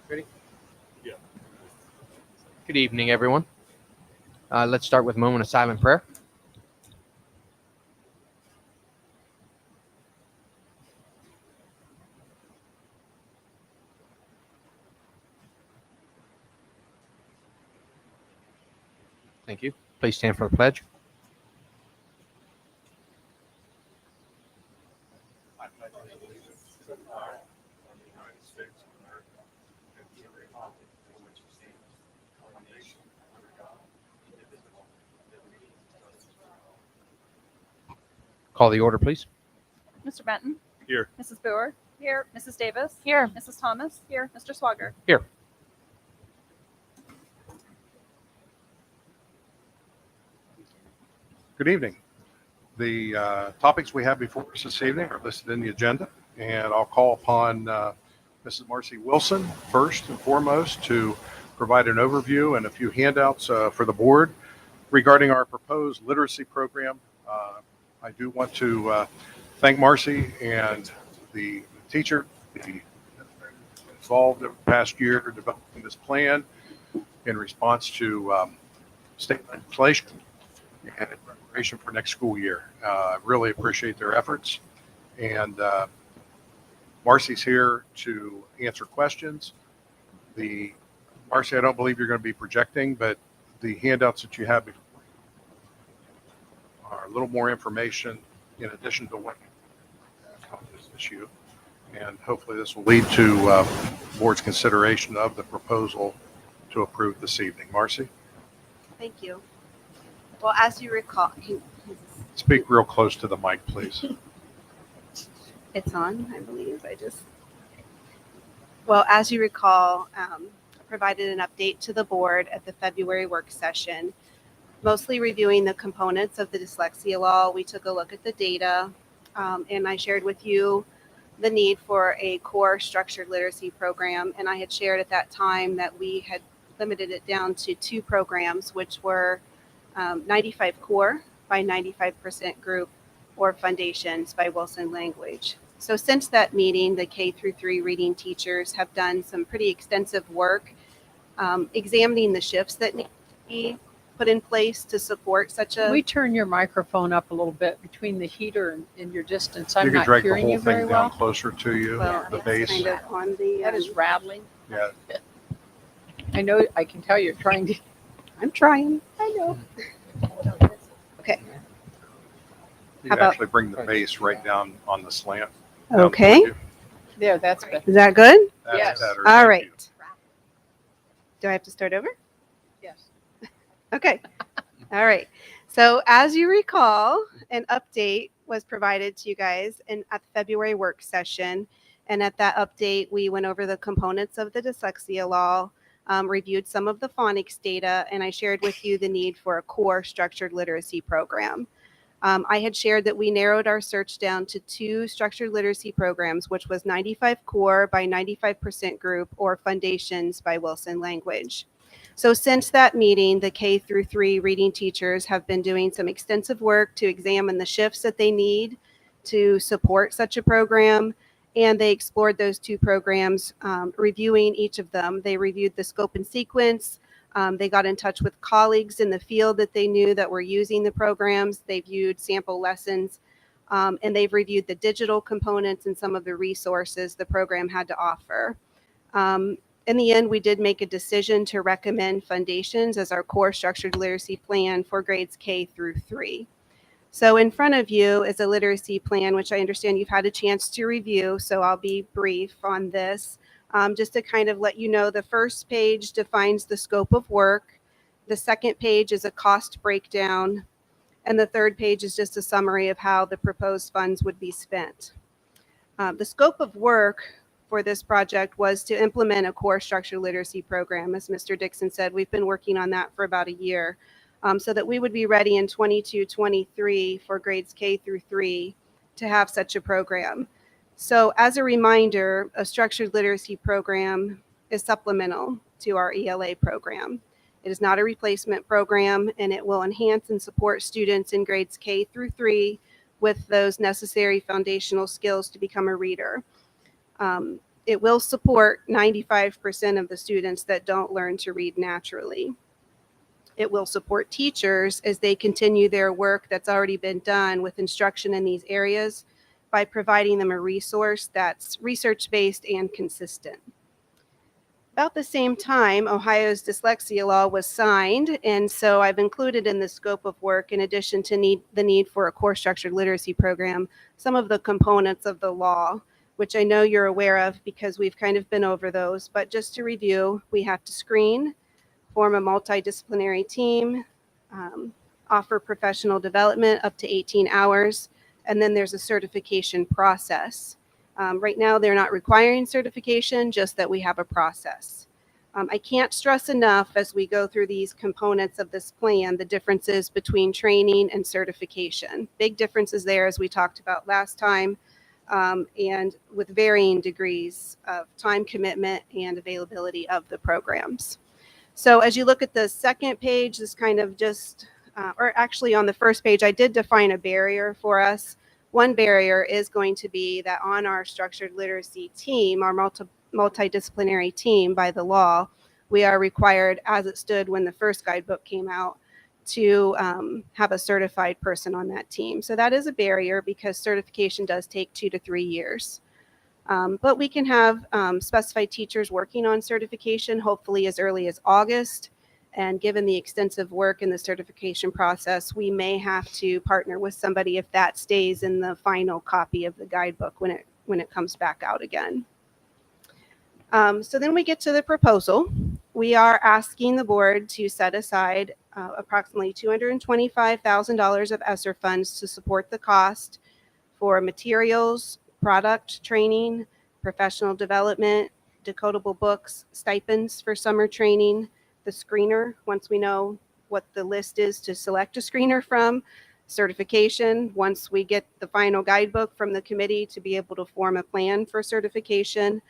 Ready? Yeah. Good evening, everyone. Let's start with a moment of silent prayer. Thank you. Please stand for the pledge. I pledge allegiance to the flag of the United States of America and to the republic for which it stands, one nation under God, indivisible, with liberty and justice for all. Call the order, please. Mr. Benton. Here. Mrs. Boer. Here. Mrs. Davis. Here. Mrs. Thomas. Here. Mr. Swager. Here. Good evening. The topics we have before us this evening are listed in the agenda, and I'll call upon Mrs. Marcy Wilson first and foremost to provide an overview and a few handouts for the board regarding our proposed literacy program. I do want to thank Marcy and the teacher involved over the past year developing this plan in response to state legislation and in preparation for next school year. Really appreciate their efforts. And Marcy's here to answer questions. Marcy, I don't believe you're going to be projecting, but the handouts that you have before are a little more information in addition to what on this issue. And hopefully this will lead to the board's consideration of the proposal to approve this evening. Marcy? Thank you. Well, as you recall, Speak real close to the mic, please. it's on, I believe. Well, as you recall, I provided an update to the board at the February work session, mostly reviewing the components of the dyslexia law. We took a look at the data, and I shared with you the need for a core structured literacy program. And I had shared at that time that we had limited it down to 2 programs, which were 95 core by 95% group or foundations by Wilson Language. So since that meeting, the K through 3 reading teachers have done some pretty extensive work examining the shifts that need to be put in place to support such a... Can we turn your microphone up a little bit between the heater and your distance? I'm You can not drag the hearing whole you very thing down well. closer to you, Well, the it's base. kind of on the... That is rattling. Yeah. I know, I can tell you're trying to. I'm trying. I know. Okay. You How can about- actually bring the base right down on the slant. Okay. There, that's better. Is that good? That's Yes. better. All Thank right. you. Do I have to start over? Yes. Okay. All right. So as you recall, an update was provided to you guys at the February work session. And at that update, we went over the components of the dyslexia law, reviewed some of the phonics data, and I shared with you the need for a core structured literacy program. I had shared that we narrowed our search down to 2 structured literacy programs, which was 95 core by 95% group or foundations by Wilson Language. So since that meeting, the K through 3 reading teachers have been doing some extensive work to examine the shifts that they need to support such a program. And they explored those 2 programs, reviewing each of them. They reviewed the scope and sequence. They got in touch with colleagues in the field that they knew that were using the programs. They viewed sample lessons, and they've reviewed the digital components and some of the resources the program had to offer. In the end, we did make a decision to recommend foundations as our core structured literacy plan for grades K through 3. So in front of you is a literacy plan, which I understand you've had a chance to review, so I'll be brief on this. Just to kind of let you know, the first page defines the scope of work. The second page is a cost breakdown. And the third page is just a summary of how the proposed funds would be spent. The scope of work for this project was to implement a core structured literacy program. As Mr. Dixon said, we've been working on that for about a year. So that we would be ready in 22-23 for grades K through 3 to have such a program. So as a reminder, a structured literacy program is supplemental to our ELA program. It is not a replacement program, and it will enhance and support students in grades K through 3 with those necessary foundational skills to become a reader. it will support 95% of the students that don't learn to read naturally. It will support teachers as they continue their work that's already been done with instruction in these areas by providing them a resource that's research-based and consistent. About the same time, Ohio's dyslexia law was signed, and so I've included in the scope of work, in addition to the need for a core structured literacy program, some of the components of the law, which I know you're aware of because we've kind of been over those. But just to review, we have to screen, form a multidisciplinary team, offer professional development up to 18 hours, and then there's a certification process. Right now, they're not requiring certification, just that we have a process. I can't stress enough as we go through these components of this plan, the differences between training and certification. Big differences there, as we talked about last time, and with varying degrees of time commitment and availability of the programs. So as you look at the second page, this kind of just, or actually on the first page, I did define a barrier for us. One barrier is going to be that on our structured literacy team, our multidisciplinary team by the law, we are required, as it stood when the first guidebook came out, to have a certified person on that team. So that is a barrier because certification does take 2 to 3 years. But we can have specified teachers working on certification, hopefully as early as August. And given the extensive work in the certification process, we may have to partner with somebody if that stays in the final copy of the guidebook when it comes back out again. So then we get to the proposal. We are asking the board to set aside approximately $225,000 of ESSER funds to support the cost for materials, product training, professional development, decodable books, stipends for summer training, the screener, once we know what the list is to select a screener from, certification, once we get the final guidebook from the committee to be able to form a plan for certification.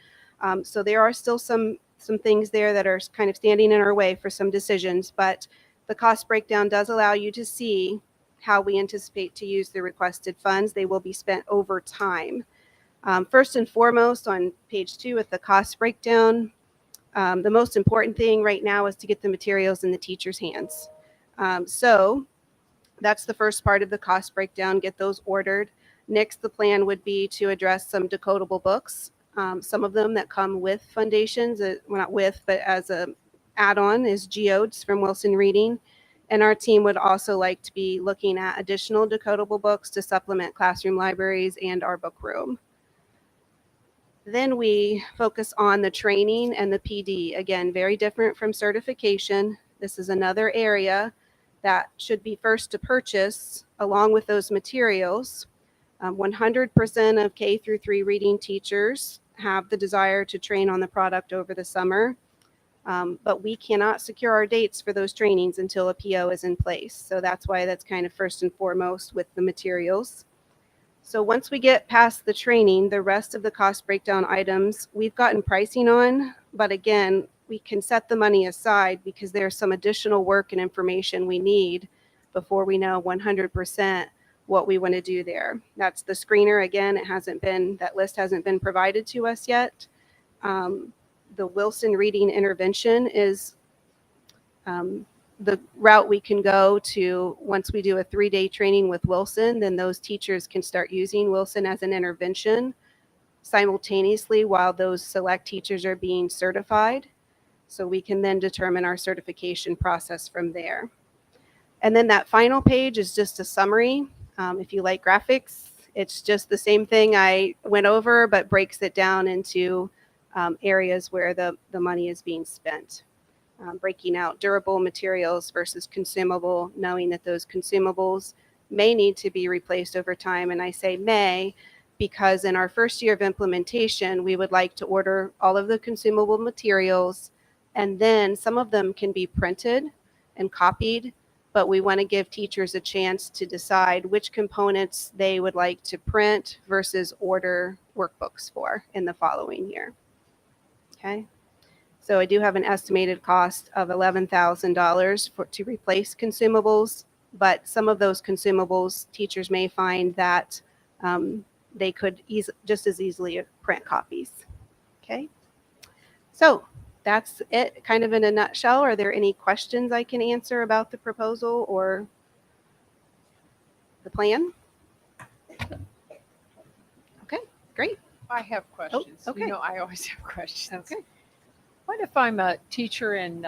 So there are still some things there that are kind of standing in our way for some decisions, but the cost breakdown does allow you to see how we anticipate to use the requested funds. They will be spent over time. First and foremost, on page 2 with the cost breakdown, the most important thing right now is to get the materials in the teacher's hands. So that's the first part of the cost breakdown, get those ordered. Next, the plan would be to address some decodable books. Some of them that come with foundations, well, not with, but as a add-on is geodes from Wilson Reading. And our team would also like to be looking at additional decodable books to supplement classroom libraries and our book room. Then we focus on the training and the PD. Again, very different from certification. This is another area that should be first to purchase along with those materials. 100% of K through 3 reading teachers have the desire to train on the product over the summer, but we cannot secure our dates for those trainings until a PO is in place. So that's why that's kind of first and foremost with the materials. So once we get past the training, the rest of the cost breakdown items we've gotten pricing on, but again, we can set the money aside because there's some additional work and information we need before we know 100% what we want to do there. That's the screener. Again, that list hasn't been provided to us yet. The Wilson Reading intervention is the route we can go to. Once we do a 3-day training with Wilson, then those teachers can start using Wilson as an intervention simultaneously while those select teachers are being certified. So we can then determine our certification process from there. And then that final page is just a summary. If you like graphics, it's just the same thing I went over, but breaks it down into areas where the money is being spent. Breaking out durable materials versus consumable, knowing that those consumables may need to be replaced over time. And I say may because in our first year of implementation, we would like to order all of the consumable materials, and then some of them can be printed and copied, but we want to give teachers a chance to decide which components they would like to print versus order workbooks for in the following year. Okay. So I do have an estimated cost of $11,000 to replace consumables, but some of those consumables, teachers may find that they could just as easily print copies. Okay. So that's it, kind of in a nutshell. Are there any questions I can answer about the proposal or the plan? Okay, great. I have questions. okay. You know, I always have questions. Okay. What if I'm a teacher in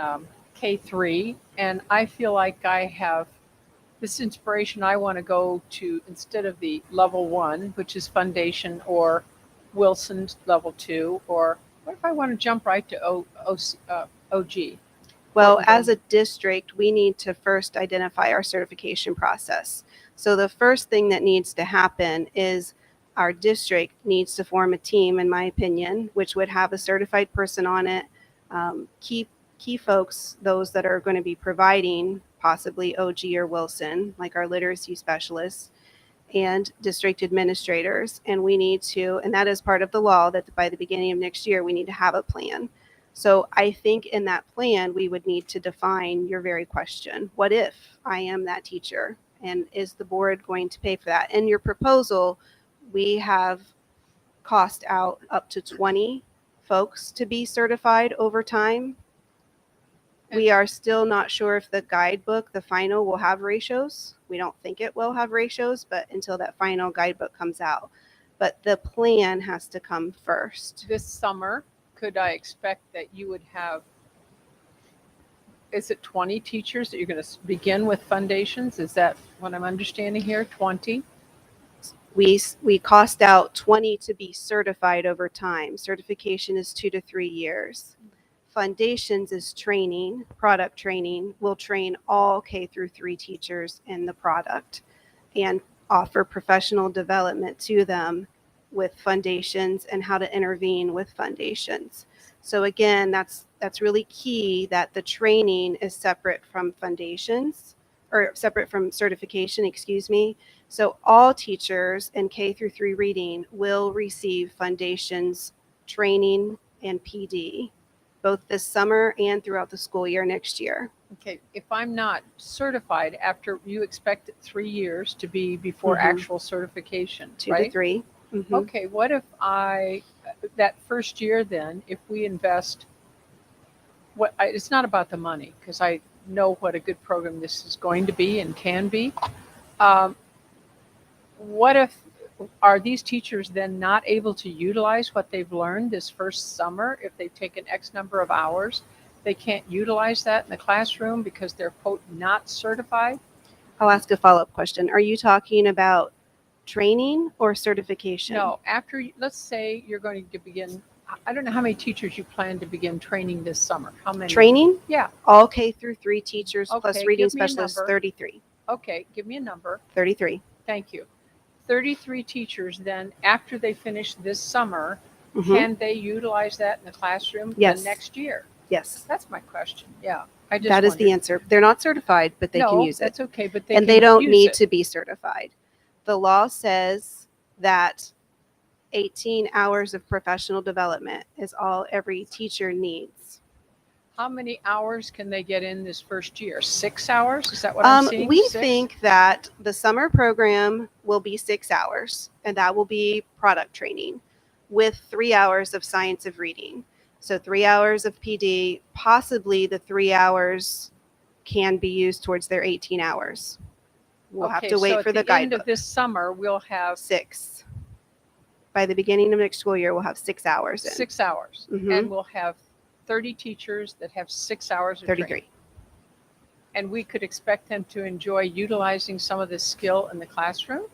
K3 and I feel like I have this inspiration? I want to go to, instead of the level 1, which is foundation, or Wilson's level 2, or what if I want to jump right to OG? Well, What as a would district, we need to first identify our certification process. So the first thing that needs to happen is our district needs to form a team, in my opinion, which would have a certified person on it, key folks, those that are going to be providing possibly OG or Wilson, like our literacy specialists, and district administrators. And we need to, and that is part of the law, that by the beginning of next year, we need to have a plan. So I think in that plan, we would need to define your very question. What if I am that teacher? And is the board going to pay for that? In your proposal, we have cost out up to 20 folks to be certified over time. We are still not sure if the guidebook, the final, will have ratios. We don't think it will have ratios, but until that final guidebook comes out. But the plan has to come first. this summer, could I expect that you would have, is it 20 teachers that you're going to begin with foundations? Is that what I'm understanding here? 20? We cost out 20 to be certified over time. Certification is 2 to 3 years. Foundations is training, product training. We'll train all K through 3 teachers in the product and offer professional development to them with foundations and how to intervene with foundations. So again, that's really key, that the training is separate from foundations, or separate from certification, excuse me. So all teachers in K through 3 reading will receive foundations training and PD, both this summer and throughout the school year next year. Okay, if I'm not certified, after you expect 3 years to be before Mhm. actual certification, 2 right? to 3. Mhm. Okay, what if that first year then, if we invest, it's not about the money, because I know what a good program this is going to be and can be. What if, are these teachers then not able to utilize what they've learned this first summer? If they've taken X number of hours, they can't utilize that in the classroom because they're, quote, not certified? I'll ask a follow-up question. Are you talking about training or certification? No, let's say you're going to begin, I don't know how many teachers you plan to begin training this summer. How many? Training? Yeah. All K through 3 teachers plus Okay, reading give me a specialists, number. 33. Okay, give me a number. 33. Thank you. 33 teachers then, after they finish this summer, Mhm. can they utilize that in the classroom Yes. the next year? Yes. That's my question. Yeah. I just That is the wondered. answer. They're not certified, but they can No, use it. that's okay, but they And can they don't use need it. to be certified. The law says that 18 hours of professional development is all every teacher needs. How many hours can they get in this first year? 6 hours? Is that what I'm seeing? We 6? think that the summer program will be 6 hours, and that will be product training with 3 hours of science of reading. So 3 hours of PD, possibly the 3 hours can be used towards their 18 hours. We'll have to wait so for the at the end guidebook. of this summer, we'll have 6. By the beginning of next school year, we'll have 6 hours in. 6 hours. Mhm. And we'll have 30 teachers that have 6 hours of 33. training. And we could expect them to enjoy utilizing some of this skill in the classroom?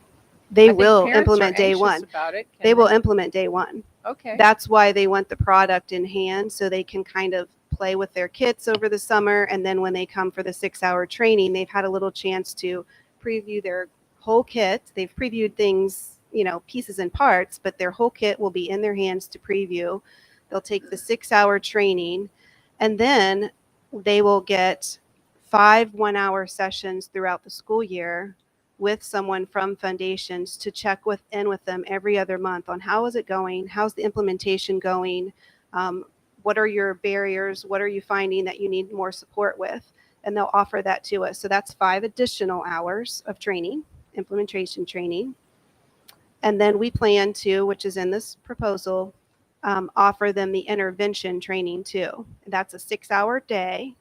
They I think will parents implement are day anxious one. about it. Can They will implement day one. Okay. That's why they want the product in hand, so they can kind of play with their kits over the summer. And then when they come for the 6-hour training, they've had a little chance to preview their whole kit. They've previewed things, pieces and parts, but their whole kit will be in their hands to preview. They'll take the 6-hour training, and then they will get 5 one-hour sessions throughout the school year with someone from Foundations to check in with them every other month on how is it going, how's the implementation going, what are your barriers, what are you finding that you need more support with, and they'll offer that to us. So that's 5 additional hours of training, implementation training. And then we plan to, which is in this proposal, offer them the intervention training too. That's a 6-hour day.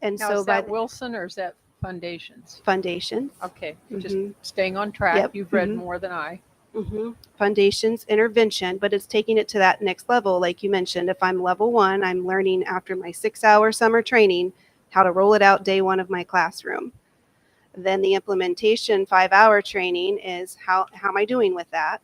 And Now, so is by that the Wilson or is that Foundations? foundations. Okay, just Mhm. staying on track. Yep, You've read mhm. more than I. Foundations intervention, but it's taking it to that next level. Like you mentioned, if I'm level 1, I'm learning after my 6-hour summer training how to roll it out day 1 of my classroom. Then the implementation 5-hour training is how am I doing with that?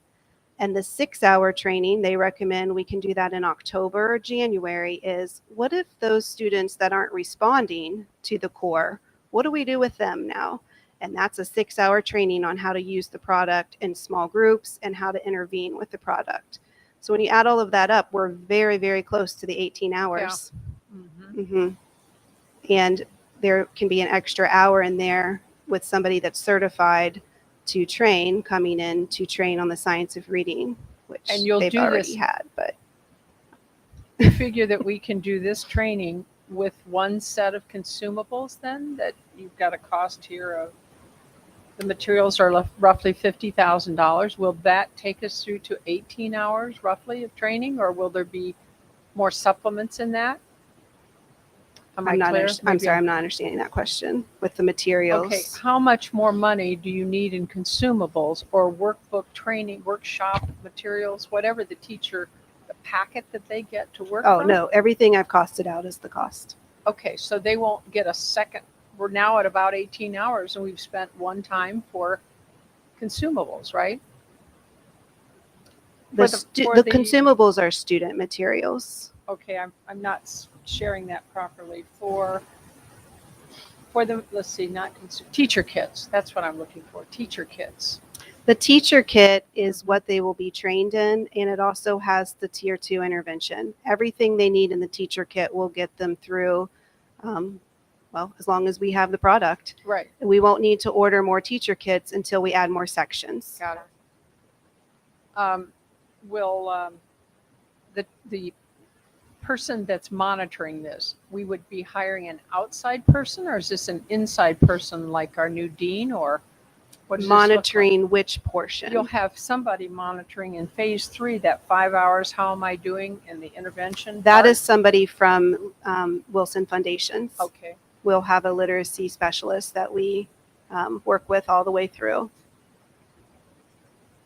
And the 6-hour training, they recommend we can do that in October or January, is what if those students that aren't responding to the core, what do we do with them now? And that's a 6-hour training on how to use the product in small groups and how to intervene with the product. So when you add all of that up, we're very, very close to the 18 hours. And there can be an extra hour in there with somebody that's certified to train, coming in to train on the science of reading, which And you'll they've do already this- had. But You figure that we can do this training with one set of consumables then, that you've got a cost here of, the materials are roughly $50,000. Will that take us through to 18 hours roughly of training, or will there be more supplements in that? Am I I'm clear? I'm not understanding that question with the materials. Okay, how much more money do you need in consumables or workbook training, workshop materials, whatever the teacher, the packet that they get to work Oh, from? no, everything I've costed out is the cost. Okay, so they won't get a second. We're now at about 18 hours and we've spent one time for consumables, right? The, For the- for the the- consumables are student materials. Okay, I'm not sharing that properly. For the, let's see, teacher kits. That's what I'm looking for, teacher kits. The teacher kit is what they will be trained in, and it also has the tier 2 intervention. Everything they need in the teacher kit will get them through, well, as long as we have the product. Right, We won't need to order more teacher kits until we add more sections. got it. Will the person that's monitoring this, we would be hiring an outside person, or is this an inside person like our new dean, or what does this look like? Monitoring which portion? You'll have somebody monitoring in phase 3, that 5 hours, how am I doing in the intervention? That part? is somebody from Wilson Foundations. Okay, We'll have a literacy specialist that we work with all the way through.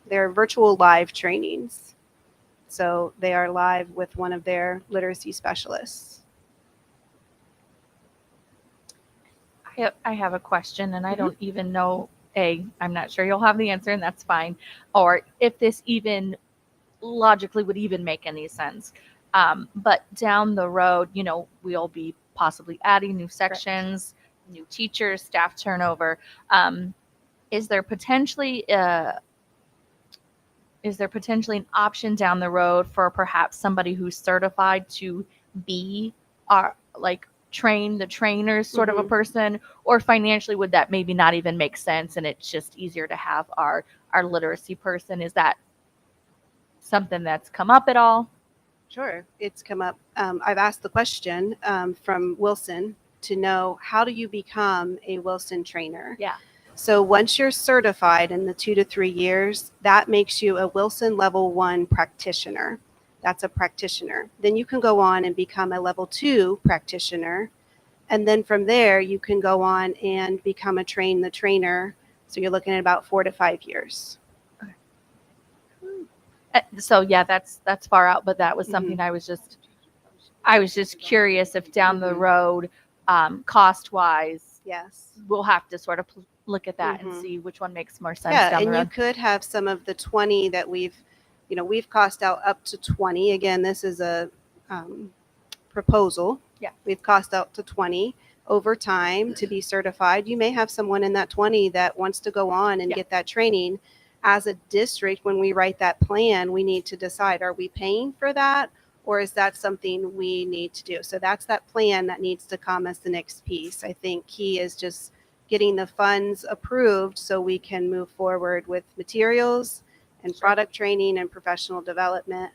They're virtual live trainings. So they are live with one of their literacy specialists. I have a question, and I don't even know, I'm not sure you'll have the answer, and that's fine, or if this even logically would even make any sense. But down the road, we'll be possibly adding new sections, new teachers, staff turnover. Is there potentially an option down the road for perhaps somebody who's certified to be our, train the trainers sort of a person, or financially would that maybe not even make sense and it's just easier to have our literacy person? Is that something that's come up at all? Sure, it's come up. I've asked the question from Wilson to know, how do you become a Wilson trainer? Yeah. So once you're certified in the 2 to 3 years, that makes you a Wilson level 1 practitioner. That's a practitioner. Then you can go on and become a level 2 practitioner. And then from there, you can go on and become a train the trainer. So you're looking at about 4 to 5 years. So yeah, that's far out, but that was something I was just curious if down the road, cost wise, Yes. we'll have to sort of look at that and see which one makes more sense Yeah, down the and you road. could have some of the 20 that we've cost out up to 20. Again, this is a proposal. Yeah. We've cost out to 20 over time to be certified. You may have someone in that 20 that wants to go on and get that training. As a district, when we write that plan, we need to decide, are we paying for that, or is that something we need to do? So that's that plan that needs to come as the next piece. I think key is just getting the funds approved so we can move forward with materials and product training and professional development,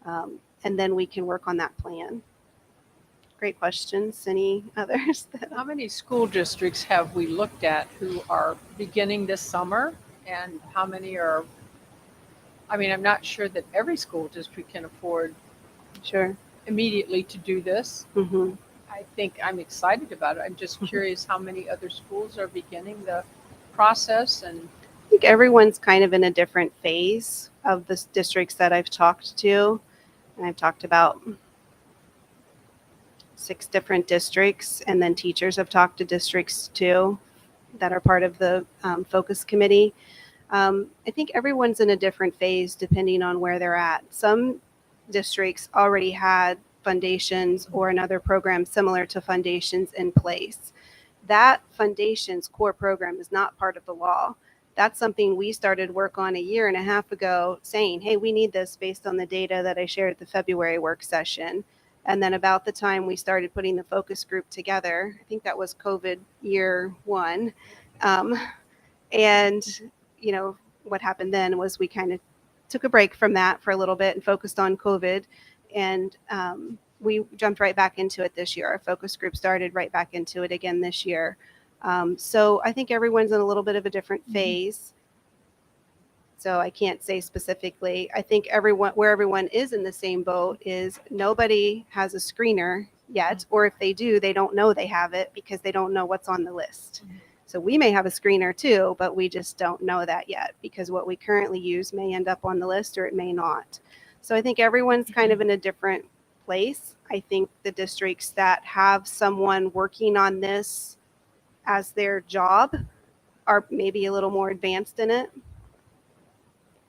and then we can work on that plan. Great questions. Any others? how many school districts have we looked at who are beginning this summer, and how many are, I'm not sure that every school district can afford Sure. immediately to do this. Hmm. I think I'm excited about it. I'm just curious how many other schools are beginning the process and I think everyone's kind of in a different phase of the districts that I've talked to. And I've talked about 6 different districts, and then teachers have talked to districts too that are part of the focus committee. I think everyone's in a different phase depending on where they're at. Some districts already had foundations or another program similar to foundations in place. That foundations core program is not part of the law. That's something we started work on a year and a half ago, saying, hey, we need this based on the data that I shared at the February work session. And then about the time we started putting the focus group together, I think that was COVID year 1. And, you know, what happened then was we kind of took a break from that for a little bit and focused on COVID. And we jumped right back into it this year. Our focus group started right back into it again this year. So I think everyone's in a little bit of a different phase. So I can't say specifically. I think where everyone is in the same boat is nobody has a screener yet, or if they do, they don't know they have it because they don't know what's on the list. So we may have a screener too, but we just don't know that yet because what we currently use may end up on the list or it may not. So I think everyone's kind of in a different place. I think the districts that have someone working on this as their job are maybe a little more advanced in it.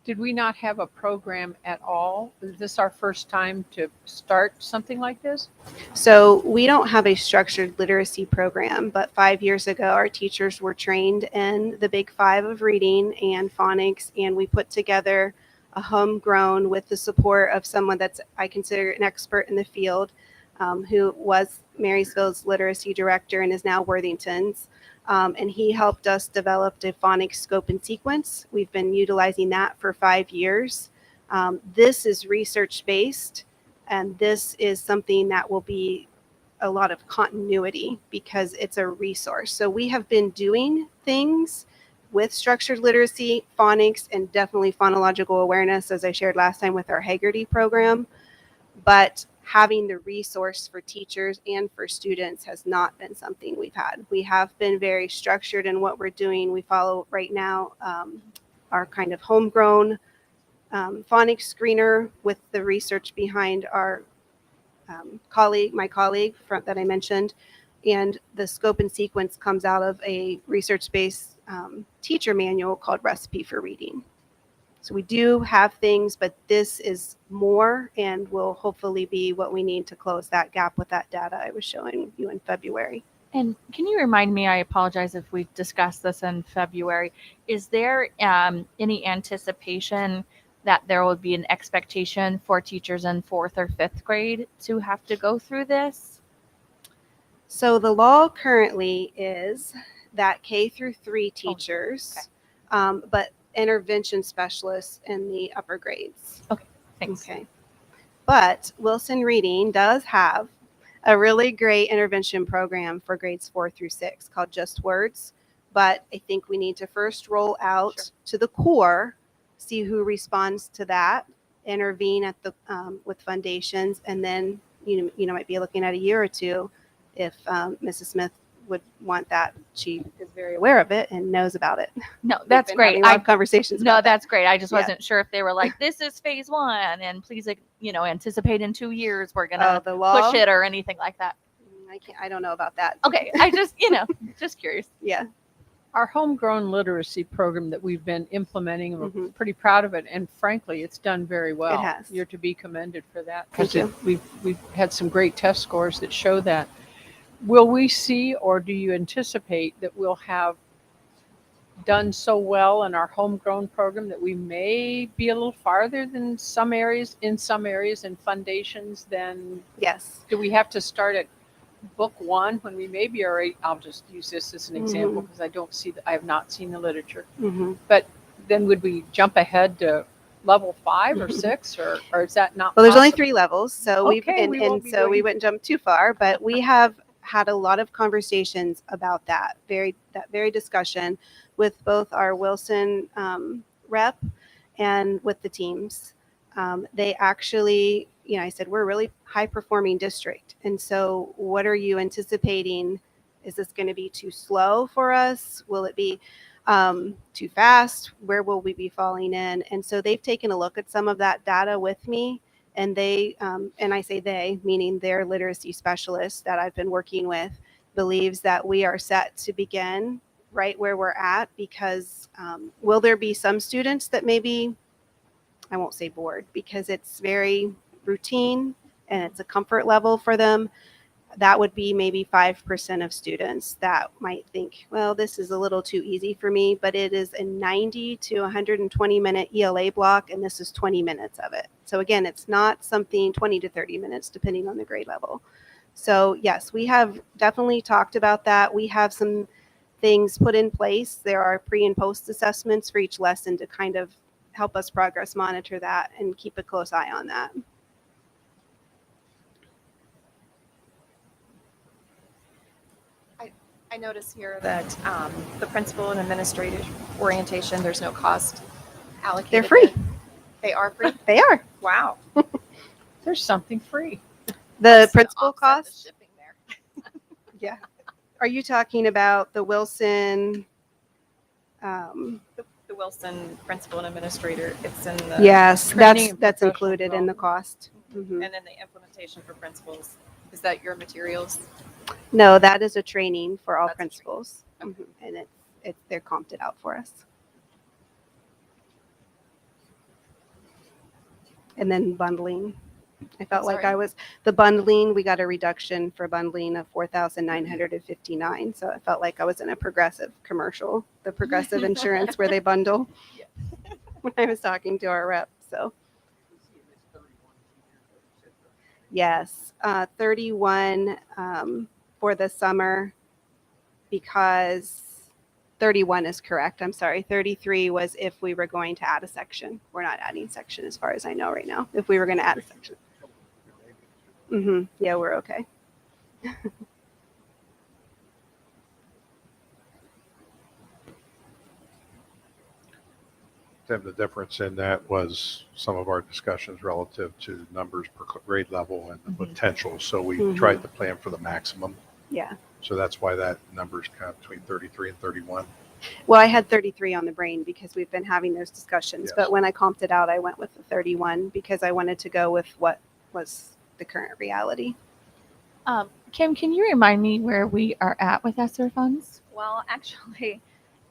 did we not have a program at all? Is this our first time to start something like this? So we don't have a structured literacy program, but 5 years ago, our teachers were trained in the Big 5 of reading and phonics, and we put together a homegrown with the support of someone that's I consider an expert in the field, who was Marysville's literacy director and is now Worthington's. And he helped us develop a phonics scope and sequence. We've been utilizing that for 5 years. This is research-based, and this is something that will be a lot of continuity because it's a resource. So we have been doing things with structured literacy, phonics, and definitely phonological awareness, as I shared last time with our Haggerty program. But having the resource for teachers and for students has not been something we've had. We have been very structured in what we're doing. We follow right now our kind of homegrown phonics screener with the research behind our my colleague that I mentioned. And the scope and sequence comes out of a research-based teacher manual called Recipe for Reading. So we do have things, but this is more and will hopefully be what we need to close that gap with that data I was showing you in February. And can you remind me, I apologize if we discussed this in February, is there any anticipation that there will be an expectation for teachers in 4th or 5th grade to have to go through this? So the law currently is that K through 3 teachers, but intervention specialists in the upper grades. Okay, thanks. Okay. But Wilson Reading does have a really great intervention program for grades 4 through 6 called Just Words. But I think we need to first roll out to the core, see who responds to that, intervene at the with foundations, and then you might be looking at a year or two if Mrs. Smith would want that. She is very aware of it and knows about it. No, that's great. I have conversations. No, about that's great. I just Yeah. wasn't sure if they were like, this is phase 1 and please, anticipate in 2 years we're going to the law. push it or anything like that. I don't know about that. Okay. I just, just curious. Yeah. Our homegrown literacy program that we've been implementing, and we're Mhm. pretty proud of it. And frankly, it's done very well. It has. You're to be commended for that. Thank Because we've had some great test scores that show that. Will we see, or do you anticipate that we'll have done so well in our homegrown program that we may be a little farther than some areas in foundations than Yes. do we have to start at book 1 when we maybe already, I'll just use this as an example because I have not seen the literature. Mm-hmm. But then would we jump ahead to level 5 or 6 or is that not Well, there's only possible? 3 levels, so we wouldn't jump too far, but we have had a lot of conversations about that very discussion with both our Wilson rep and with the teams. They actually I said, we're a really high performing district. And so what are you anticipating? Is this going to be too slow for us? Will it be too fast? Where will we be falling in? And so they've taken a look at some of that data with me. And they, and I say they, meaning their literacy specialist that I've been working with, believes that we are set to begin right where we're at, because will there be some students that maybe, I won't say bored, because it's very routine and it's a comfort level for them. That would be maybe 5% of students that might think, well, this is a little too easy for me, but it is a 90 to 120 minute ELA block, and this is 20 minutes of it. So again, it's not something 20 to 30 minutes, depending on the grade level. So yes, we have definitely talked about that. We have some things put in place. There are pre and post assessments for each lesson to kind of help us progress monitor that and keep a close eye on that. I notice here that the principal and administrative orientation, there's no cost allocated. They're free. They are free? They are. Wow. There's something free. The That's to principal offset the cost. shipping there. Yeah. Are you talking about the Wilson? The Wilson principal and administrator, it's in the. Yes, training and that's professional included in the cost. Mhm. And then the implementation for principals, is that your materials? No, that is a training for all That's a training. principals, Okay. Mhm. And they're comped it out for us. And then bundling. I felt like Sorry? the bundling, we got a reduction for bundling of 4,959. So I felt like I was in a Progressive commercial, the Progressive insurance where they bundle. Yeah. When I was talking to our rep, so. Yes, 31 for the summer, because 31 is correct. I'm sorry. 33 was if we were going to add a section. We're not adding section as far as I know right now. If we were going to add a section. Yeah, we're okay. Tim, the difference in that was some of our discussions relative to numbers per grade level and the Mhm. potential. So we Mhm. tried to plan for the maximum. Yeah. So that's why that number's kind of between 33 and 31. Well, I had 33 on the brain because we've been having those discussions. Yes. But when I comped it out, I went with the 31 because I wanted to go with what was the current reality. Kim, can you remind me where we are at with ESSER funds? Well, actually,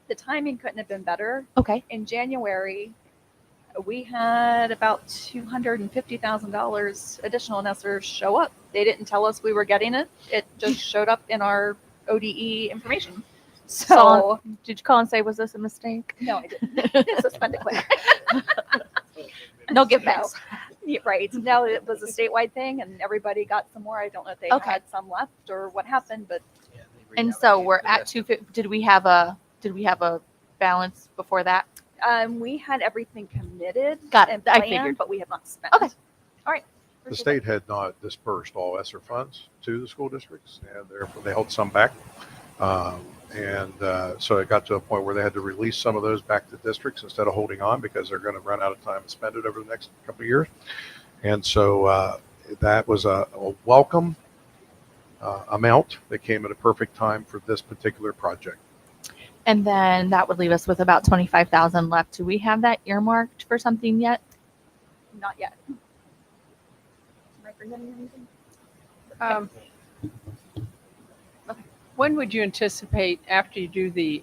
the timing couldn't have been better. Okay. In January, we had about $250,000 additional NSR show up. They didn't tell us we were getting it. It just showed up in our ODE information. So, Did you call and say, was this a mistake? no, I didn't. Suspend it quick. No give backs. Yeah, right. No, it was a statewide thing and everybody got some more. I don't know if they Okay. had some left or what happened, but And so we're at 250. Did we have a balance before that? we had everything committed Got it. and I planned, figured. but we have not spent. Okay. All right. The state had not dispersed all ESSER funds to the school districts, and therefore they held some back. So it got to a point where they had to release some of those back to districts instead of holding on, because they're going to run out of time to spend it over the next couple of years. And so that was a welcome amount that came at a perfect time for this particular project. And then that would leave us with about 25,000 left. Do we have that earmarked for something yet? Not yet. Am I forgetting anything? When would you anticipate after you do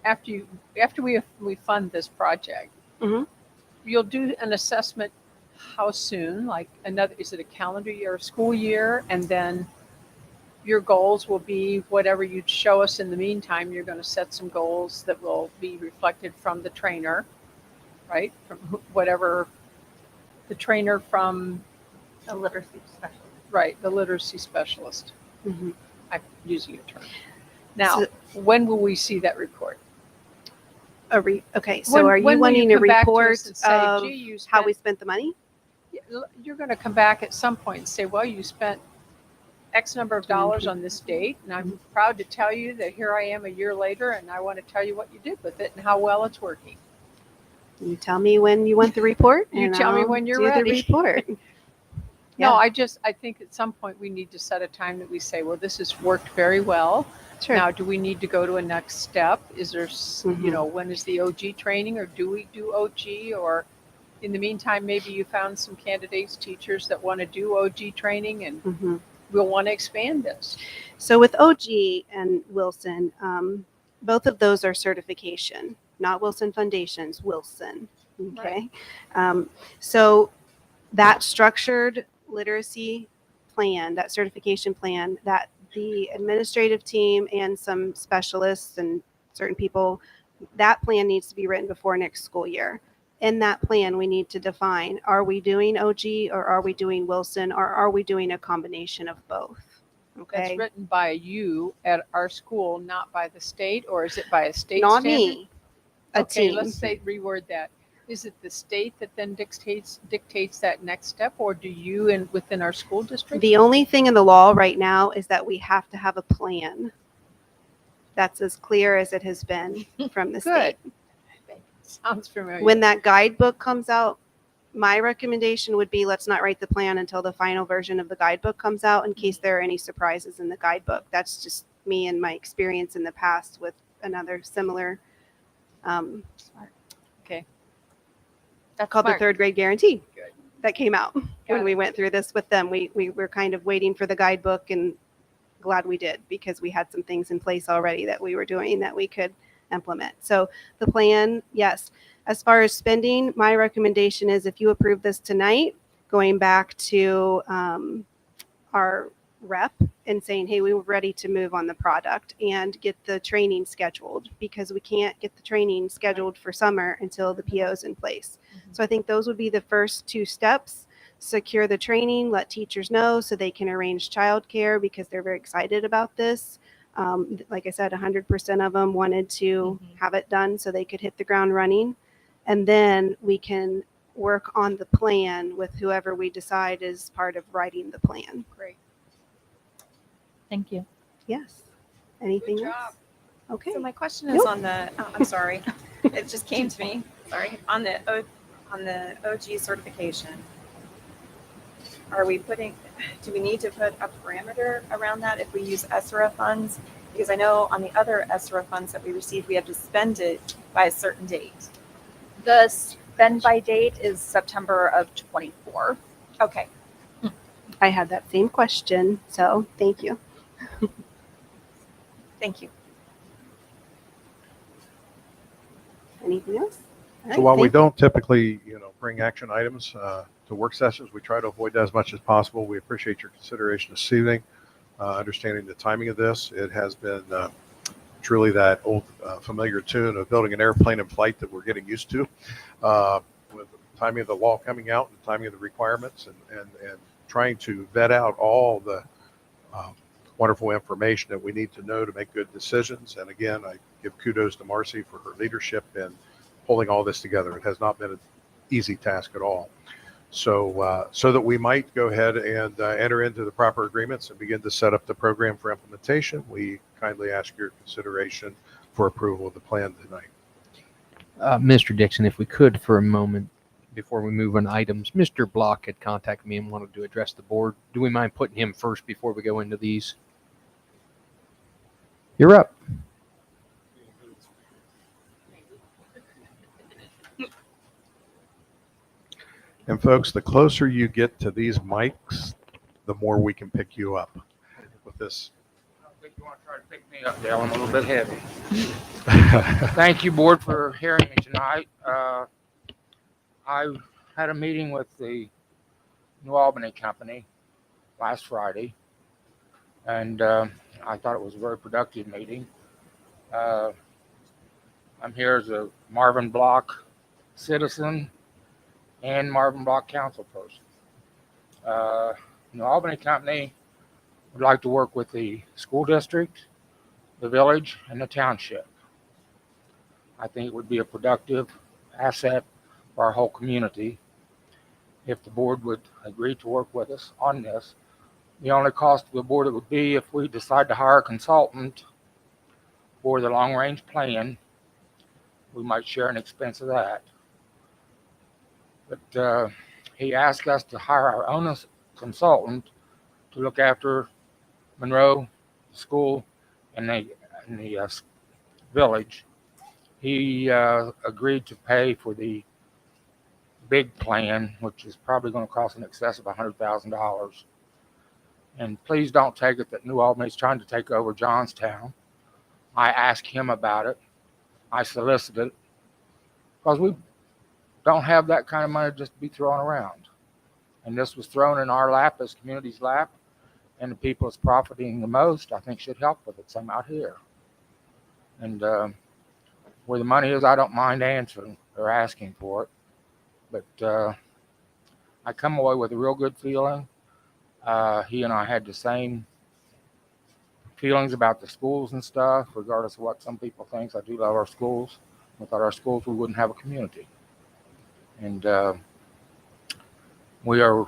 after we fund this project? Mhm. You'll do an assessment. How soon? Like is it a calendar year, or school year, and then your goals will be whatever you show us in the meantime. You're going to set some goals that will be reflected from the trainer, right? From whatever the trainer from, A literacy specialist. right, the literacy specialist. Mhm. I'm using your term. Now, So- when will we see that report? Okay, so When- are you when will you wanting a come back to us report and say, of "Gee, you how spent-" we spent the money? You're going to come back at some point and say, well, you spent X number of dollars on this date, and I'm proud to tell you that here I am a year later, and I want to tell you what you did with it and how well it's working. You tell me when you want the report. You and tell me I'll when you're do ready. the report. Yeah. No, I think at some point we need to set a time that we say, well, this has worked very well. Sure. Now, do we need to go to a next step? Is there, Mhm. when is the OG training, or do we do OG? Or in the meantime, maybe you found some candidates, teachers that want to do OG training, and Mhm. we'll want to expand this. So with OG and Wilson, both of those are certification, not Wilson Foundations, Wilson. Okay. So that structured literacy plan, that certification plan, that the administrative team and some specialists and certain people, that plan needs to be written before next school year. In that plan, we need to define, are we doing OG or are we doing Wilson or are we doing a combination of both? That's Okay. written by you at our school, not by the state, or is it by a state Not standard? me, a Okay, team. let's say reword that. Is it the state that then dictates that next step, or do you and within our school district? The only thing in the law right now is that we have to have a plan. That's as clear as it has been from the Good. state. Sounds familiar. When that guidebook comes out, my recommendation would be let's not write the plan until the final version of the guidebook comes out in case there are any surprises in the guidebook. That's just me and my experience in the past with another similar Okay. That's called smart. the third grade guarantee Good. that came out when we went through this with them. We were kind of waiting for the guidebook and glad we did because we had some things in place already that we were doing that we could implement. So the plan, yes. As far as spending, my recommendation is if you approve this tonight, going back to our rep and saying, hey, we were ready to move on the product and get the training scheduled because we can't get the training scheduled for summer until the PO is in place. So I think those would be the first two steps. Secure the training, let teachers know so they can arrange childcare because they're very excited about this. Like I said, 100% of them wanted to have it done so they could hit the ground running. And then we can work on the plan with whoever we decide is part of writing the plan. Great. Thank you. Yes. Anything Good else? job. Okay. So my question is Nope. on the, I'm sorry, it just came to me, sorry, on the OG certification. Are we do we need to put a parameter around that if we use ESSER funds? Because I know on the other ESSER funds that we received, we have to spend it by a certain date. The spend by date is September of 24. Okay, I had that same question, so thank you. thank you. Anything else? All So right, while we thank you. don't typically, bring action items to work sessions, we try to avoid that as much as possible. We appreciate your consideration this evening, understanding the timing of this. It has been truly that old familiar tune of building an airplane in flight that we're getting used to, with the timing of the law coming out and the timing of the requirements and trying to vet out all the wonderful information that we need to know to make good decisions. And again, I give kudos to Marcy for her leadership in pulling all this together. It has not been an easy task at all. So that we might go ahead and enter into the proper agreements and begin to set up the program for implementation, we kindly ask your consideration for approval of the plan tonight. Mr. Dixon, if we could for a moment before we move on items, Mr. Block had contacted me and wanted to address the board. Do we mind putting him first before we go into these? You're up. And folks, the closer you get to these mics, the more we can pick you up with this. I don't think you want to try to pick me up, Dale. I'm a little bit heavy. Thank you, board, for hearing me tonight. I had a meeting with the New Albany company last Friday, and I thought it was a very productive meeting. I'm here as a Marvin Block citizen and Marvin Block council person. New Albany company would like to work with the school district, the village, and the township. I think it would be a productive asset for our whole community if the board would agree to work with us on this. The only cost to the board it would be if we decide to hire a consultant for the long-range plan. We might share an expense of that. But he asked us to hire our own consultant to look after Monroe School and the village. He agreed to pay for the big plan, which is probably going to cost in excess of $100,000. And please don't take it that New Albany is trying to take over Johnstown. I asked him about it. I solicited it because we don't have that kind of money just to be thrown around. And this was thrown in our lap, as community's lap, and the people that's profiting the most, I think, should help with it. Some out here. And where the money is, I don't mind answering or asking for it. But I come away with a real good feeling. He and I had the same feelings about the schools and stuff, regardless of what some people think. I do love our schools. Without our schools, we wouldn't have a community. And we are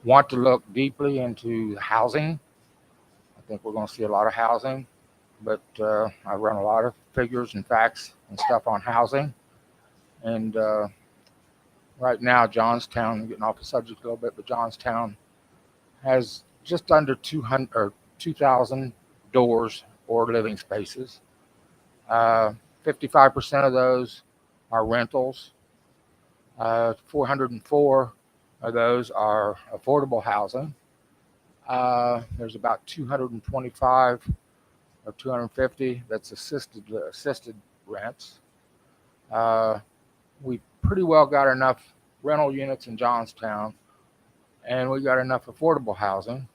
want to look deeply into housing. I think we're going to see a lot of housing, but I run a lot of figures and facts and stuff on housing. And right now, Johnstown, I'm getting off the subject a little bit, but Johnstown has just under 2,000 doors or living spaces. 55% of those are rentals. 404 of those are affordable housing. There's about 225 or 250 that's assisted rents. We pretty well got enough rental units in Johnstown, and we got enough affordable housing.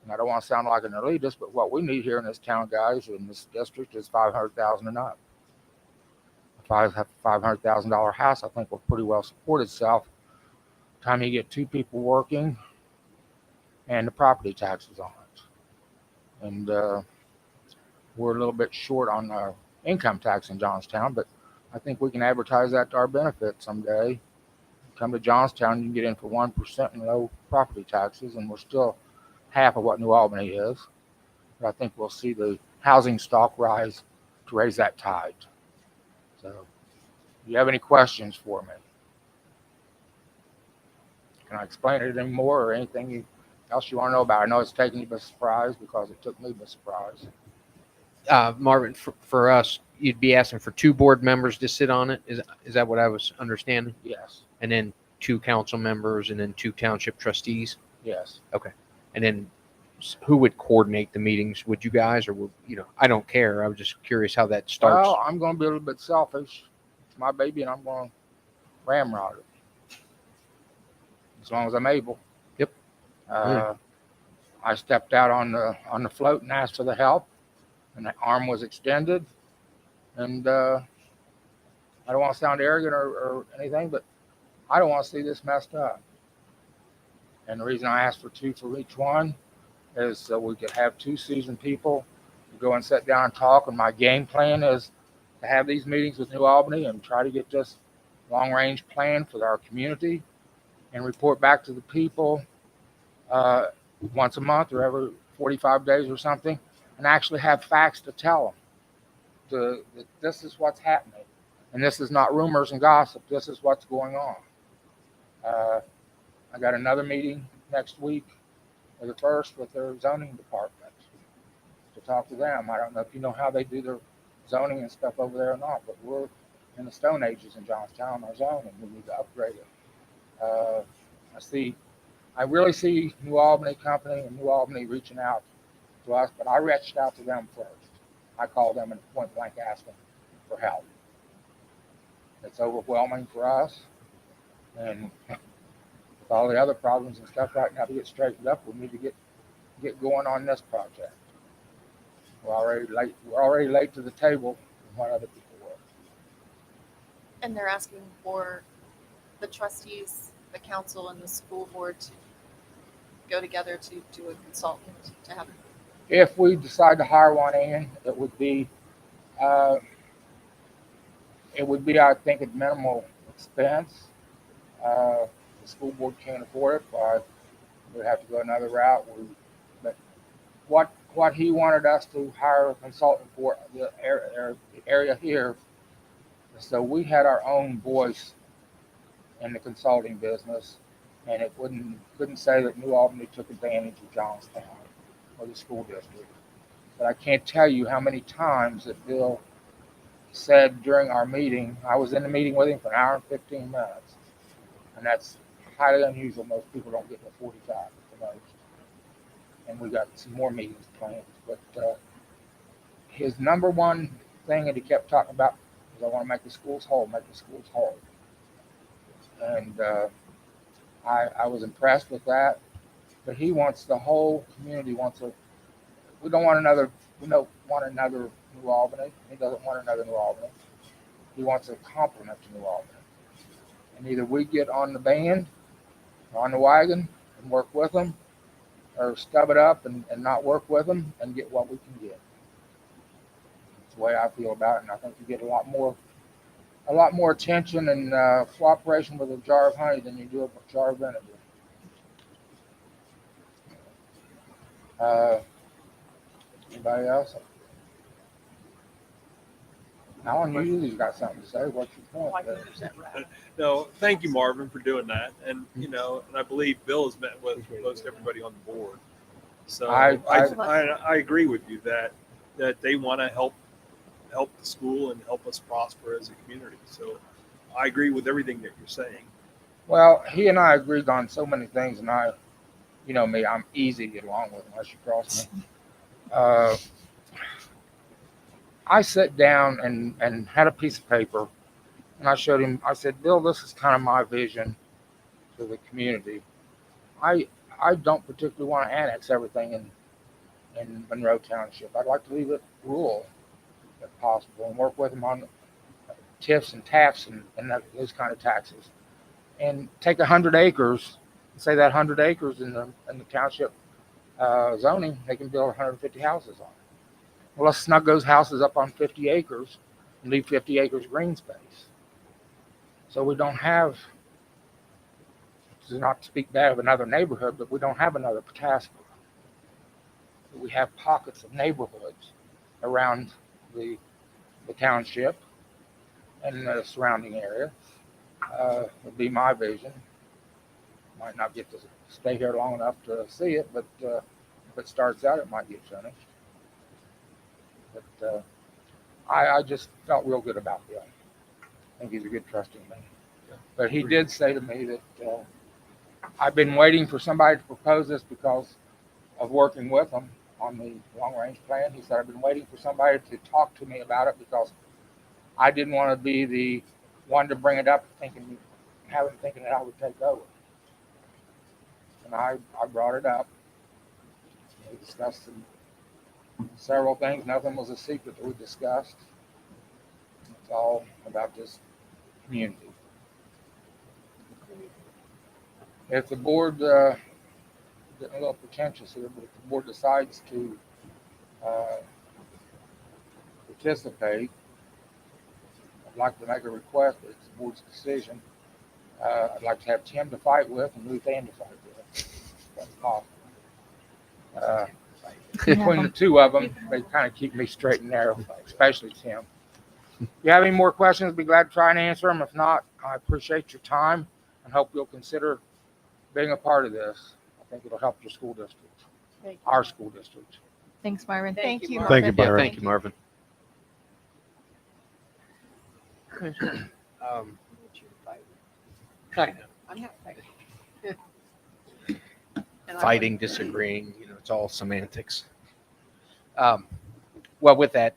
And I don't want to sound like an elitist, but what we need here in this town, guys, in this district is $500,000 and up. If I have a $500,000 house, I think will pretty well support itself. Time you get two people working, and the property taxes on it. And we're a little bit short on our income tax in Johnstown, but I think we can advertise that to our benefit someday. Come to Johnstown, you can get in for 1% in low property taxes, and we're still half of what New Albany is. But I think we'll see the housing stock rise to raise that tide. So, do you have any questions for me? Can I explain it any more or anything else you want to know about? I know it's taken you by surprise because it took me by surprise. Marvin, for us, you'd be asking for 2 board members to sit on it. Is that what I was understanding? Yes. And then 2 council members and then 2 township trustees? Yes. Okay. And then who would coordinate the meetings? Would you guys, or would, I don't care. I was just curious how that starts. Well, I'm going to be a little bit selfish. It's my baby, and I'm going to ramrod it as long as I'm able. Yep. I stepped out on the float and asked for the help, and the arm was extended. And I don't want to sound arrogant or anything, but I don't want to see this messed up. And the reason I asked for 2 for each one is so we could have 2 seasoned people to go and sit down and talk. And my game plan is to have these meetings with New Albany and try to get this long-range plan for our community and report back to the people once a month or every 45 days or something, and actually have facts to tell them. That this is what's happening, and this is not rumors and gossip. This is what's going on. I got another meeting next week, or the first, with their zoning department to talk to them. I don't know if you know how they do their zoning and stuff over there or not, but we're in the Stone Ages in Johnstown. Our zoning, we need to upgrade it. I really see New Albany Company and New Albany reaching out to us, but I reached out to them first. I called them and point blank asked them for help. It's overwhelming for us, and with all the other problems and stuff right now to get straightened up, we need to get going on this project. We're already late to the table from what other people were. And they're asking for the trustees, the council, and the school board to go together to do a consultant to have. If we decide to hire one in, it would be, I think, at minimal expense. The school board can't afford it, but we'd have to go another route. But what he wanted us to hire a consultant for the area here, so we had our own voice in the consulting business, And it couldn't say that New Albany took advantage of Johnstown or the school district. But I can't tell you how many times that Bill said during our meeting, I was in the meeting with him for an hour and 15 minutes. And that's highly unusual. Most people don't get to 45 at the most. And we got some more meetings planned. But his number one thing that he kept talking about was, I want to make the schools whole, make the schools whole. And I was impressed with that. But he wants the whole community we don't want another New Albany. He doesn't want another New Albany. He wants a complement to New Albany. And either we get on the band, or on the wagon, and work with them, or stub it up and not work with them and get what we can get. That's the way I feel about it, and I think you get a lot more attention and cooperation with a jar of honey than you do with a jar of vinegar. Anybody else? Alan, you usually got something to say. What's your point? No, thank you, Marvin, for doing that. And, and I believe Bill has met with most everybody on the board. So I agree with you that they want to help the school and help us prosper as a community. So I agree with everything that you're saying. Well, he and I agreed on so many things, and you know me, I'm easy to get along with unless you cross me. I sat down and had a piece of paper, and I showed him. I said, Bill, this is kind of my vision for the community. I don't particularly want to annex everything in Monroe Township. I'd like to leave it rural if possible and work with them on TIFs and TAFs and those kind of taxes. And take 100 acres, say that 100 acres in the township zoning, they can build 150 houses on it. Well, let's snug those houses up on 50 acres and leave 50 acres green space. So we don't have, to not speak bad of another neighborhood, but we don't have another Pataskala. We have pockets of neighborhoods around the township and the surrounding area. Would be my vision. Might not get to stay here long enough to see it, but if it starts out, it might get finished. But I just felt real good about Bill. I think he's a good trusting man. But he did say to me that I've been waiting for somebody to propose this because of working with him on the long-range plan. He said, I've been waiting for somebody to talk to me about it because I didn't want to be the one to bring it up thinking that I would take over. And I brought it up. We discussed several things. Nothing was a secret that we discussed. It's all about this community. If the board, getting a little pretentious here, but if the board decides to participate, I'd like to make a request, but it's the board's decision. I'd like to have Tim to fight with and Ruth Ann to fight with. If that's possible. Between the two of them, they kind of keep me straight and narrow, especially Tim. If you have any more questions, I'd be glad to try and answer them. If not, I appreciate your time and hope you'll consider being a part of this. I think it'll help your school district, our school district. Thanks, Marvin. Thank you, Thank you, Yeah, Byron. thank you, Marvin. I'm not fighting. And I Fighting, disagreeing, it's all semantics. Well, with that,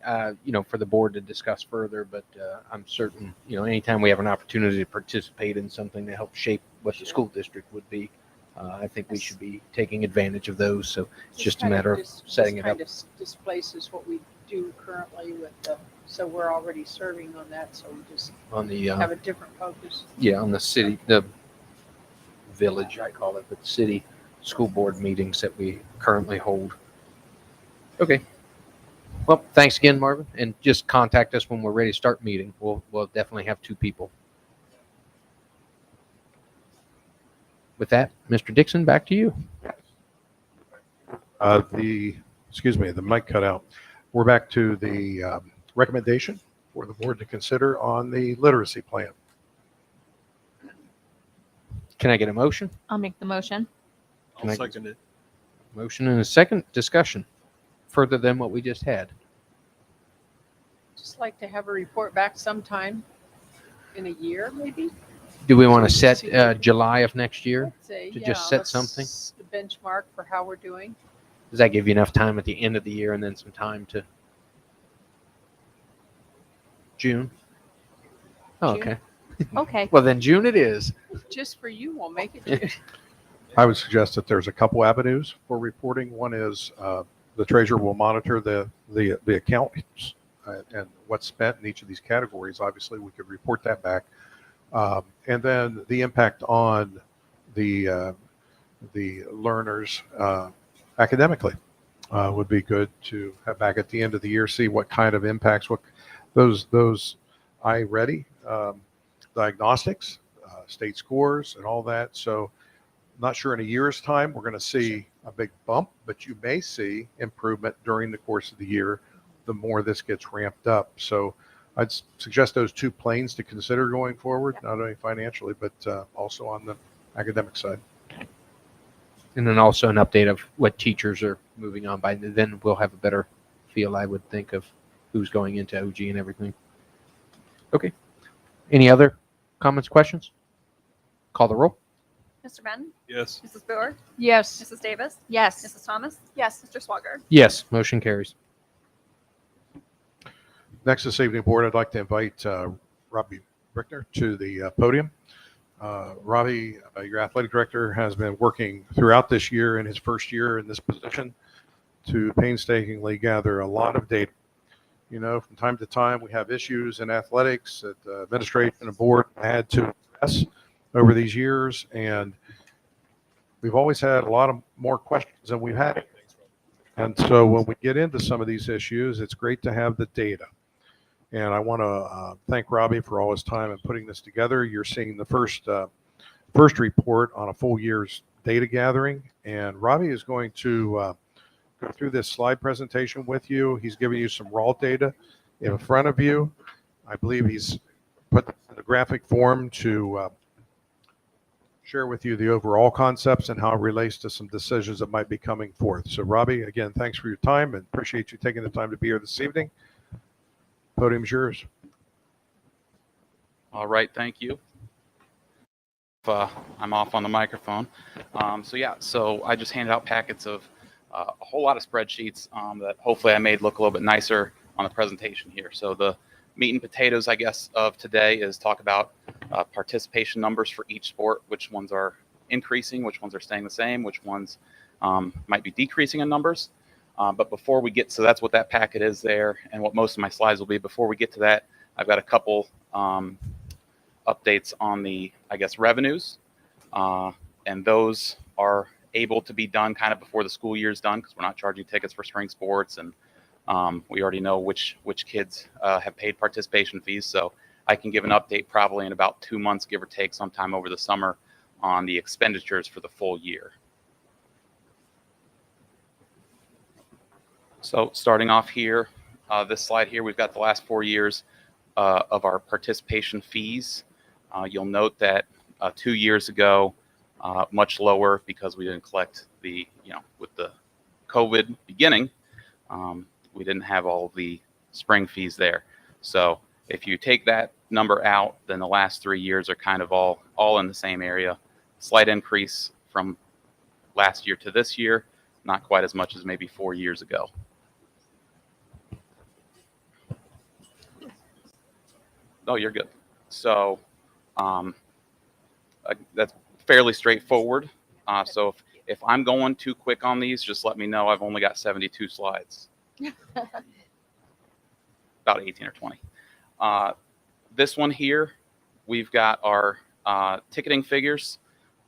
for the board to discuss further, but I'm certain, anytime we have an opportunity to participate in something to help shape what the school district would be, I think we should be taking advantage of those. So it's just a matter of setting it up. This displaces what we do currently with so we're already serving on that, so we just On the, have a different focus. on the city, the village, I call it, but city school board meetings that we currently hold. Okay. Well, thanks again, Marvin, and just contact us when we're ready to start meeting. We'll definitely have 2 people. With that, Mr. Dixon, back to you. The mic cut out. We're back to the recommendation for the board to consider on the literacy plan. Can I get a motion? I'll make the motion. Can I'll I- second it. Motion and a second discussion further than what we just had. Just like to have a report back sometime in a year, maybe. Do we want to So we set can see- July of next year? Let's say, To yeah, just set let's- something? The benchmark for how we're doing. Does that give you enough time at the end of the year and then some time to June? Oh, June. okay. Okay. Well, then June it is. Just for you, we'll make it. I would suggest that there's a couple avenues for reporting. One is the treasurer will monitor the accounts and what's spent in each of these categories. Obviously, we could report that back. And then the impact on the learners academically would be good to have back at the end of the year, see what kind of impacts, what those I-ready diagnostics, state scores, and all that. So not sure in a year's time we're going to see a big bump, but you may see improvement during the course of the year the more this gets ramped up. So I'd suggest those two planes to consider going forward, not only financially, but also on the academic side. And then also an update of what teachers are moving on by. Then we'll have a better feel, I would think, of who's going into OG and everything. Okay. Any other comments, questions? Call the roll. Mr. Benton? Yes. Mrs. Boer? Yes. Mrs. Davis? Yes. Mrs. Thomas? Yes. Mr. Swager? Yes, motion carries. Next this evening, board, I'd like to invite Robbie Richtner to the podium. Robbie, your athletic director, has been working throughout this year in his first year in this position to painstakingly gather a lot of data. You know, from time to time, we have issues in athletics that the administration and board had to address over these years, and we've always had a lot of more questions than we've had. And so when we get into some of these issues, it's great to have the data. And I want to thank Robbie for all his time in putting this together. You're seeing the first report on a full year's data gathering, and Robbie is going to go through this slide presentation with you. He's giving you some raw data in front of you. I believe he's put the graphic form to share with you the overall concepts and how it relates to some decisions that might be coming forth. So Robbie, again, thanks for your time and appreciate you taking the time to be here this evening. Podium's yours. All right, thank you. I'm off on the microphone. So I just handed out packets of a whole lot of spreadsheets that hopefully I made look a little bit nicer on the presentation here. So the meat and potatoes, I guess, of today is talk about participation numbers for each sport, which ones are increasing, which ones are staying the same, which ones might be decreasing in numbers. But before we get, so that's what that packet is there and what most of my slides will be. Before we get to that, I've got a couple updates on the, I guess, revenues. And those are able to be done kind of before the school year is done because we're not charging tickets for spring sports. And we already know which kids have paid participation fees. So I can give an update probably in about 2 months, give or take, sometime over the summer on the expenditures for the full year. So starting off here, this slide here, we've got the last 4 years of our participation fees. You'll note that 2 years ago, much lower because we didn't collect the, with the COVID beginning, we didn't have all the spring fees there. So if you take that number out, then the last 3 years are kind of all in the same area. Slight increase from last year to this year, not quite as much as maybe 4 years ago. Oh, you're good. So that's fairly straightforward. So if I'm going too quick on these, just let me know. I've only got 72 slides. About 18 or 20. This one here, we've got our ticketing figures.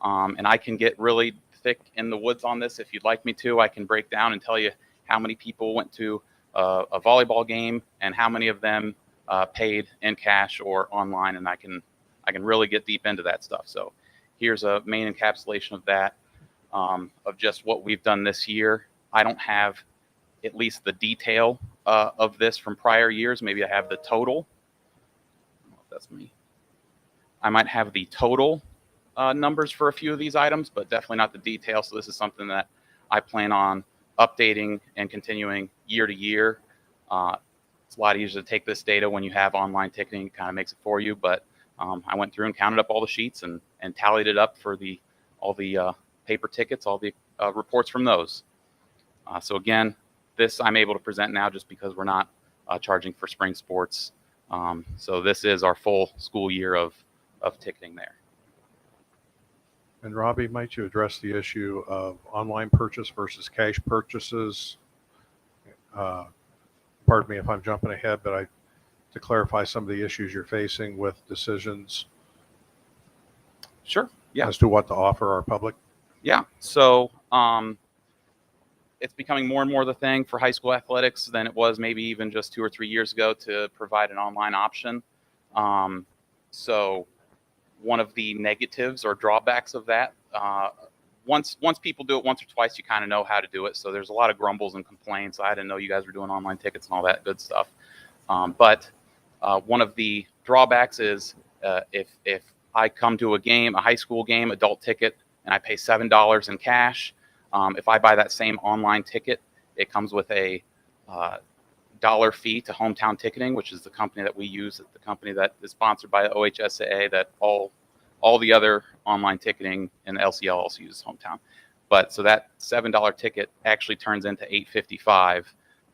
And I can get really thick in the woods on this if you'd like me to. I can break down and tell you how many people went to a volleyball game and how many of them paid in cash or online, and I can really get deep into that stuff. So here's a main encapsulation of that, of just what we've done this year. I don't have at least the detail of this from prior years. Maybe I have the total. That's me. I might have the total numbers for a few of these items, but definitely not the details. So this is something that I plan on updating and continuing year to year. It's a lot easier to take this data when you have online ticketing. It kind of makes it for you. But I went through and counted up all the sheets and tallied it up for all the paper tickets, all the reports from those. So again, this I'm able to present now just because we're not charging for spring sports. So this is our full school year of ticketing there. And Robbie, might you address the issue of online purchase versus cash purchases? Pardon me if I'm jumping ahead, but to clarify some of the issues you're facing with decisions. Sure. Yeah. As to what to offer our public. Yeah. So it's becoming more and more the thing for high school athletics than it was maybe even just 2 or 3 years ago to provide an online option. So one of the negatives or drawbacks of that, once people do it once or twice, you kind of know how to do it. So there's a lot of grumbles and complaints. I didn't know you guys were doing online tickets and all that good stuff. But one of the drawbacks is if I come to a game, a high school game, adult ticket, and I pay $7 in cash, if I buy that same online ticket, it comes with a dollar fee to Hometown Ticketing, which is the company that we use, the company that is sponsored by the OHSAA, that all the other online ticketing in the LCL also uses Hometown. But so that $7 ticket actually turns into $8.55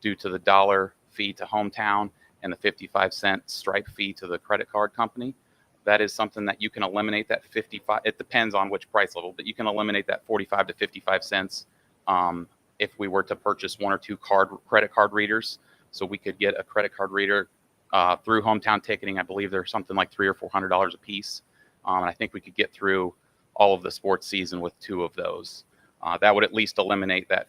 due to the dollar fee to Hometown and the 55-cent stripe fee to the credit card company. That is something that you can eliminate, that 55. It depends on which price level, but you can eliminate that 45 to 55 cents if we were to purchase 1 or 2 credit card readers. So we could get a credit card reader through Hometown Ticketing. I believe they're something like $300 or $400 a piece. And I think we could get through all of the sports season with 2 of those. That would at least eliminate that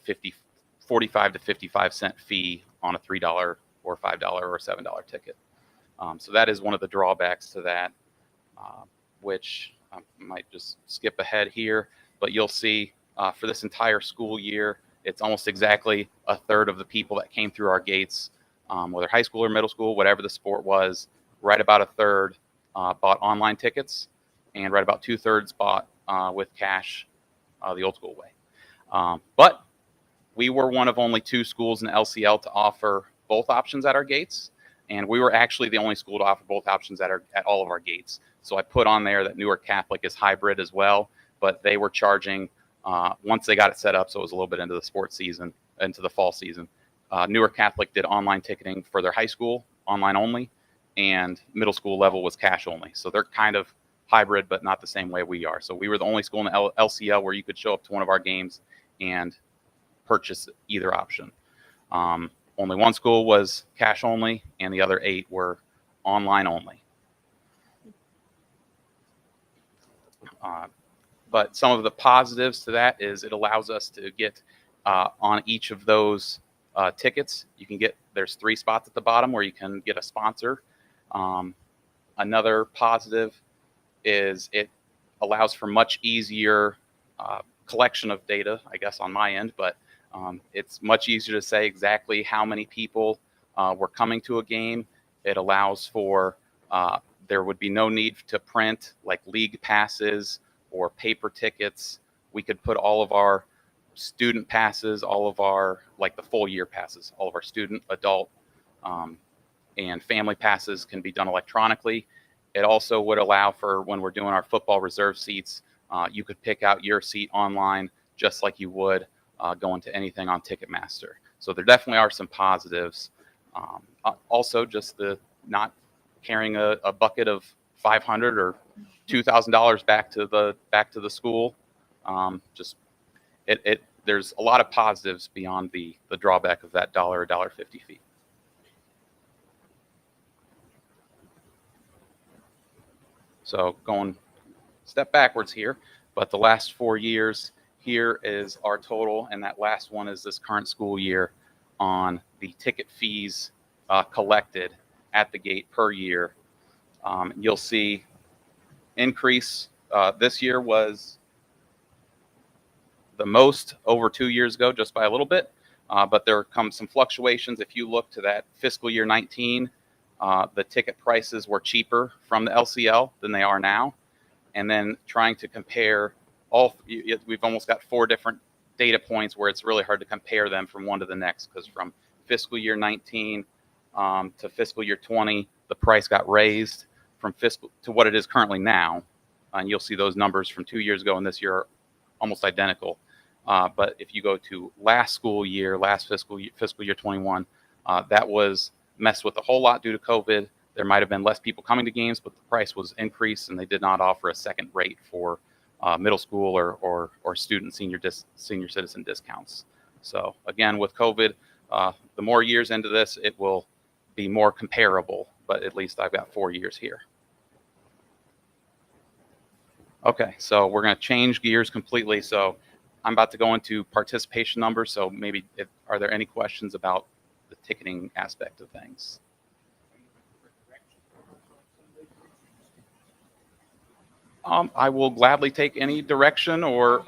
45 to 55 cent fee on a $3 or $5 or $7 ticket. So that is one of the drawbacks to that, which I might just skip ahead here. But you'll see for this entire school year, it's almost exactly a third of the people that came through our gates, whether high school or middle school, whatever the sport was, right about a third bought online tickets, and right about 2/3 bought with cash the old school way. But we were one of only 2 schools in the LCL to offer both options at our gates, and we were actually the only school to offer both options at all of our gates. So I put on there that Newark Catholic is hybrid as well, but they were charging once they got it set up, so it was a little bit into the sports season, into the fall season. Newark Catholic did online ticketing for their high school, online only, and middle school level was cash only. So they're kind of hybrid, but not the same way we are. So we were the only school in the LCL where you could show up to one of our games and purchase either option. Only one school was cash only, and the other 8 were online only. But some of the positives to that is it allows us to get on each of those tickets. You can there's 3 spots at the bottom where you can get a sponsor. Another positive is it allows for much easier collection of data, I guess, on my end, but it's much easier to say exactly how many people were coming to a game. It allows for, there would be no need to print like league passes or paper tickets. We could put all of our student passes, all of our, like the full year passes, all of our student, adult, and family passes can be done electronically. It also would allow for when we're doing our football reserve seats, you could pick out your seat online just like you would going to anything on Ticketmaster. So there definitely are some positives. Also, just the not carrying a bucket of $500 or $2,000 back to the school. Just there's a lot of positives beyond the drawback of that $1 or $1.50 fee. So going step backwards here, but the last 4 years, here is our total, and that last one is this current school year on the ticket fees collected at the gate per year. You'll see increase. This year was the most over 2 years ago, just by a little bit, but there come some fluctuations. If you look to that fiscal year 19, the ticket prices were cheaper from the LCL than they are now. and then trying to compare we've almost got 4 different data points where it's really hard to compare them from one to the next, because from fiscal year 19 to fiscal year 20, the price got raised from fiscal to what it is currently now. And you'll see those numbers from 2 years ago and this year are almost identical. But if you go to last fiscal year 21, that was messed with a whole lot due to COVID. There might have been less people coming to games, but the price was increased, and they did not offer a second rate for middle school or student senior citizen discounts. So again, with COVID, the more years into this, it will be more comparable, but at least I've got 4 years here. Okay, so we're going to change gears completely. So I'm about to go into participation numbers. So maybe are there any questions about the ticketing aspect of things? I will gladly take any direction or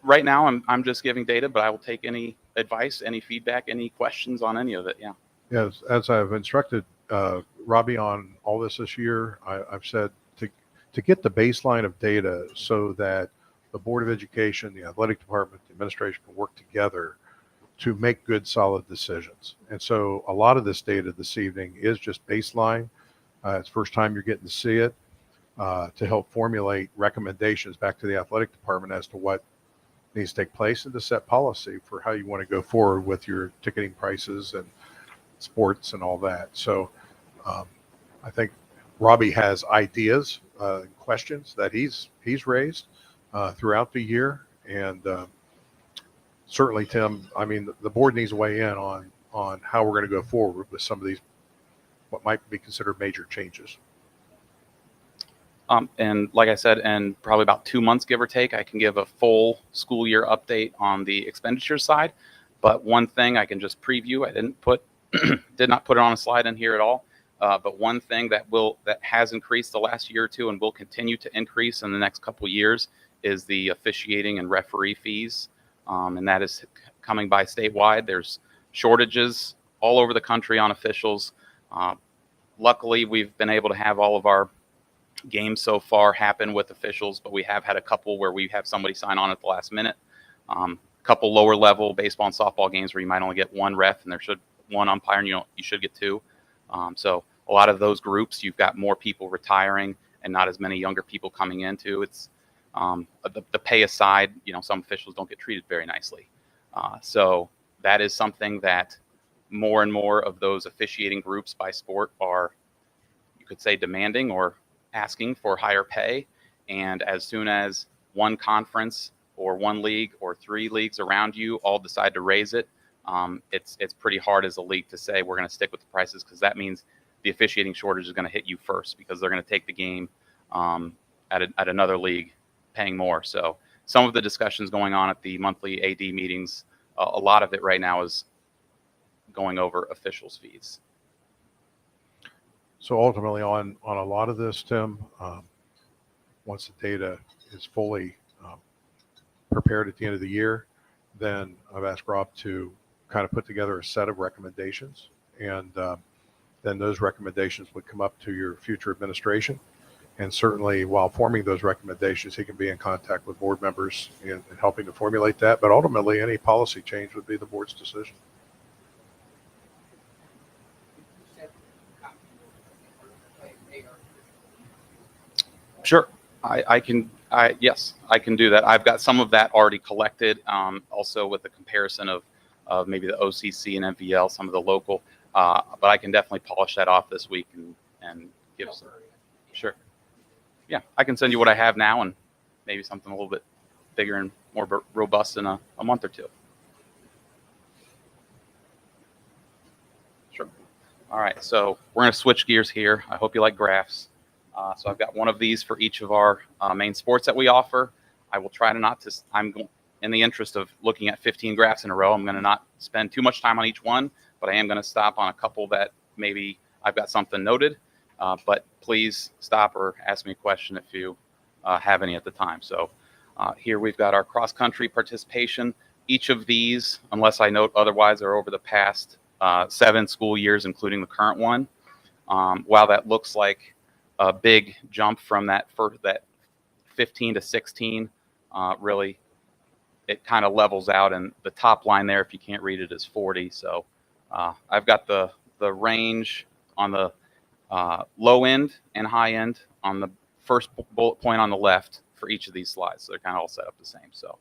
right now I'm just giving data, but I will take any advice, any feedback, any questions on any of it. Yeah. Yes, as I've instructed Robbie on all this year, I've said to get the baseline of data so that the Board of Education, the athletic department, the administration can work together to make good, solid decisions. And so a lot of this data this evening is just baseline. It's the first time you're getting to see it to help formulate recommendations back to the athletic department as to what needs to take place and to set policy for how you want to go forward with your ticketing prices and sports and all that. So I think Robbie has ideas, questions that he's raised throughout the year. And certainly, Tim, I mean, the board needs to weigh in on how we're going to go forward with some of these, what might be considered major changes. And like I said, in probably about 2 months, give or take, I can give a full school year update on the expenditure side. But one thing I can just preview, I did not put it on a slide in here at all. But one thing that has increased the last year or two and will continue to increase in the next couple of years is the officiating and referee fees. And that is coming by statewide. There's shortages all over the country on officials. Luckily, we've been able to have all of our games so far happen with officials, but we have had a couple where we have somebody sign on at the last minute. Couple lower level baseball and softball games where you might only get one ref and one umpire, and you should get 2. So a lot of those groups, you've got more people retiring and not as many younger people coming into. It's the pay aside, some officials don't get treated very nicely. So that is something that more and more of those officiating groups by sport are, you could say, demanding or asking for higher pay. And as soon as one conference or one league or 3 leagues around you all decide to raise it, it's pretty hard as a league to say we're going to stick with the prices, because that means the officiating shortage is going to hit you first, because they're going to take the game at another league paying more. So some of the discussions going on at the monthly AD meetings, a lot of it right now is going over officials' fees. So ultimately on a lot of this, Tim, once the data is fully prepared at the end of the year, then I've asked Rob to kind of put together a set of recommendations, and then those recommendations would come up to your future administration. And certainly while forming those recommendations, he can be in contact with board members in helping to formulate that. But ultimately, any policy change would be the board's decision. Sure. Yes, I can do that. I've got some of that already collected, also with the comparison of maybe the OCC and MVL, some of the local, but I can definitely polish that off this week and give some. Sure. Yeah, I can send you what I have now and maybe something a little bit bigger and more robust in a month or 2. Sure. All right, so we're going to switch gears here. I hope you like graphs. So I've got one of these for each of our main sports that we offer. I will try to in the interest of looking at 15 graphs in a row, I'm going to not spend too much time on each one, but I am going to stop on a couple that maybe I've got something noted. But please stop or ask me a question if you have any at the time. So here we've got our cross-country participation. Each of these, unless I note otherwise, are over the past 7 school years, including the current one. While that looks like a big jump from that 15 to 16, really it kind of levels out, and the top line there, if you can't read it, is 40. So I've got the range on the low end and high end on the first bullet point on the left for each of these slides. So they're kind of all set up the same. So I'm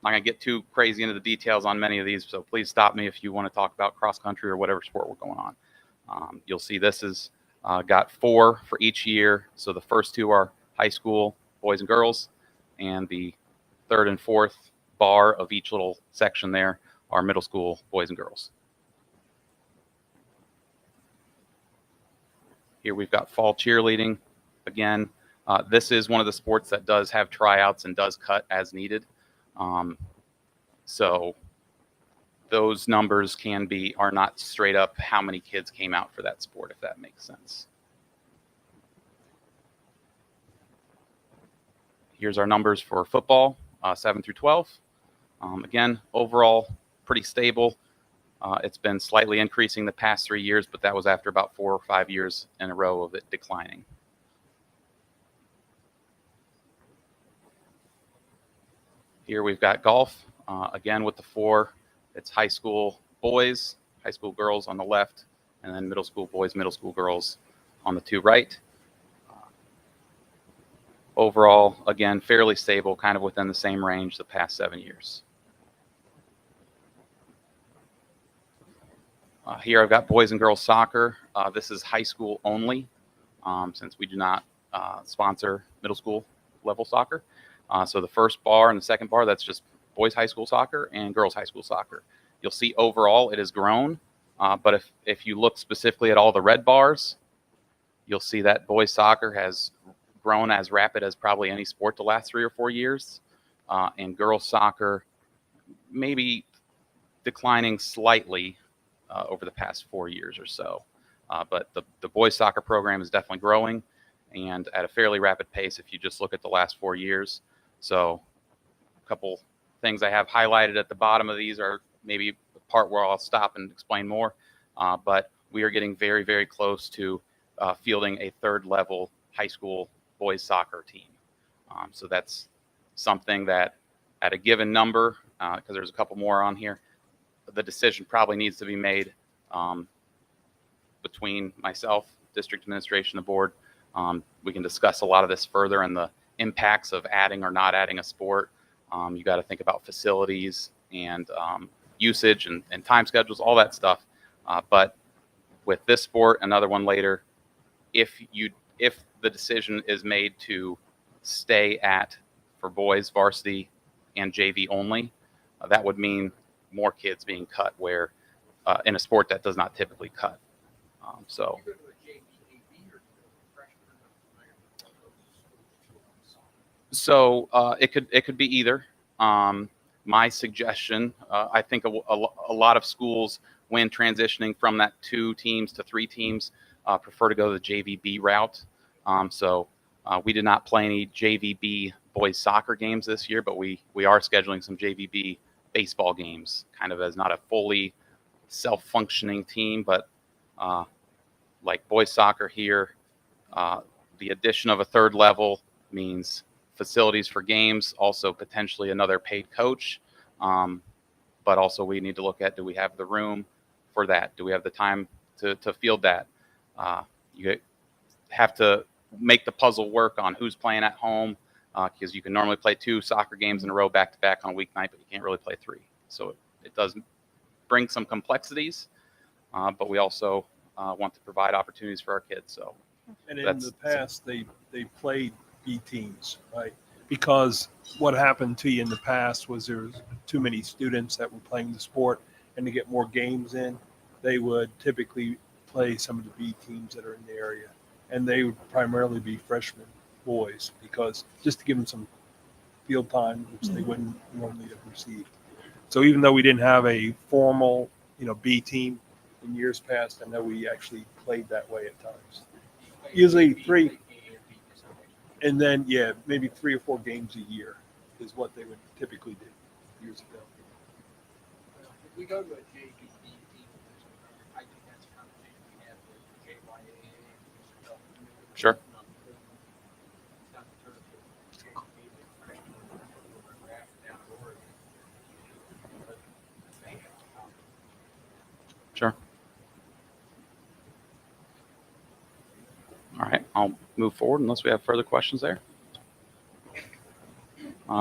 not going to get too crazy into the details on many of these, so please stop me if you want to talk about cross country or whatever sport we're going on. You'll see this is got 4 for each year. So the first 2 are high school boys and girls, and the 3rd and 4th bar of each little section there are middle school boys and girls. Here we've got fall cheerleading. Again, this is one of the sports that does have tryouts and does cut as needed. So those numbers are not straight up how many kids came out for that sport, if that makes sense. Here's our numbers for football, 7 through 12. Again, overall, pretty stable. It's been slightly increasing the past 3 years, but that was after about 4 or 5 years in a row of it declining. Here we've got golf. Again, with the 4, it's high school boys, high school girls on the left, and then middle school boys, middle school girls on the 2 right. Overall, again, fairly stable, kind of within the same range the past 7 years. Here I've got boys and girls soccer. This is high school only, since we do not sponsor middle school level soccer. So the first bar and the second bar, that's just boys high school soccer and girls high school soccer. You'll see overall it has grown, but if you look specifically at all the red bars, you'll see that boys soccer has grown as rapid as probably any sport the last 3 or 4 years, and girls soccer maybe declining slightly over the past 4 years or so. But the boys soccer program is definitely growing, and at a fairly rapid pace if you just look at the last 4 years. So a couple things I have highlighted at the bottom of these are maybe the part where I'll stop and explain more. But we are getting very, very close to fielding a 3rd level high school boys soccer team. So that's something that at a given number, because there's a couple more on here, the decision probably needs to be made between myself, district administration, the board. We can discuss a lot of this further and the impacts of adding or not adding a sport. You got to think about facilities and usage and time schedules, all that stuff. But with this sport, another one later, if the decision is made to stay for boys varsity and JV only, that would mean more kids being cut where in a sport that does not typically cut. So it could be either. My suggestion, I think a lot of schools, when transitioning from that 2 teams to 3 teams, prefer to go the JVB route. So we did not play any JVB boys soccer games this year, but we are scheduling some JVB baseball games, kind of as not a fully self-functioning team, but like boys soccer here, the addition of a 3rd level means facilities for games, also potentially another paid coach. But also we need to look at, do we have the room for that? Do we have the time to field that? You have to make the puzzle work on who's playing at home, because you can normally play 2 soccer games in a row back to back on a weeknight, but you can't really play 3. So it does bring some complexities, but we also want to provide opportunities for our kids. So, and in the past, they played B teams, right? Because what happened to you in the past was there was too many students that were playing the sport, and to get more games in, they would typically play some of the B teams that are in the area, and they would primarily be freshman boys, because just to give them some field time, which they wouldn't normally have received. So even though we didn't have a formal, B team in years past, I know we actually played that way at times. Usually 3, and then maybe 3 or 4 games a year is what they would typically do years ago. If we go to a JV team, Sure. Sure. All right, I'll move forward unless we have further questions there.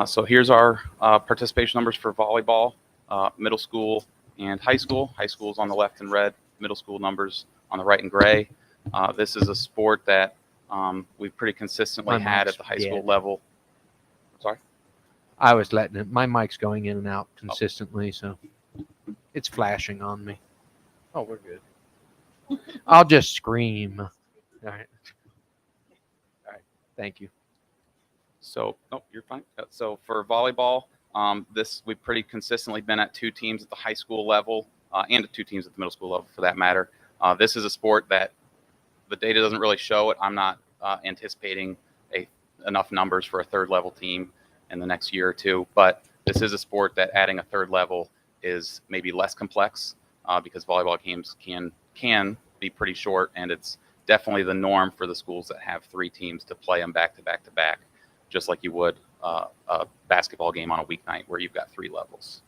So here's our participation numbers for volleyball, middle school and high school. High school is on the left in red, middle school numbers on the right in gray. This is a sport that we've pretty consistently My had mic's at the high school dead. level. Sorry? I was letting it. My mic's going in and out consistently, so it's flashing on me. Oh, we're good. I'll just scream. All right. All right. Thank you. So, oh, you're fine. So for volleyball, we've pretty consistently been at 2 teams at the high school level and at 2 teams at the middle school level for that matter. This is a sport that the data doesn't really show it. I'm not anticipating enough numbers for a 3rd level team in the next year or 2, but this is a sport that adding a 3rd level is maybe less complex because volleyball games can be pretty short, and it's definitely the norm for the schools that have 3 teams to play them back to back to back, just like you would a basketball game on a weeknight where you've got 3 levels.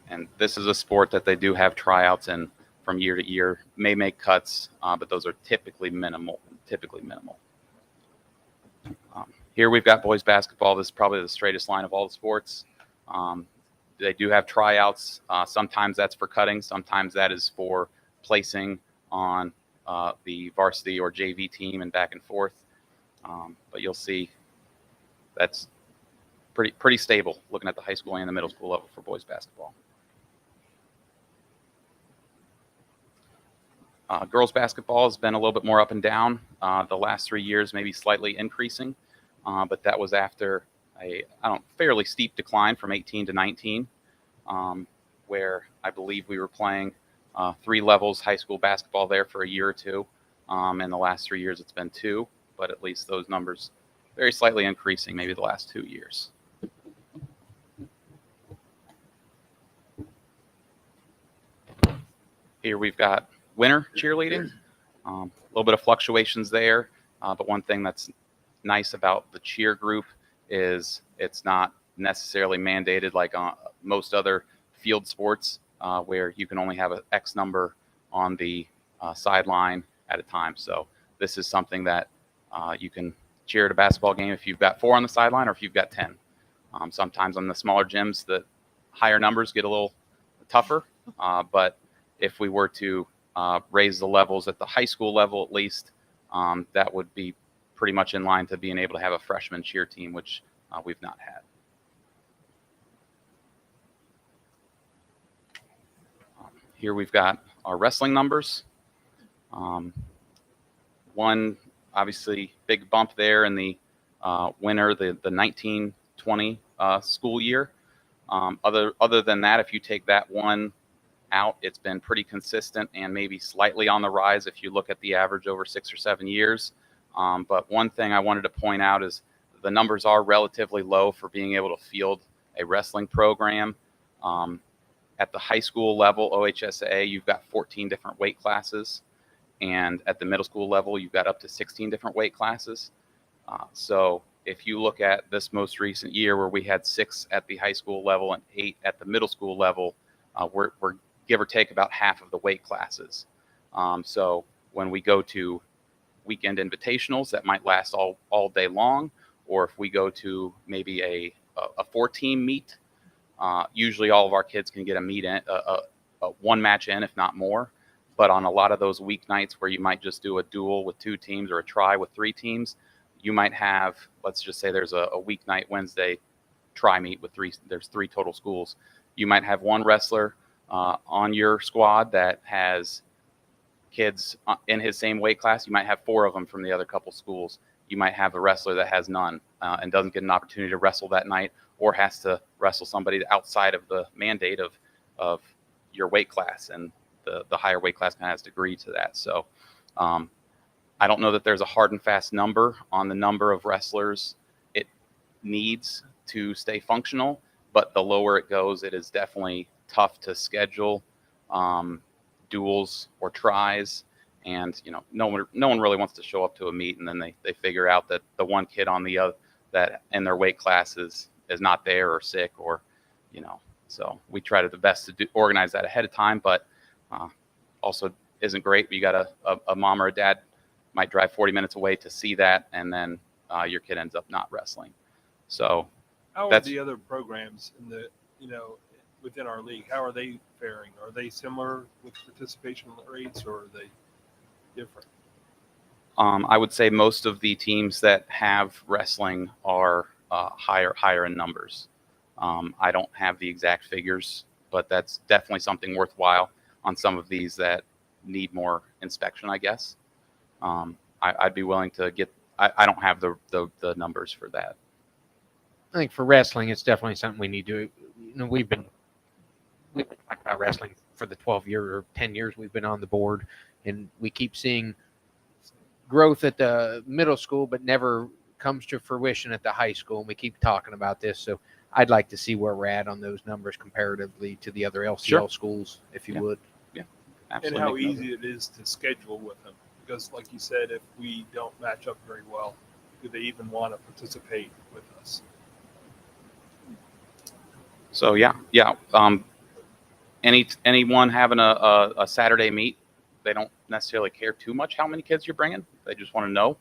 And this is a sport that they do have tryouts in from year to year, may make cuts, but those are typically minimal. Here we've got boys basketball. This is probably the straightest line of all the sports. They do have tryouts. Sometimes that's for cutting. Sometimes that is for placing on the varsity or JV team and back and forth. But you'll see that's pretty stable looking at the high school and the middle school level for boys basketball. Girls basketball has been a little bit more up and down the last 3 years, maybe slightly increasing, but that was after a fairly steep decline from 18 to 19, where I believe we were playing 3 levels high school basketball there for a year or 2. In the last 3 years, it's been 2, but at least those numbers very slightly increasing maybe the last 2 years. Here we've got winter cheerleading, a little bit of fluctuations there, but one thing that's nice about the cheer group is it's not necessarily mandated like most other field sports where you can only have an X number on the sideline at a time. So this is something that you can cheer at a basketball game if you've got 4 on the sideline or if you've got 10. Sometimes on the smaller gyms, the higher numbers get a little tougher, but if we were to raise the levels at the high school level at least, that would be pretty much in line to being able to have a freshman cheer team, which we've not had. Here we've got our wrestling numbers. One obviously big bump there in the winter, the 1920 school year. Other than that, if you take that one out, it's been pretty consistent and maybe slightly on the rise if you look at the average over 6 or 7 years. But one thing I wanted to point out is the numbers are relatively low for being able to field a wrestling program. At the high school level, OHSAA, you've got 14 different weight classes. And at the middle school level, you've got up to 16 different weight classes. So if you look at this most recent year where we had 6 at the high school level and 8 at the middle school level, we're give or take about half of the weight classes. So when we go to weekend invitationals that might last all day long, or if we go to maybe a 4-team meet, usually all of our kids can get a meet in, a 1 match in, if not more. But on a lot of those weeknights where you might just do a duel with 2 teams or a try with 3 teams, you might have, let's just say there's a weeknight Wednesday try meet with 3, there's 3 total schools. You might have 1 wrestler on your squad that has kids in his same weight class. You might have 4 of them from the other couple schools. You might have a wrestler that has none and doesn't get an opportunity to wrestle that night, or has to wrestle somebody outside of the mandate of your weight class, and the higher weight class kind of has to agree to that. So I don't know that there's a hard and fast number on the number of wrestlers it needs to stay functional, but the lower it goes, it is definitely tough to schedule duels or tries, and no one really wants to show up to a meet, and then they figure out that the one kid on the other that in their weight class is not there or sick, or so we try to the best to organize that ahead of time, but also isn't great. You got a mom or a dad might drive 40 minutes away to see that, and then your kid ends up not wrestling. So How are that's the other programs in the, within our league? How are they faring? Are they similar with participation rates, or are they different? I would say most of the teams that have wrestling are higher in numbers. I don't have the exact figures, but that's definitely something worthwhile on some of these that need more inspection, I guess. I'd be willing to get. I don't have the numbers for that. I think for wrestling, it's definitely something we need to. We've been talking about wrestling for the 12 years or 10 years we've been on the board, and we keep seeing growth at the middle school, but never comes to fruition at the high school. And we keep talking about this, so I'd like to see where we're at on those numbers comparatively to the other LCL schools, if you would. Yeah, And absolutely. how easy it is to schedule with them, because like you said, if we don't match up very well, do they even want to participate with us? So yeah. Anyone having a Saturday meet, they don't necessarily care too much how many kids you're bringing. They just want to know.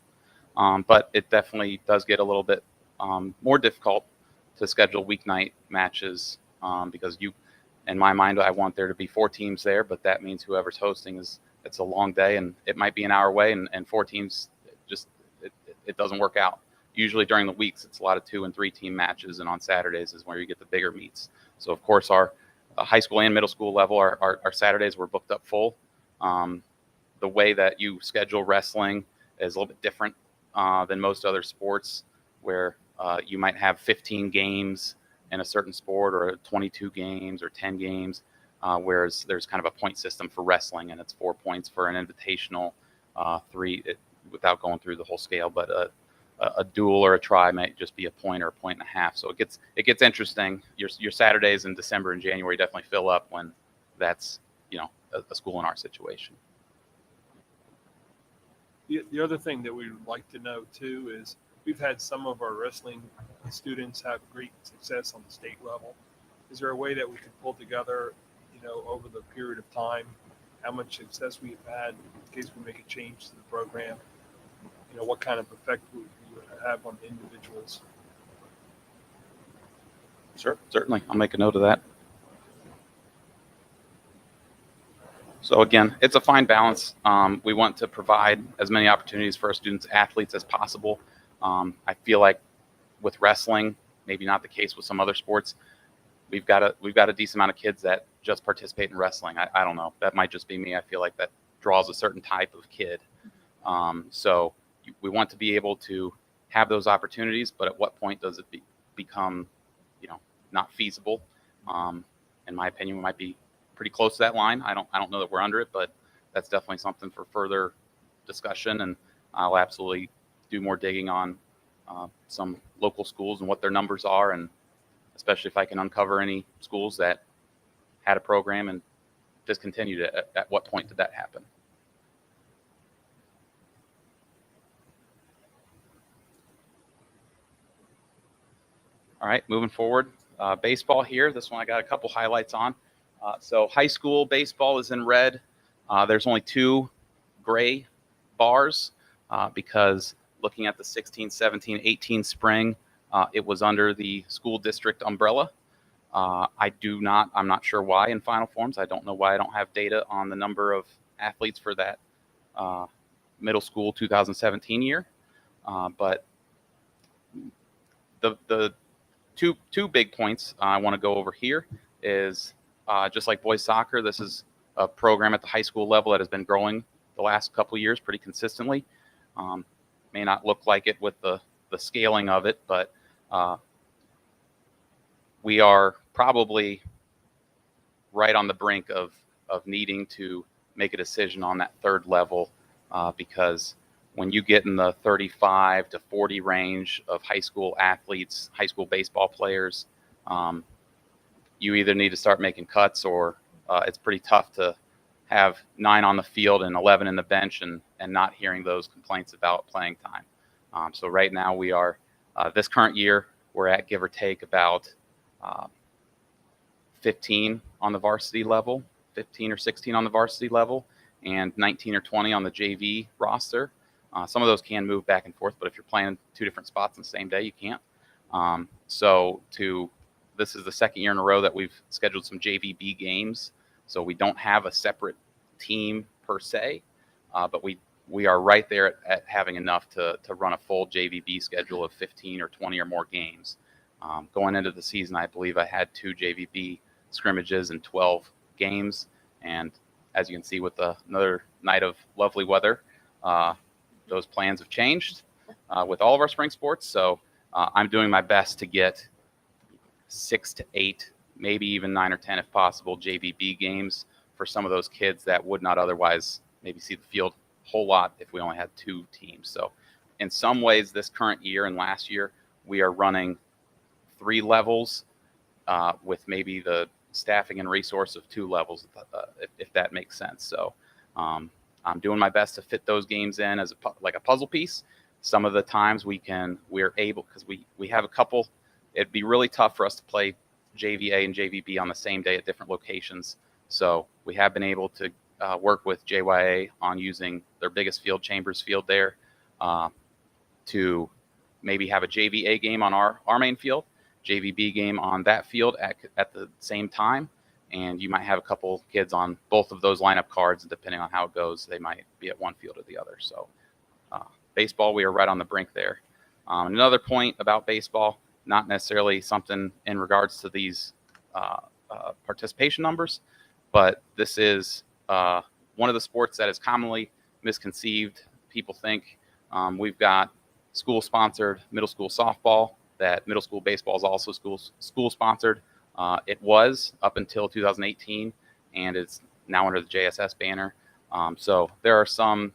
But it definitely does get a little bit more difficult to schedule weeknight matches because in my mind, I want there to be 4 teams there, but that means whoever's hosting it's a long day, and it might be an hour away, and 4 teams it doesn't work out. Usually during the weeks, it's a lot of 2 and 3 team matches, and on Saturdays is where you get the bigger meets. So of course, our high school and middle school level, our Saturdays were booked up full. The way that you schedule wrestling is a little bit different than most other sports, where you might have 15 games in a certain sport, or 22 games or 10 games, whereas there's kind of a point system for wrestling, and it's 4 points for an invitational, 3 without going through the whole scale, but a duel or a try might just be a point or a point and a half. So it gets interesting. Your Saturdays in December and January definitely fill up when that's a school in our situation. The other thing that we would like to know too is we've had some of our wrestling students have great success on the state level. Is there a way that we could pull together, over the period of time, how much success we've had in case we make a change to the program? What kind of effect would have on individuals? Sure, certainly. I'll make a note of that. So again, it's a fine balance. We want to provide as many opportunities for our students, athletes as possible. I feel like with wrestling, maybe not the case with some other sports, we've got a decent amount of kids that just participate in wrestling. I don't know. That might just be me. I feel like that draws a certain type of kid. So we want to be able to have those opportunities, but at what point does it become, not feasible? In my opinion, we might be pretty close to that line. I don't know that we're under it, but that's definitely something for further discussion, and I'll absolutely do more digging on some local schools and what their numbers are, and especially if I can uncover any schools that had a program and discontinued it. At what point did that happen? All right, moving forward, baseball here. This one I got a couple highlights on. So high school baseball is in red. There's only 2 gray bars because looking at the 16, 17, 18 spring, it was under the school district umbrella. I'm not sure why in Final Forms. I don't know why I don't have data on the number of athletes for that middle school 2017 year. But the two big points I want to go over here is just like boys soccer, this is a program at the high school level that has been growing the last couple of years pretty consistently. May not look like it with the scaling of it, but we are probably right on the brink of needing to make a decision on that 3rd level because when you get in the 35 to 40 range of high school athletes, high school baseball players, you either need to start making cuts or it's pretty tough to have 9 on the field and 11 in the bench, and not hearing those complaints about playing time. So right now we are, this current year, we're at give or take about 15 on the varsity level, 15 or 16 on the varsity level, and 19 or 20 on the JV roster. Some of those can move back and forth, but if you're playing 2 different spots on the same day, you can't. This is the second year in a row that we've scheduled some JVB games. So we don't have a separate team per se, but we are right there at having enough to run a full JVB schedule of 15 or 20 or more games. Going into the season, I believe I had 2 JVB scrimmages and 12 games. And as you can see with another night of lovely weather, those plans have changed with all of our spring sports. So I'm doing my best to get 6 to 8, maybe even 9 or 10 if possible, JVB games for some of those kids that would not otherwise maybe see the field a whole lot if we only had 2 teams. So in some ways, this current year and last year, we are running 3 levels with maybe the staffing and resource of 2 levels, if that makes sense. So I'm doing my best to fit those games in as like a puzzle piece. Some of the times we're able, because we have a couple. It'd be really tough for us to play JVA and JVB on the same day at different locations. So we have been able to work with JYA on using their biggest field, Chambers Field there, to maybe have a JVA game on our main field, JVB game on that field at the same time. And you might have a couple kids on both of those lineup cards, and depending on how it goes, they might be at one field or the other. So baseball, we are right on the brink there. Another point about baseball, not necessarily something in regards to these participation numbers, but this is one of the sports that is commonly misconceived. People think we've got school-sponsored middle school softball, that middle school baseball is also school-sponsored. It was up until 2018, and it's now under the JSS banner. So there are some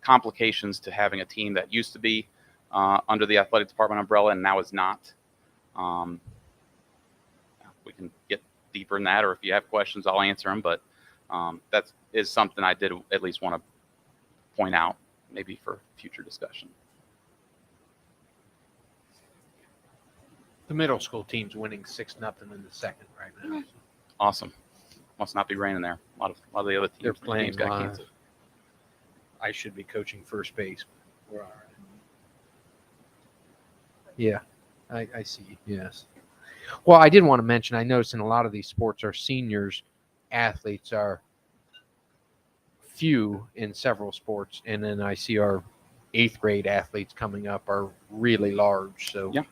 complications to having a team that used to be under the athletic department umbrella and now is not. We can get deeper in that, or if you have questions, I'll answer them. But that is something I did at least want to point out, maybe for future discussion. The middle school team's winning 6-0 in the second right now. Awesome. Must not be raining there. A lot of the other teams, They're playing games got live. canceled. I should be coaching first base. We're all right. Yeah, I see. Yes. Well, I did want to mention, I noticed in a lot of these sports, our seniors athletes are few in several sports. And then I see our 8th grade athletes coming up are really large. So yeah.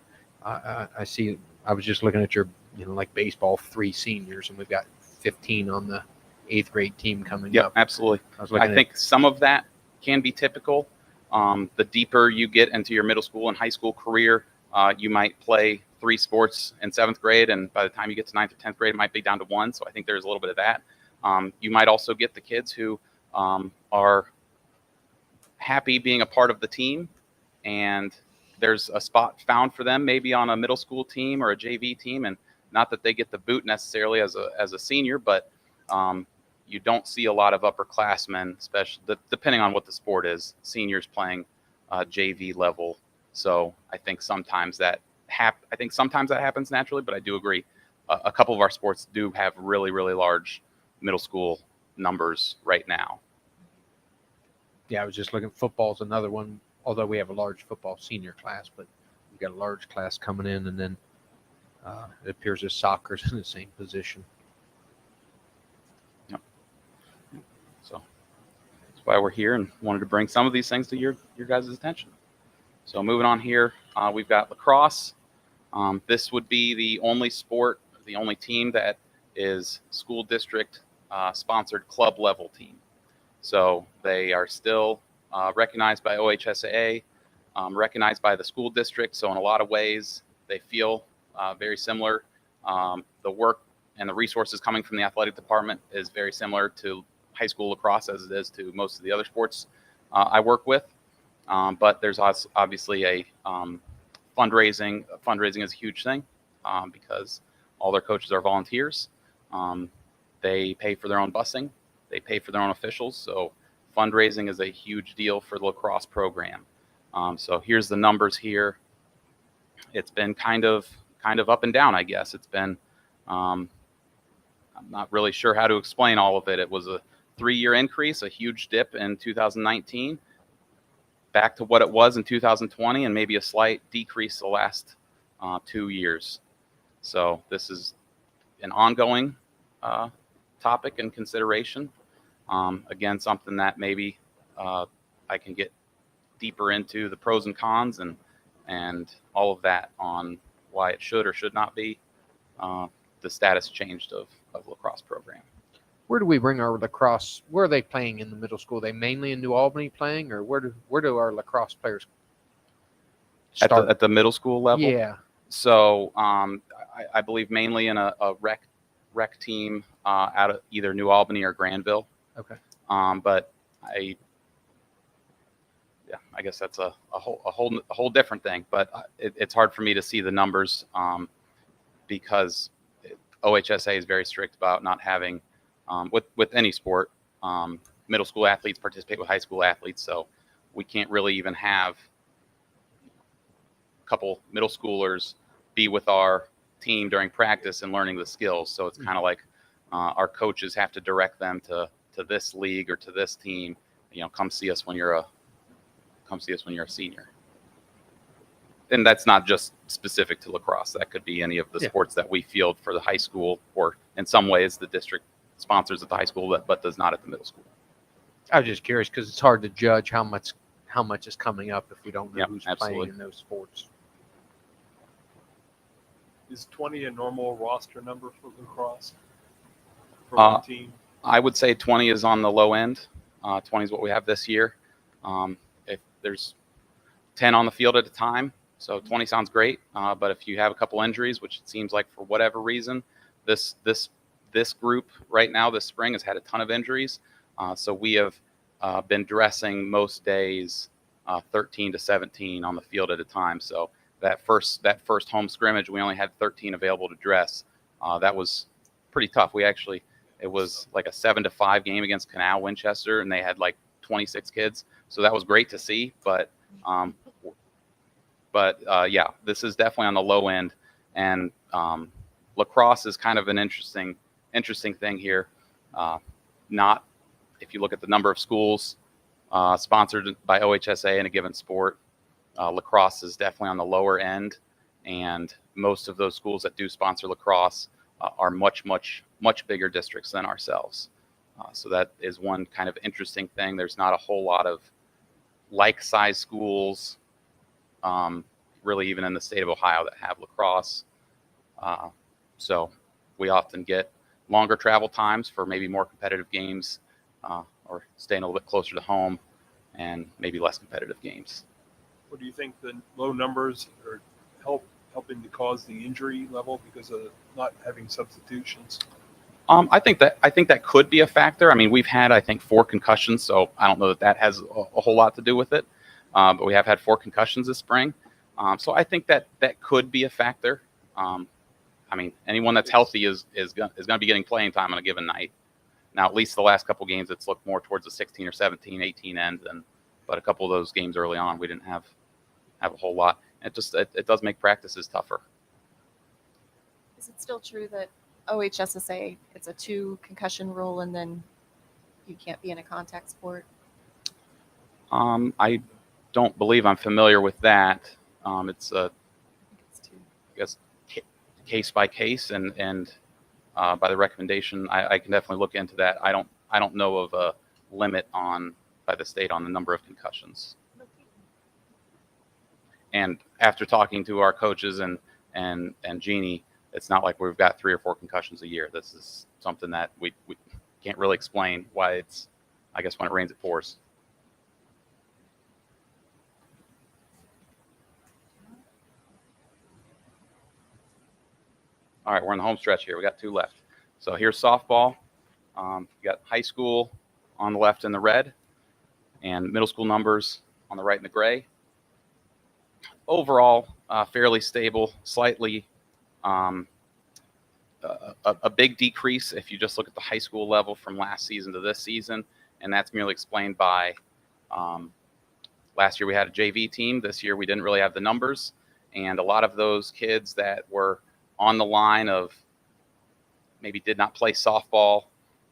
I see, I was just looking at your, like baseball, 3 seniors, and we've got 15 on the 8th grade team coming up. Yeah, absolutely. I think some of that can be typical. The deeper you get into your middle school and high school career, you might play 3 sports in 7th grade, and by the time you get to 9th or 10th grade, it might be down to 1. So I think there's a little bit of that. You might also get the kids who are happy being a part of the team, and there's a spot found for them maybe on a middle school team or a JV team, and not that they get the boot necessarily as a senior, but you don't see a lot of upperclassmen, especially depending on what the sport is, seniors playing JV level. So I think sometimes that happens naturally, but I do agree. A couple of our sports do have really, really large middle school numbers right now. Yeah, I was just looking. Football's another one, although we have a large football senior class, but we've got a large class coming in, and then it appears as soccer's in the same position. Yep. So that's why we're here and wanted to bring some of these things to your guys' attention. So moving on here, we've got lacrosse. This would be the only sport, the only team that is school district sponsored club level team. So they are still recognized by OHSAA, recognized by the school district. So in a lot of ways, they feel very similar. The work and the resources coming from the athletic department is very similar to high school lacrosse as it is to most of the other sports I work with. But there's obviously a fundraising. Fundraising is a huge thing because all their coaches are volunteers. They pay for their own busing. They pay for their own officials. So fundraising is a huge deal for the lacrosse program. So here's the numbers here. It's been kind of up and down, I guess. It's been, I'm not really sure how to explain all of it. It was a 3-year increase, a huge dip in 2019, back to what it was in 2020, and maybe a slight decrease the last 2 years. So this is an ongoing topic and consideration. Again, something that maybe I can get deeper into the pros and cons and all of that on why it should or should not be the status changed of lacrosse program. Where do we bring our lacrosse? Where are they playing in the middle school? Are they mainly in New Albany playing, or where do our lacrosse players start? At the middle school level? Yeah. So I believe mainly in a rec team out of either New Albany or Granville. Okay. But I guess that's a whole different thing. But it's hard for me to see the numbers because OHSA is very strict about not having with any sport. Middle school athletes participate with high school athletes, so we can't really even have a couple middle schoolers be with our team during practice and learning the skills. So it's kind of like our coaches have to direct them to this league or to this team. Come see us when you're a senior. And that's not just specific to lacrosse. That could be any of the sports that we field for the high school, or in some ways the district sponsors at the high school, but does not at the middle school. I was just curious because it's hard to judge how much is coming up if we don't know who's playing in those sports. Is 20 a normal roster number for lacrosse for one team? I would say 20 is on the low end. 20 is what we have this year. If there's 10 on the field at a time, so 20 sounds great. But if you have a couple injuries, which it seems like for whatever reason, this group right now this spring has had a ton of injuries. So we have been dressing most days 13 to 17 on the field at a time. So that first home scrimmage, we only had 13 available to dress. That was pretty tough. It was like a 7-5 game against Canal Winchester, and they had like 26 kids. So that was great to see. But yeah, this is definitely on the low end. And lacrosse is kind of an interesting thing here. Not if you look at the number of schools sponsored by OHSA in a given sport, lacrosse is definitely on the lower end, and most of those schools that do sponsor lacrosse are much bigger districts than ourselves. So that is one kind of interesting thing. There's not a whole lot of like-sized schools, really, even in the state of Ohio, that have lacrosse. So we often get longer travel times for maybe more competitive games, or staying a little bit closer to home, and maybe less competitive games. What do you think the low numbers are helping to cause the injury level because of not having substitutions? I think that could be a factor. I mean, we've had, I think, 4 concussions, so I don't know that has a whole lot to do with it. But we have had 4 concussions this spring. So I think that could be a factor. I mean, anyone that's healthy is going to be getting playing time on a given night. Now, at least the last couple games, it's looked more towards the 16 or 17, 18 end. But a couple of those games early on, we didn't have a whole lot. It does make practices tougher. Is it still true that OHSSA, it's a 2 concussion rule and then you can't be in a contact sport? I don't believe I'm familiar with that. It's I guess case by case, and by the recommendation, I can definitely look into that. I don't know of a limit by the state on the number of concussions. And after talking to our coaches and Jeannie, it's not like we've got 3 or 4 concussions a year. This is something that we can't really explain why it's, I guess when it rains, it pours. All right, we're in the home stretch here. We got 2 left. So here's softball. You got high school on the left in the red, and middle school numbers on the right in the gray. Overall, fairly stable, slightly a big decrease if you just look at the high school level from last season to this season, and that's merely explained by last year we had a JV team. This year we didn't really have the numbers, and a lot of those kids that were on the line of maybe did not play softball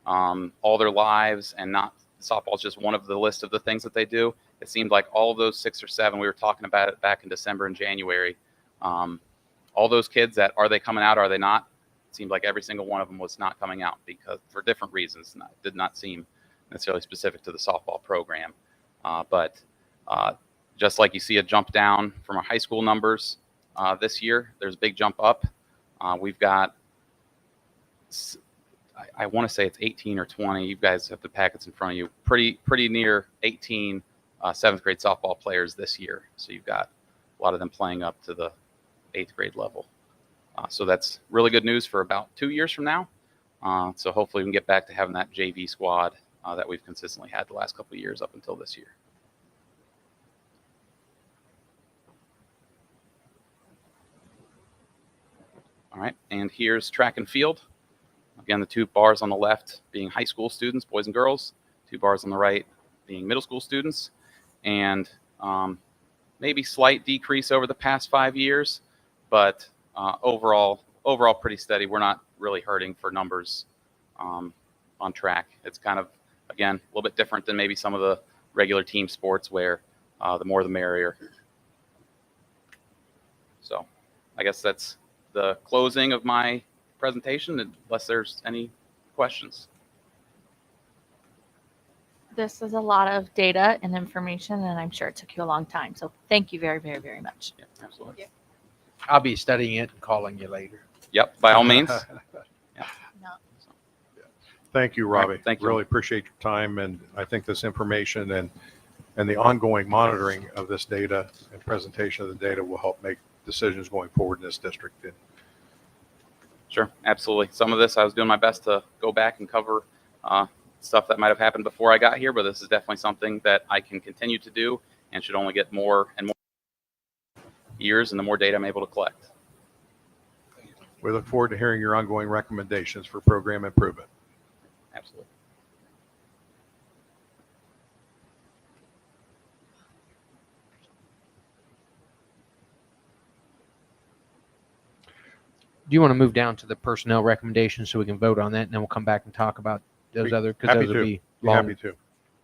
all their lives, and not softball is just one of the list of the things that they do. It seemed like all of those 6 or 7, we were talking about it back in December and January. All those kids that are they coming out, are they not? It seemed like every single one of them was not coming out because for different reasons. Did not seem necessarily specific to the softball program. But just like you see a jump down from our high school numbers this year, there's a big jump up. We've got, I want to say it's 18 or 20. You guys have the packets in front of you. Pretty near 18 7th grade softball players this year. So you've got a lot of them playing up to the 8th grade level. So that's really good news for about 2 years from now. So hopefully we can get back to having that JV squad that we've consistently had the last couple of years up until this year. All right, and here's track and field. Again, the 2 bars on the left being high school students, boys and girls, 2 bars on the right being middle school students, and maybe slight decrease over the past 5 years, but overall pretty steady. We're not really hurting for numbers on track. It's kind of, again, a little bit different than maybe some of the regular team sports where the more the merrier. So I guess that's the closing of my presentation, unless there's any questions. This is a lot of data and information, and I'm sure it took you a long time. So thank you very, very, very much. Yeah, absolutely. I'll be studying it and calling you later. Yep, by all means. No. Thank you, All right, Robbie. thank you. Really appreciate your time, and I think this information and the ongoing monitoring of this data and presentation of the data will help make decisions going forward in this district. And Sure, absolutely. Some of this I was doing my best to go back and cover stuff that might have happened before I got here, but this is definitely something that I can continue to do and should only get more and more years and the more data I'm able to collect. we look forward to hearing your ongoing recommendations for program improvement. Absolutely. Do you want to move down to the personnel recommendations so we can vote on that, and then we'll come back and talk about those other, because Happy those will to. be Happy to.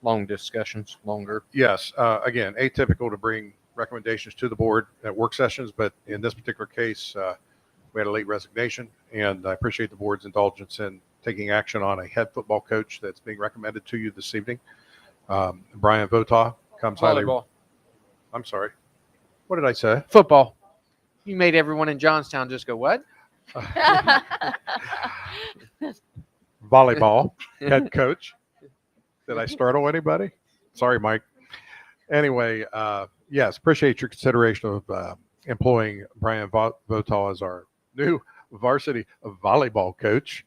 long discussions, longer. Yes, again, atypical to bring recommendations to the board at work sessions, but in this particular case, we had a late resignation, and I appreciate the board's indulgence in taking action on a head football coach that's being recommended to you this evening. Brian Votaw comes highly. Volleyball. I'm sorry. What did I say? Football. You made everyone in Johnstown just go, what? Volleyball head coach. Did I startle anybody? Sorry, Mike. Anyway, yes, appreciate your consideration of employing Brian Votaw as our new varsity volleyball coach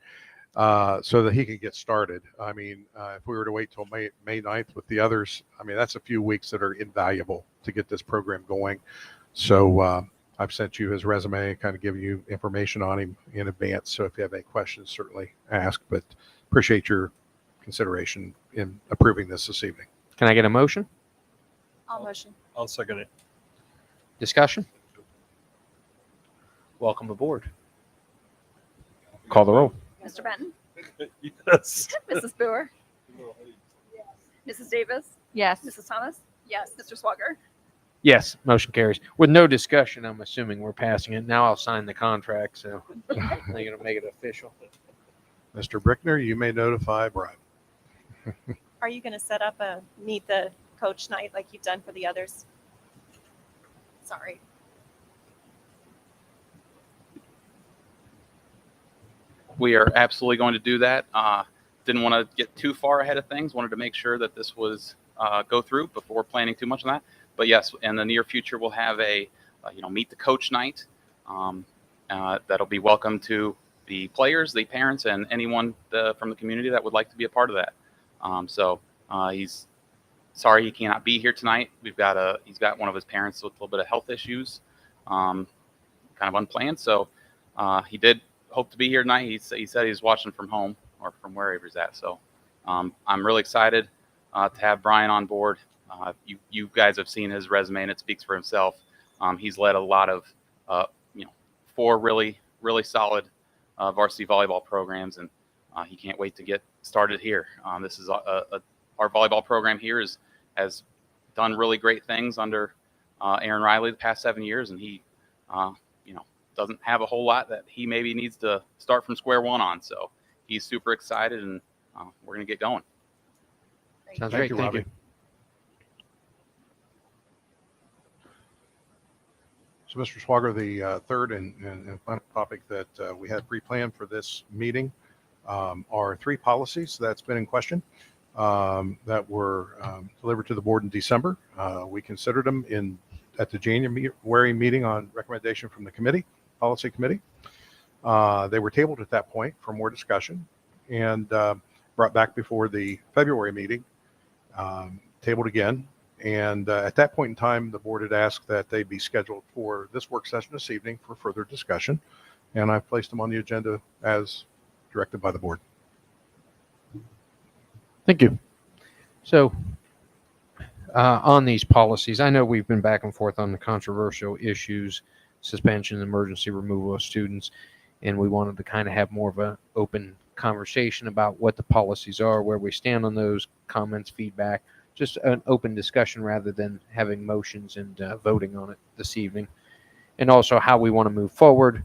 so that he can get started. I mean, if we were to wait till May 9th with the others, I mean, that's a few weeks that are invaluable to get this program going. So I've sent you his resume, kind of giving you information on him in advance. So if you have any questions, certainly ask, but appreciate your consideration in approving this evening. Can I get a motion? I'll motion. I'll second it. Discussion? Welcome aboard. Call the roll. Mr. Benton? Yes. Mrs. Boer? Mrs. Davis? Yes. Mrs. Thomas? Yes. Mr. Swagger? Yes, motion carries. With no discussion, I'm assuming we're passing it. Now I'll sign the contract, so they're going to make it official. Mr. Richtner, you may notify Brian. Are you going to set up a meet the coach night like you've done for the others? Sorry. We are absolutely going to do that. Didn't want to get too far ahead of things. Wanted to make sure that this was go through before planning too much on that. But yes, in the near future, we'll have a meet the coach night. That'll be welcome to the players, the parents, and anyone from the community that would like to be a part of that. So he's sorry he cannot be here tonight. He's got one of his parents with a little bit of health issues, kind of unplanned. So he did hope to be here tonight. He said he's watching from home or from wherever he's at. So I'm really excited to have Brian on board. You guys have seen his resume, and it speaks for himself. He's led a lot of 4 really solid varsity volleyball programs, and he can't wait to get started here. This is our volleyball program here has done really great things under Aaron Riley the past 7 years, and he doesn't have a whole lot that he maybe needs to start from square one on. So he's super excited, and we're going to get going. Sounds Thank great. you, Thank Robbie. you. So, Mr. Swager, the third and final topic that we had pre-planned for this meeting are 3 policies that's been in question that were delivered to the board in December. We considered them at the January meeting on recommendation from the policy committee. They were tabled at that point for more discussion and brought back before the February meeting, tabled again. And at that point in time, the board had asked that they be scheduled for this work session this evening for further discussion. And I've placed them on the agenda as directed by the board. Thank you. So on these policies, I know we've been back and forth on the controversial issues, suspension, emergency removal of students, and we wanted to kind of have more of an open conversation about what the policies are, where we stand on those, comments, feedback, just an open discussion rather than having motions and voting on it this evening, and also how we want to move forward.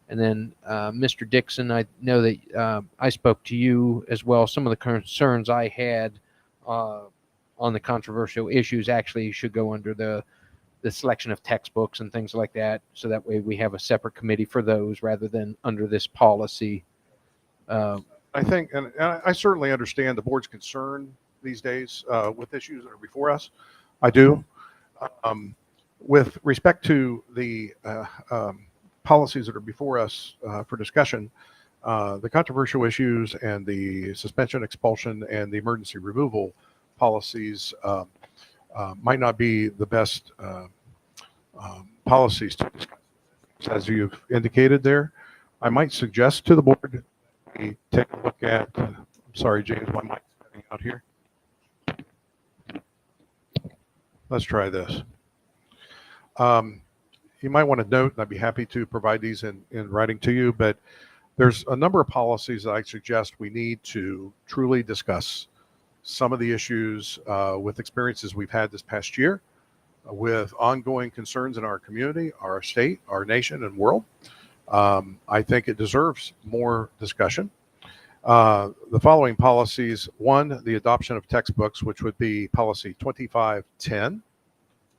And then Mr. Dixon, I know that I spoke to you as well. Some of the concerns I had on the controversial issues actually should go under the selection of textbooks and things like that. So that way we have a separate committee for those rather than under this policy. I think, and I certainly understand the board's concern these days with issues that are before us. I do. With respect to the policies that are before us for discussion, the controversial issues and the suspension, expulsion, and the emergency removal policies might not be the best policies to discuss. As you've indicated there, I might suggest to the board we take a look at, I'm sorry, James, my mic's cutting out here. Let's try this. You might want to note, and I'd be happy to provide these in writing to you, but there's a number of policies that I suggest we need to truly discuss some of the issues with experiences we've had this past year, with ongoing concerns in our community, our state, our nation, and world. I think it deserves more discussion. The following policies: 1, the adoption of textbooks, which would be policy 2510,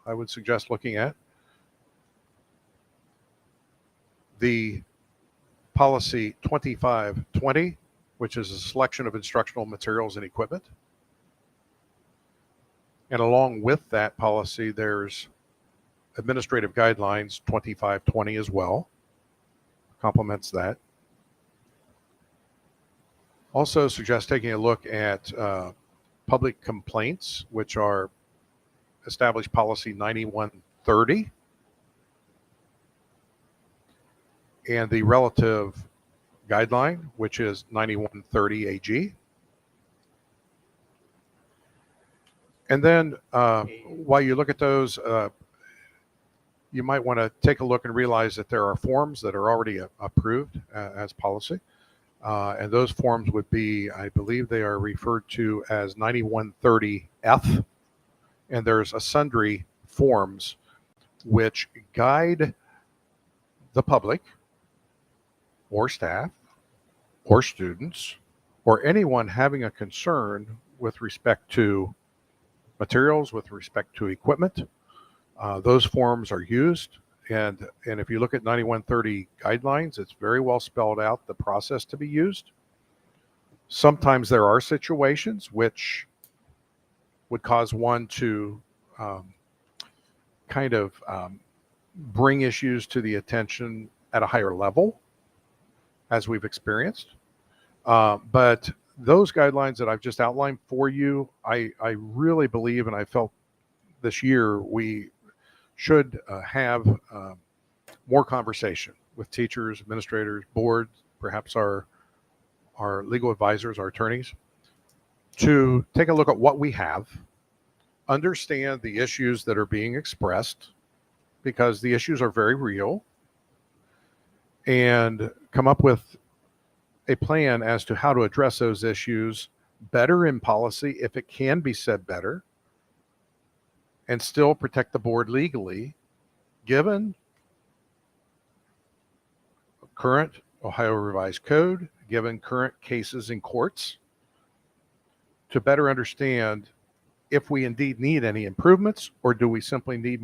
I would suggest looking at. The policy 2520, which is a selection of instructional materials and equipment. And along with that policy, there's administrative guidelines 2520 as well. Complements that. Also suggest taking a look at public complaints, which are established policy 9130. And the relative guideline, which is 9130 AG. And then while you look at those, you might want to take a look and realize that there are forms that are already approved as policy. And those forms would be, I believe they are referred to as 9130F. And there's a sundry forms which guide the public or staff or students or anyone having a concern with respect to materials, with respect to equipment. Those forms are used. And if you look at 9130 guidelines, it's very well spelled out the process to be used. Sometimes there are situations which would cause one to bring issues to the attention at a higher level, as we've experienced. But those guidelines that I've just outlined for you, I really believe, and I felt this year, we should have more conversation with teachers, administrators, boards, perhaps our legal advisors, our attorneys, to take a look at what we have, understand the issues that are being expressed, because the issues are very real, and come up with a plan as to how to address those issues better in policy if it can be said better, and still protect the board legally, given current Ohio Revised Code, given current cases in courts, to better understand if we indeed need any improvements, or do we simply need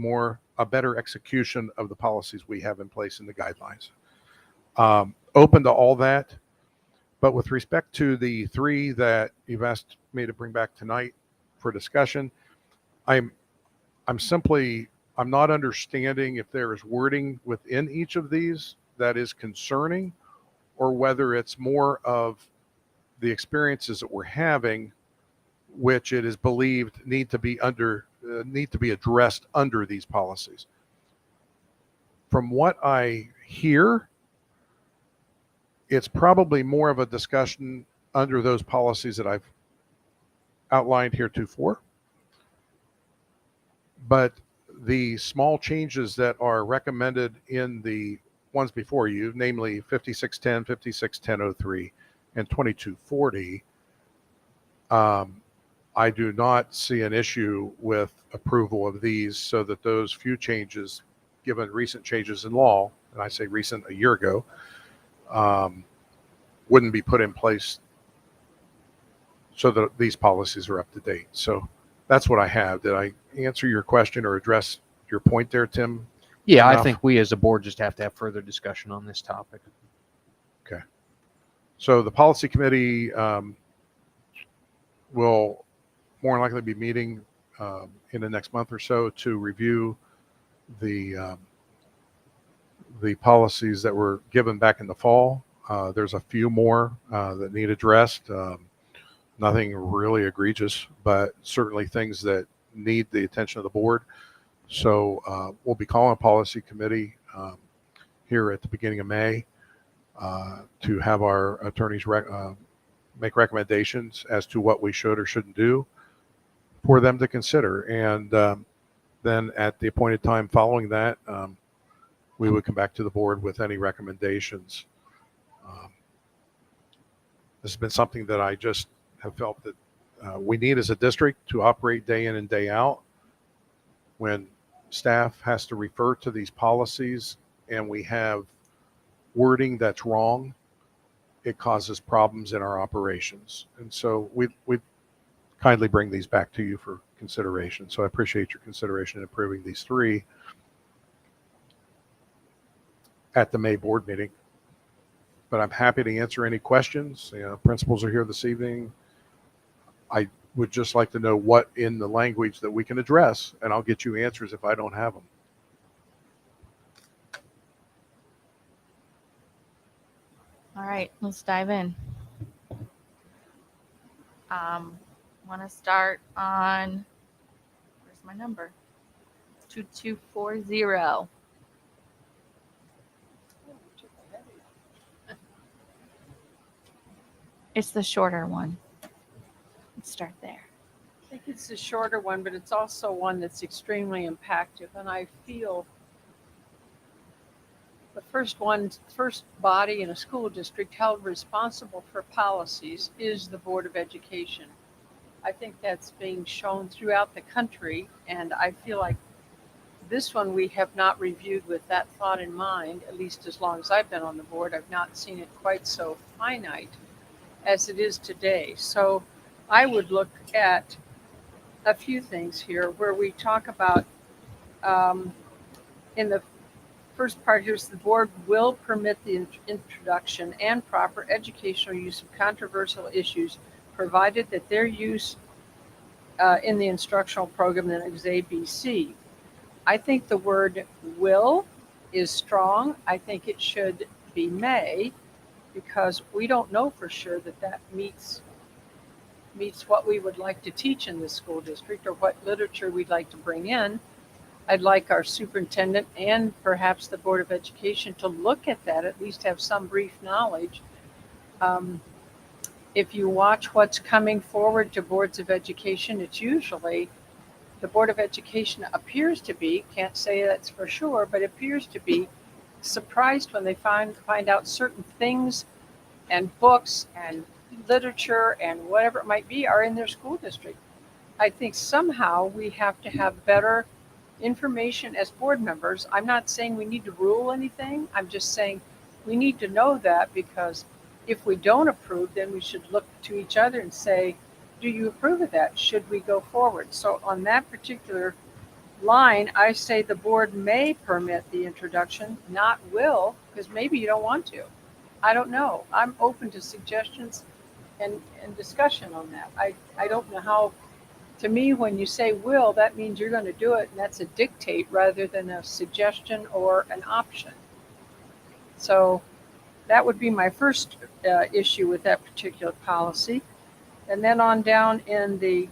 a better execution of the policies we have in place in the guidelines. Open to all that, but with respect to the 3 that you've asked me to bring back tonight for discussion, I'm not understanding if there is wording within each of these that is concerning, or whether it's more of the experiences that we're having, which it is believed need to be addressed under these policies. From what I hear, it's probably more of a discussion under those policies that I've outlined heretofore. But the small changes that are recommended in the ones before you, namely 5610, 5610.03, and 2240, I do not see an issue with approval of these, so that those few changes, given recent changes in law, and I say recent, a year ago, wouldn't be put in place so that these policies are up to date. So that's what I have. Did I answer your question or address your point there, Tim? Yeah, Enough? I think we as a board just have to have further discussion on this topic. Okay. So the policy committee will more than likely be meeting in the next month or so to review the policies that were given back in the fall. There's a few more that need addressed. Nothing really egregious, but certainly things that need the attention of the board. So we'll be calling a policy committee here at the beginning of May to have our attorneys make recommendations as to what we should or shouldn't do for them to consider. And then at the appointed time following that, we would come back to the board with any recommendations. This has been something that I just have felt that we need as a district to operate day in and day out. When staff has to refer to these policies and we have wording that's wrong, it causes problems in our operations. And so we kindly bring these back to you for consideration. So I appreciate your consideration in approving these 3 at the May board meeting. But I'm happy to answer any questions. Principals are here this evening. I would just like to know what in the language that we can address, and I'll get you answers if I don't have them. All right, let's dive in. Want to start on, where's my number? 2240. It's the shorter one. Let's start there. I think it's a shorter one, but it's also one that's extremely impactful. And I feel the first body in a school district held responsible for policies is the Board of Education. I think that's being shown throughout the country, and I feel like this one we have not reviewed with that thought in mind, at least as long as I've been on the board. I've not seen it quite so finite as it is today. So I would look at a few things here where we talk about in the first part here is the board will permit the introduction and proper educational use of controversial issues, provided that their use in the instructional program is ABC. I think the word will is strong. I think it should be may, because we don't know for sure that that meets what we would like to teach in the school district or what literature we'd like to bring in. I'd like our superintendent and perhaps the Board of Education to look at that, at least have some brief knowledge. If you watch what's coming forward to boards of education, it's usually the Board of Education appears to be, can't say that's for sure, but appears to be surprised when they find out certain things and books and literature and whatever it might be are in their school district. I think somehow we have to have better information as board members. I'm not saying we need to rule anything. I'm just saying we need to know that, because if we don't approve, then we should look to each other and say, do you approve of that? Should we go forward? So on that particular line, I say the board may permit the introduction, not will, because maybe you don't want to. I don't know. I'm open to suggestions and discussion on that. I don't know how, to me, when you say will, that means you're going to do it, and that's a dictate rather than a suggestion or an option. So that would be my first issue with that particular policy. And then on down in the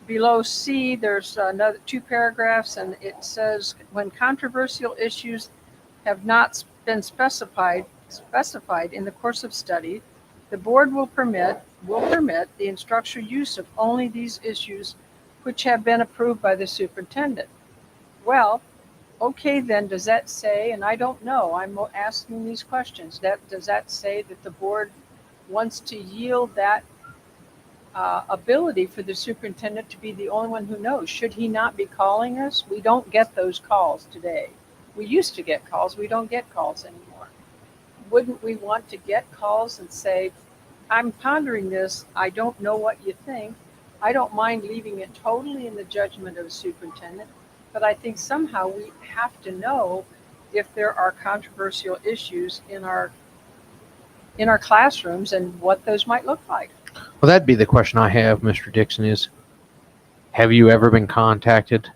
below C, there's another 2 paragraphs, and it says, when controversial issues have not been specified in the course of study, the board will permit the instructional use of only these issues which have been approved by the superintendent. Well, okay, then does that say, and I don't know, I'm asking these questions, does that say that the board wants to yield that ability for the superintendent to be the only one who knows? Should he not be calling us? We don't get those calls today. We used to get calls. We don't get calls anymore. Wouldn't we want to get calls and say, I'm pondering this. I don't know what you think. I don't mind leaving it totally in the judgment of the superintendent, but I think somehow we have to know if there are controversial issues in our classrooms and what those might look like. Well, that'd be the question I have, Mr. Dixon, is have you ever been contacted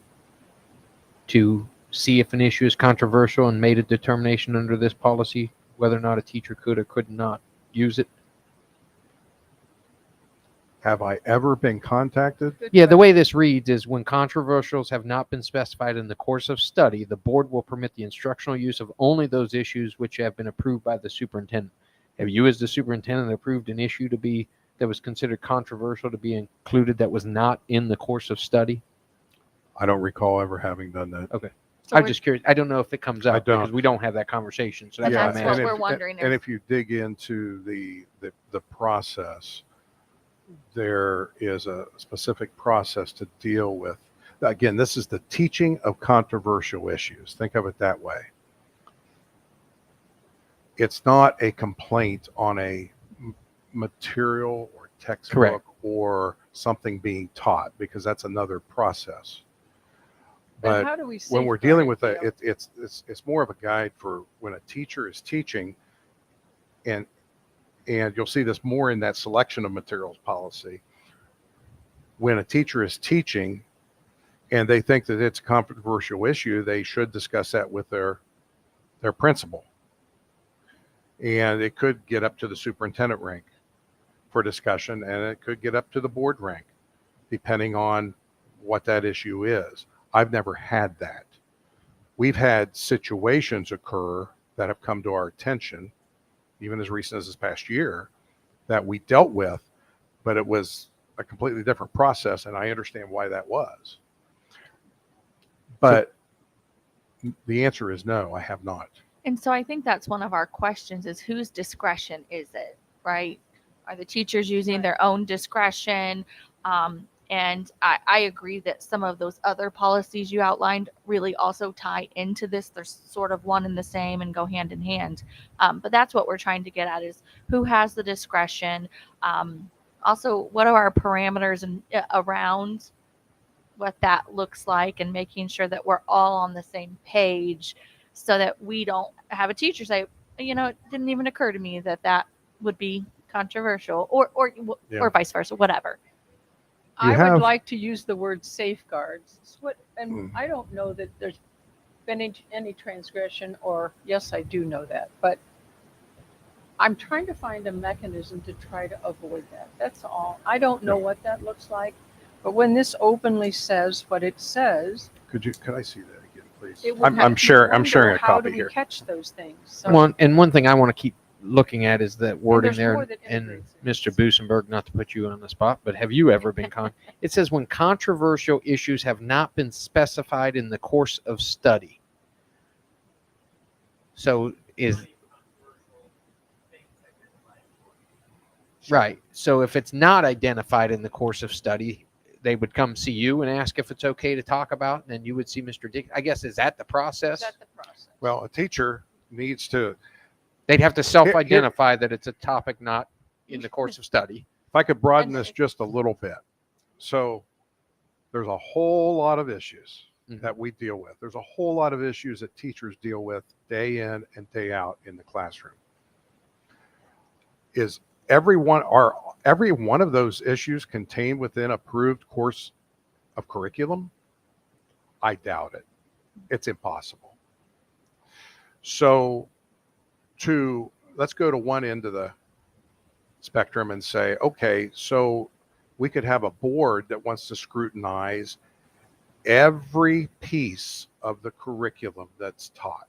to see if an issue is controversial and made a determination under this policy whether or not a teacher could or could not use it? Have I ever been contacted? Yeah, the way this reads is, when controversials have not been specified in the course of study, the board will permit the instructional use of only those issues which have been approved by the superintendent. Have you, as the superintendent, approved an issue that was considered controversial to be included that was not in the course of study? I don't recall ever having done that. Okay. So I'm just curious. I don't know if it comes I up don't. because we don't have that conversation. So that's Yeah, why I'm that's what asking. we're wondering. And if you dig into the process, there is a specific process to deal with. Again, this is the teaching of controversial issues. Think of it that way. It's not a complaint on a material or textbook Correct. or something being taught, because that's another process. But But how do we when we're dealing with safeguard it, it's more of a guide for when a teacher is teaching, and you'll see this more in that selection of materials policy. When a teacher is teaching and they think that it's a controversial issue, they should discuss that with their principal. And it could get up to the superintendent rank for discussion, and it could get up to the board rank, depending on what that issue is. I've never had that. We've had situations occur that have come to our attention, even as recent as this past year, that we dealt with, but it was a completely different process, and I understand why that was. But the answer is no, I have not. And so I think that's one of our questions, is whose discretion is it, right? Are the teachers using their own discretion? And I agree that some of those other policies you outlined really also tie into this. They're sort of one and the same and go hand in hand. But that's what we're trying to get at, is who has the discretion. Also, what are our parameters and around what that looks like, and making sure that we're all on the same page, so that we don't have a teacher say, it didn't even occur to me that would be controversial, or vice versa, whatever. I would like to use the word safeguards. I don't know that there's been any transgression, or yes, I do know that, but I'm trying to find a mechanism to try to avoid that. That's all. I don't know what that looks like, But when this openly says what it says, Could I see that again, please? it would I'm have- sharing wonder a how copy do we here. catch those things? So, One thing I want to keep looking at is that wording there's there. more that And integrates it. Mr. Busenberg, not to put you on the spot, but have you ever been it says when controversial issues have not been specified in the course of study. So right. So if it's not identified in the course of study, they would come see you and ask if it's okay to talk about, and then you would see Mr. Dick. I guess, is that the process? Is that the process? Well, a teacher needs to, They'd have to self-identify that it's a topic not in the course of study. if I could broaden And this just a little bit. So there's a whole lot of issues that we deal with. There's a whole lot of issues that teachers deal with day in and day out in the classroom. Is every one of those issues contained within approved course of curriculum? I doubt it. It's impossible. So let's go to one end of the spectrum and say, okay, so we could have a board that wants to scrutinize every piece of the curriculum that's taught.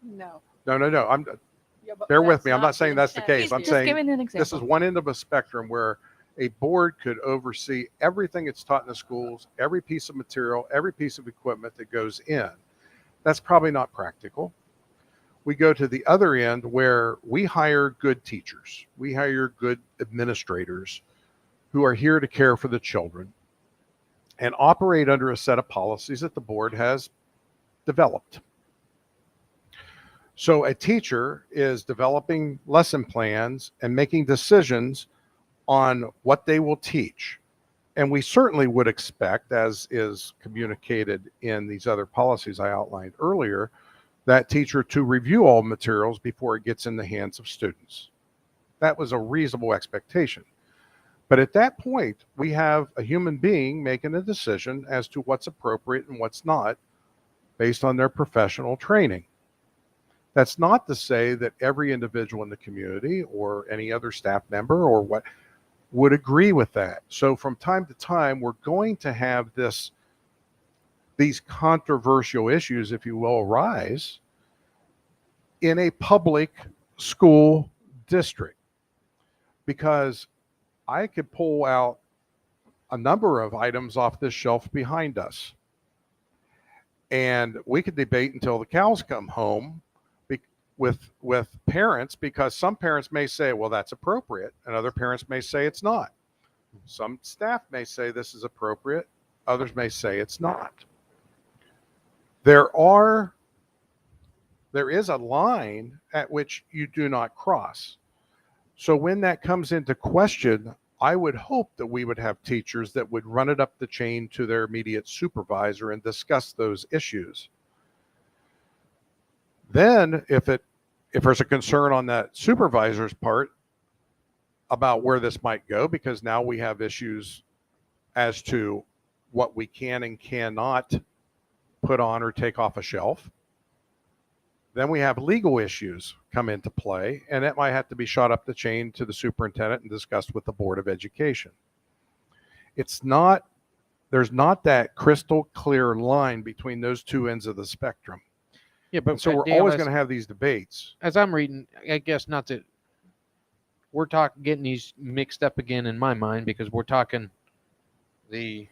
No. No. Yeah, but Bear with that's me. I'm not saying that's the intent case. He's I'm just saying giving an example. this is one end of a spectrum where a board could oversee everything that's taught in the schools, every piece of material, every piece of equipment that goes in. That's probably not practical. We go to the other end where we hire good teachers. We hire good administrators who are here to care for the children and operate under a set of policies that the board has developed. So a teacher is developing lesson plans and making decisions on what they will teach. And we certainly would expect, as is communicated in these other policies I outlined earlier, that teacher to review all materials before it gets in the hands of students. That was a reasonable expectation. But at that point, we have a human being making a decision as to what's appropriate and what's not based on their professional training. That's not to say that every individual in the community or any other staff member or what would agree with that. So from time to time, we're going to have these controversial issues, if you will, arise in a public school district, because I could pull out a number of items off this shelf behind us, and we could debate until the cows come home with parents, because some parents may say, well, that's appropriate, and other parents may say it's not. Some staff may say this is appropriate, others may say it's not. There is a line at which you do not cross. So when that comes into question, I would hope that we would have teachers that would run it up the chain to their immediate supervisor and discuss those issues. Then if there's a concern on that supervisor's part about where this might go, because now we have issues as to what we can and cannot put on or take off a shelf, then we have legal issues come into play, and it might have to be shot up the chain to the superintendent and discussed with the Board of Education. There's not that crystal clear line between those two ends of the spectrum. Yeah, but So we're Dale, always going to have these debates. as I'm reading, I guess not that we're getting these mixed up again in my mind, because we're talking the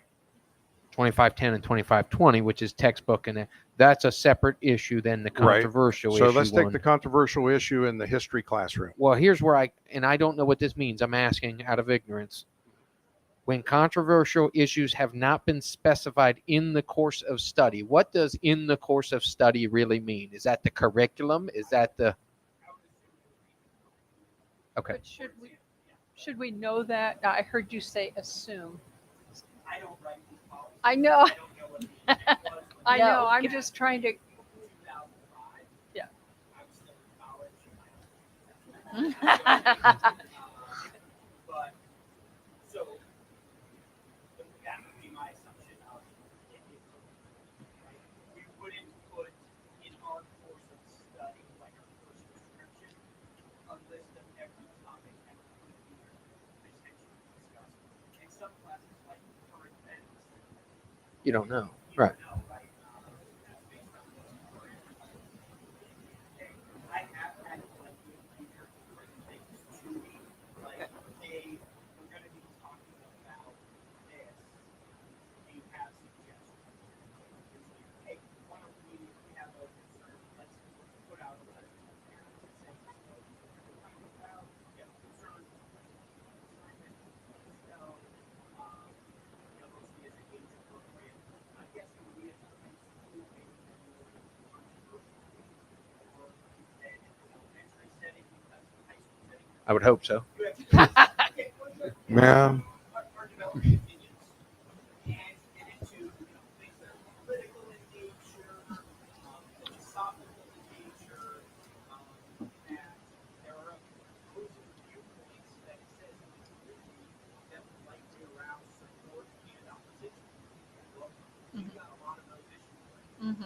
2510 and 2520, which is textbook, and that's a separate issue than the Right. controversial So issue. let's take one. the controversial issue in the history classroom. Well, here's where I don't know what this means. I'm asking out of ignorance. When controversial issues have not been specified in the course of study, what does in the course of study really mean? Is that the curriculum? Is that the... Okay. But should we know that? I heard you say assume. I don't write these policies. I know. I don't know what it was. I No. know. I'm just trying to. 2005. Yeah. I was still in college. But so that would be my assumption of it is right. We wouldn't put in our course of study, like our course description, a list of every topic that we could be potentially discussed. In some classes, like current events, You don't know. Right. I would hope so. Yeah. Mm-hmm.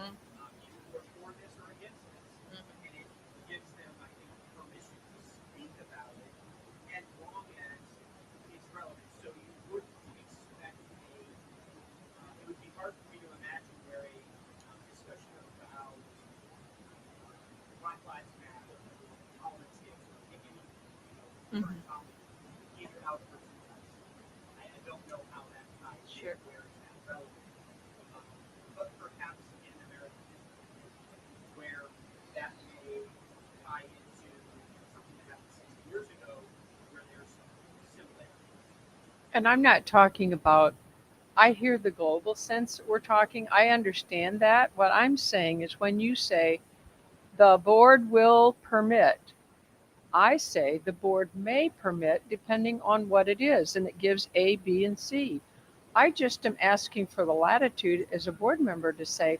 Mm-hmm. Sure. And I'm not talking about, I hear the global sense that we're talking. I understand that. What I'm saying is when you say the board will permit, I say the board may permit depending on what it is, and it gives A, B, and C. I just am asking for the latitude as a board member to say,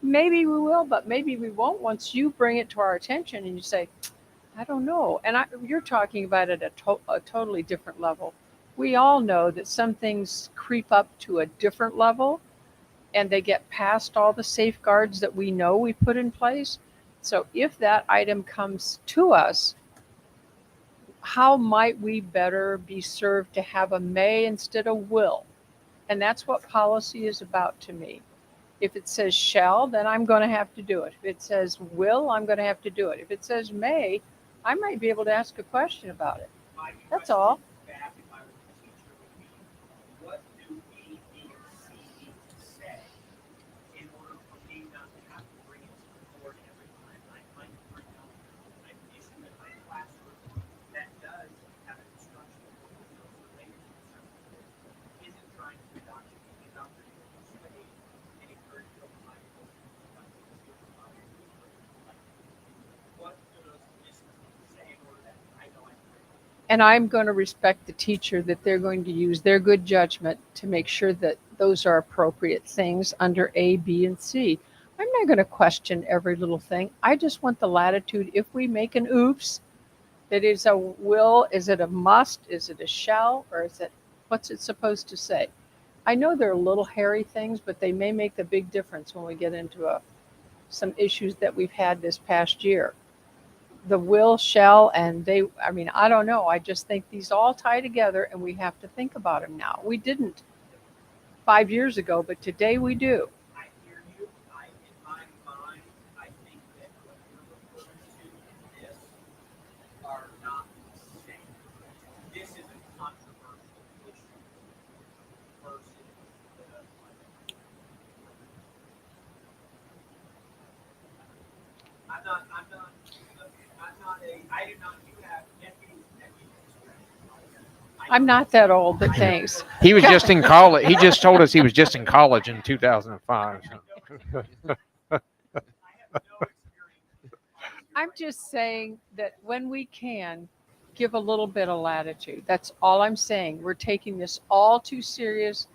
maybe we will, but maybe we won't once you bring it to our attention and you say, I don't know. And you're talking about it at a totally different level. We all know that some things creep up to a different level and they get past all the safeguards that we know we put in place. So if that item comes to us, how might we better be served to have a may instead of will? And that's what policy is about to me. If it says shall, then I'm going to have to do it. If it says will, I'm going to have to do it. If it says may, I might be able to ask a question about it. That's all. And I'm going to respect the teacher that they're going to use their good judgment to make sure that those are appropriate things under A, B, and C. I'm not going to question every little thing. I just want the latitude. If we make an oops, that is a will, is it a must, is it a shall, or is it, what's it supposed to say? I know they're little hairy things, but they may make a big difference when we get into some issues that we've had this past year. The will, shall, and they, I mean, I don't know. I just think these all tie together and we have to think about them now. We didn't 5 years ago, but today we do. I'm not that old, but thanks. He was just in college. He just told us he was just in college in 2005. I'm just saying that when we can, give a little bit of latitude. That's all I'm saying. We're taking this all too serious.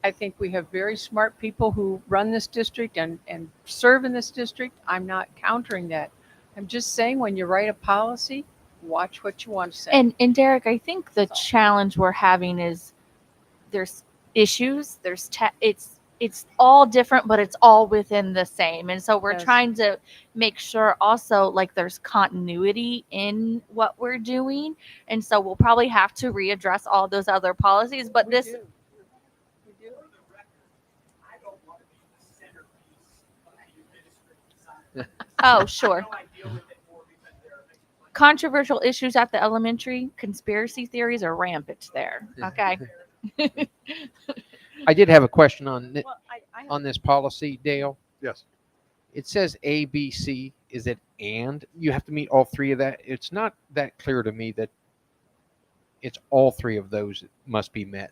I think we have very smart people who run this district and serve in this district. I'm not countering that. I'm just saying when you write a policy, watch what you want to say. And Derek, I think the challenge we're having is there's issues, it's all different, but it's all within the same. And so we're Yes. trying to make sure also like there's continuity in what we're doing. And so we'll probably have to readdress all those other policies, but We this do. We do. Oh, sure. Controversial issues at the elementary, conspiracy theories are rampant there. Okay. I did have a question on Well, I on this policy, Dale. Yes. It says A, B, C. Is it and? You have to meet all three of that. It's not that clear to me that it's all three of those that must be met.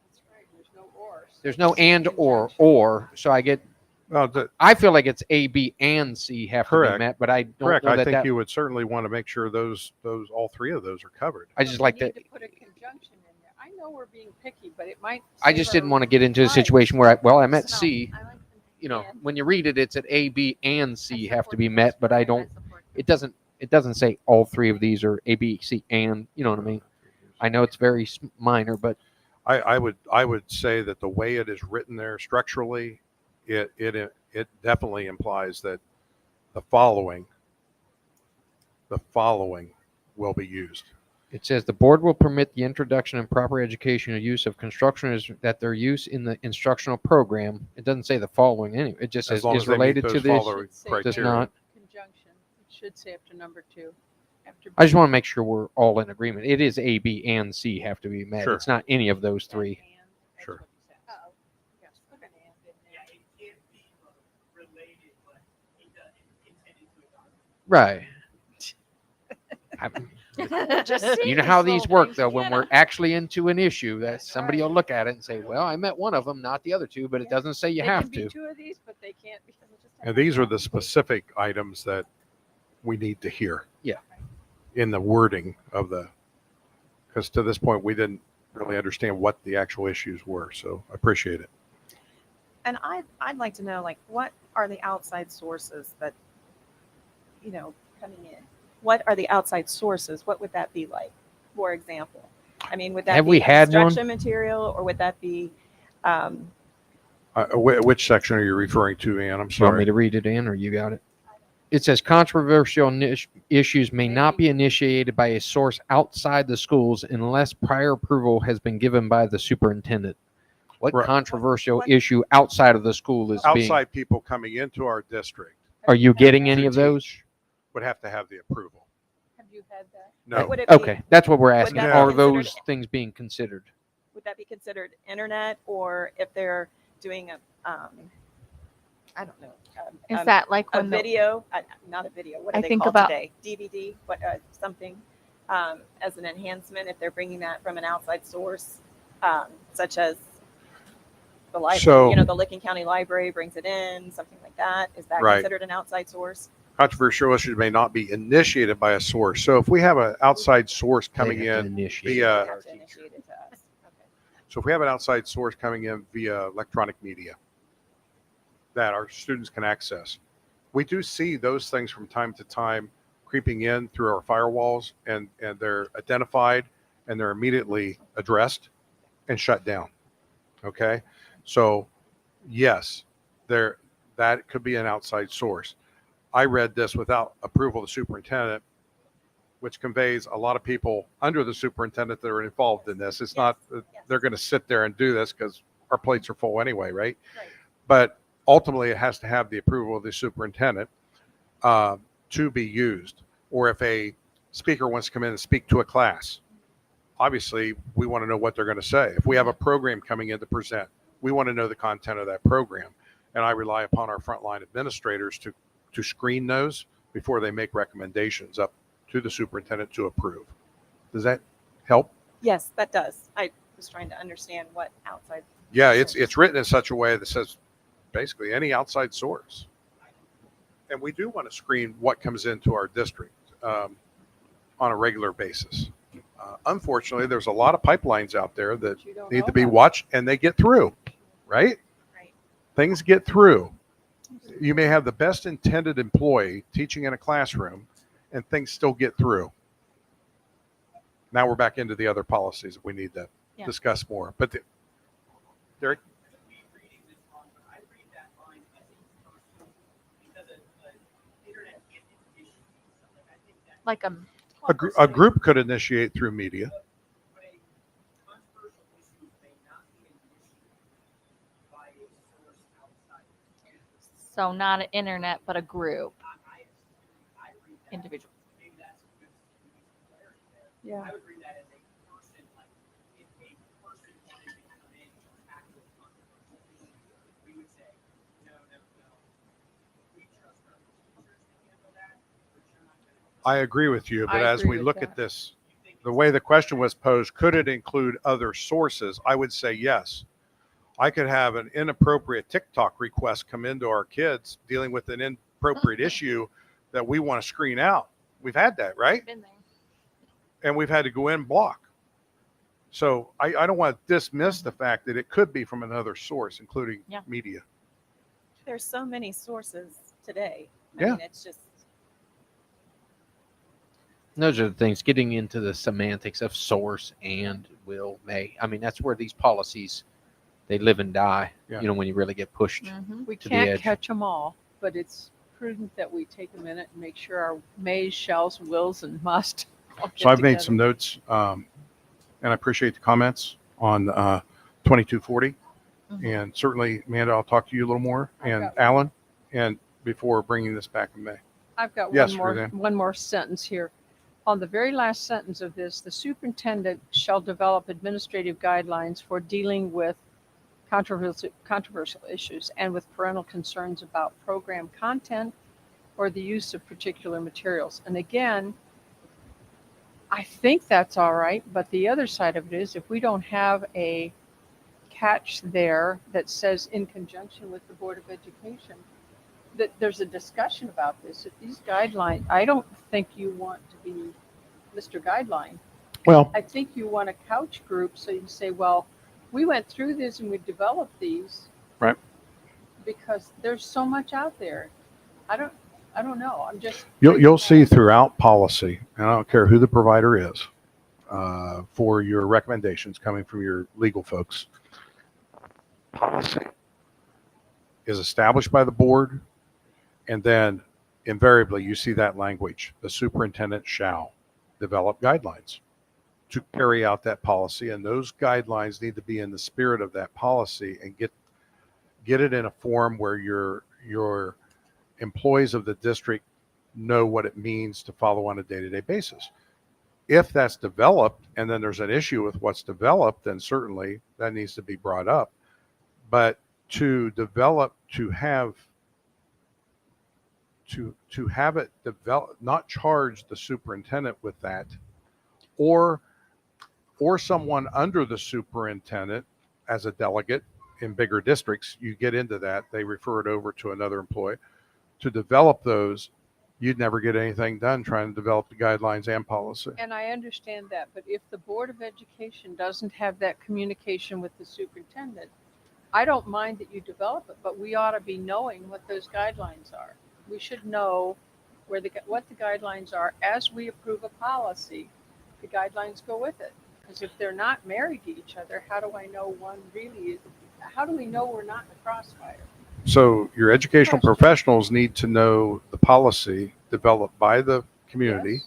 That's right. There's no or. There's no and or. So I get. Well, I feel like it's A, B, and C have to be Correct. met, but I don't correct. know I that think that. you would certainly want to make sure those all three of those are covered. I just like We that. need to put a conjunction in there. I know we're being picky, but it might. I just didn't want to get into a situation where I met No, C. I like the You know, and. when you read it, it's at A, B, and C I have to support be the met, first but one, I and don't. support the- It doesn't say all three of these are A, B, C, and. You know what I mean? I know it's very minor, but I would say that the way it is written there structurally, it definitely implies that the following will be used. it says the board will permit the introduction and proper education and use of construction that their use in the instructional program. It doesn't say the following anyway. It just As says long is as they meet related those to this. following Should say Does criteria. not. Conjunction. It should say after number 2. After I just want to make sure we're all in agreement. It is A, B, and C have to be met. Sure. It's not any of those three. Sure. Uh-oh. Yes, put an and in there. Right. Just You know how these work, though. When we're actually into an issue, that somebody will look at it and say, "Well, I met one of them, not the other two," but it doesn't say you They have can be to. 2 of these, but they can't because it just. And these are the specific items that we need to hear. Yeah. In the wording of because to this point we didn't really understand what the actual issues were. So I appreciate it. And I'd like to know, like, what are the outside sources that, coming in? What are the outside sources? What would that be like, for example? I mean, would that Have be we had one? construction material, or would that be, Which section are you referring to, Ann? I'm Do you want me sorry. to read it in, or you got it? It says controversial issues may not be initiated by a source outside the schools unless prior approval has been given by the superintendent. What Right. controversial What- issue outside of the school is being? Outside people coming into our district Are you getting to any of those? teach would have to have the approval. Have you had that? No. would it be, Okay, that's what we're asking. that be Are considered- those things being considered? would that be considered internet, or if they're doing a, I don't know. Is that like a when the, video, not a video, what I are they think called about- today? DVD, something, as an enhancement, if they're bringing that from an outside source, such as the So- library, the Licking County Library brings it in, something like that. Is that Right. considered an outside source? Controversial issues may not be initiated by a source. So if we have an outside source coming They have to in initiate. They via, have to initiate it to us. Okay. so if we have an outside source coming in via electronic media that our students can access, we do see those things from time to time creeping in through our firewalls, and they're identified and they're immediately addressed and shut down. Okay. So yes, that could be an outside source. I read this without approval of the superintendent, which conveys a lot of people under the superintendent that are involved in this. It's not that they're going to sit there and do this because our plates are full anyway, right? Right. But ultimately, it has to have the approval of the superintendent to be used. Or if a speaker wants to come in and speak to a class, obviously we want to know what they're going to say. If we have a program coming in to present, we want to know the content of that program. And I rely upon our frontline administrators to screen those before they make recommendations up to the superintendent to approve. Does that help? Yes, that does. I was trying to understand what outside. Yeah, it's written in such a way that says basically any outside source. And we do want to screen what comes into our district on a regular basis. Unfortunately, there's a lot of pipelines out there that You don't need know to be about. watched, and they get through, right? Right. Things get through. You may have the best intended employee teaching in a classroom, and things still get through. Now we're back into the other policies that we need to Yeah. discuss more. But Derek? like A group could initiate through media. So not an internet, but a group. Individual. Yeah. I agree with you, but I as agree we with look that. at this, the way the question was posed, could it include other sources? I would say yes. I could have an inappropriate TikTok request come into our kids dealing with an inappropriate issue that we want to screen out. We've had that, right? Been there. And we've had to go in and block. So I don't want to dismiss the fact that it could be from another source, including Yeah. media. There's so many sources today. I Yeah. mean, it's just, Those are the things, getting into the semantics of source and will, may. I mean, that's where these policies, they live and die, Yeah. you know, when you really get pushed. Mm-hmm. We to the can't edge. catch them all, but it's prudent that we take a minute and make sure our mays, shells, wills, and must. all So get I've made together. some notes, and I appreciate the comments on 2240. And certainly, Amanda, I'll talk to you a little more, I've and got one. Alan, and before bringing this back in May. I've got Yes, one more sentence here. On the very last sentence of this, the superintendent shall develop administrative guidelines for dealing with controversial issues and with parental concerns about program content or the use of particular materials. And again, I think that's all right, but the other side of it is if we don't have a catch there that says in conjunction with the Board of Education, that there's a discussion about this. If these guidelines, I don't think you want to be Mr. Guideline. Well, I think you want a couch group so you can say, well, we went through this and we developed these. Right. Because there's so much out there. I don't know. I'm just. you'll see throughout policy, and I don't care who the provider is, for your recommendations coming from your legal folks. Policy is established by the board, and then invariably you see that language: the superintendent shall develop guidelines to carry out that policy, and those guidelines need to be in the spirit of that policy and get it in a form where your employees of the district know what it means to follow on a day-to-day basis. If that's developed and then there's an issue with what's developed, then certainly that needs to be brought up. But to develop, to have it develop, not charge the superintendent with that, or someone under the superintendent as a delegate. In bigger districts, you get into that, they refer it over to another employee to develop those. You'd never get anything done trying to develop the guidelines and policy. And I understand that, but if the Board of Education doesn't have that communication with the superintendent, I don't mind that you develop it, but we ought to be knowing what those guidelines are. We should know what the guidelines are as we approve a policy. The guidelines go with it. Because if they're not married to each other, how do I know one really is? How do we know we're not in the crossfire? So your educational professionals need to know the policy developed by the community, Yes,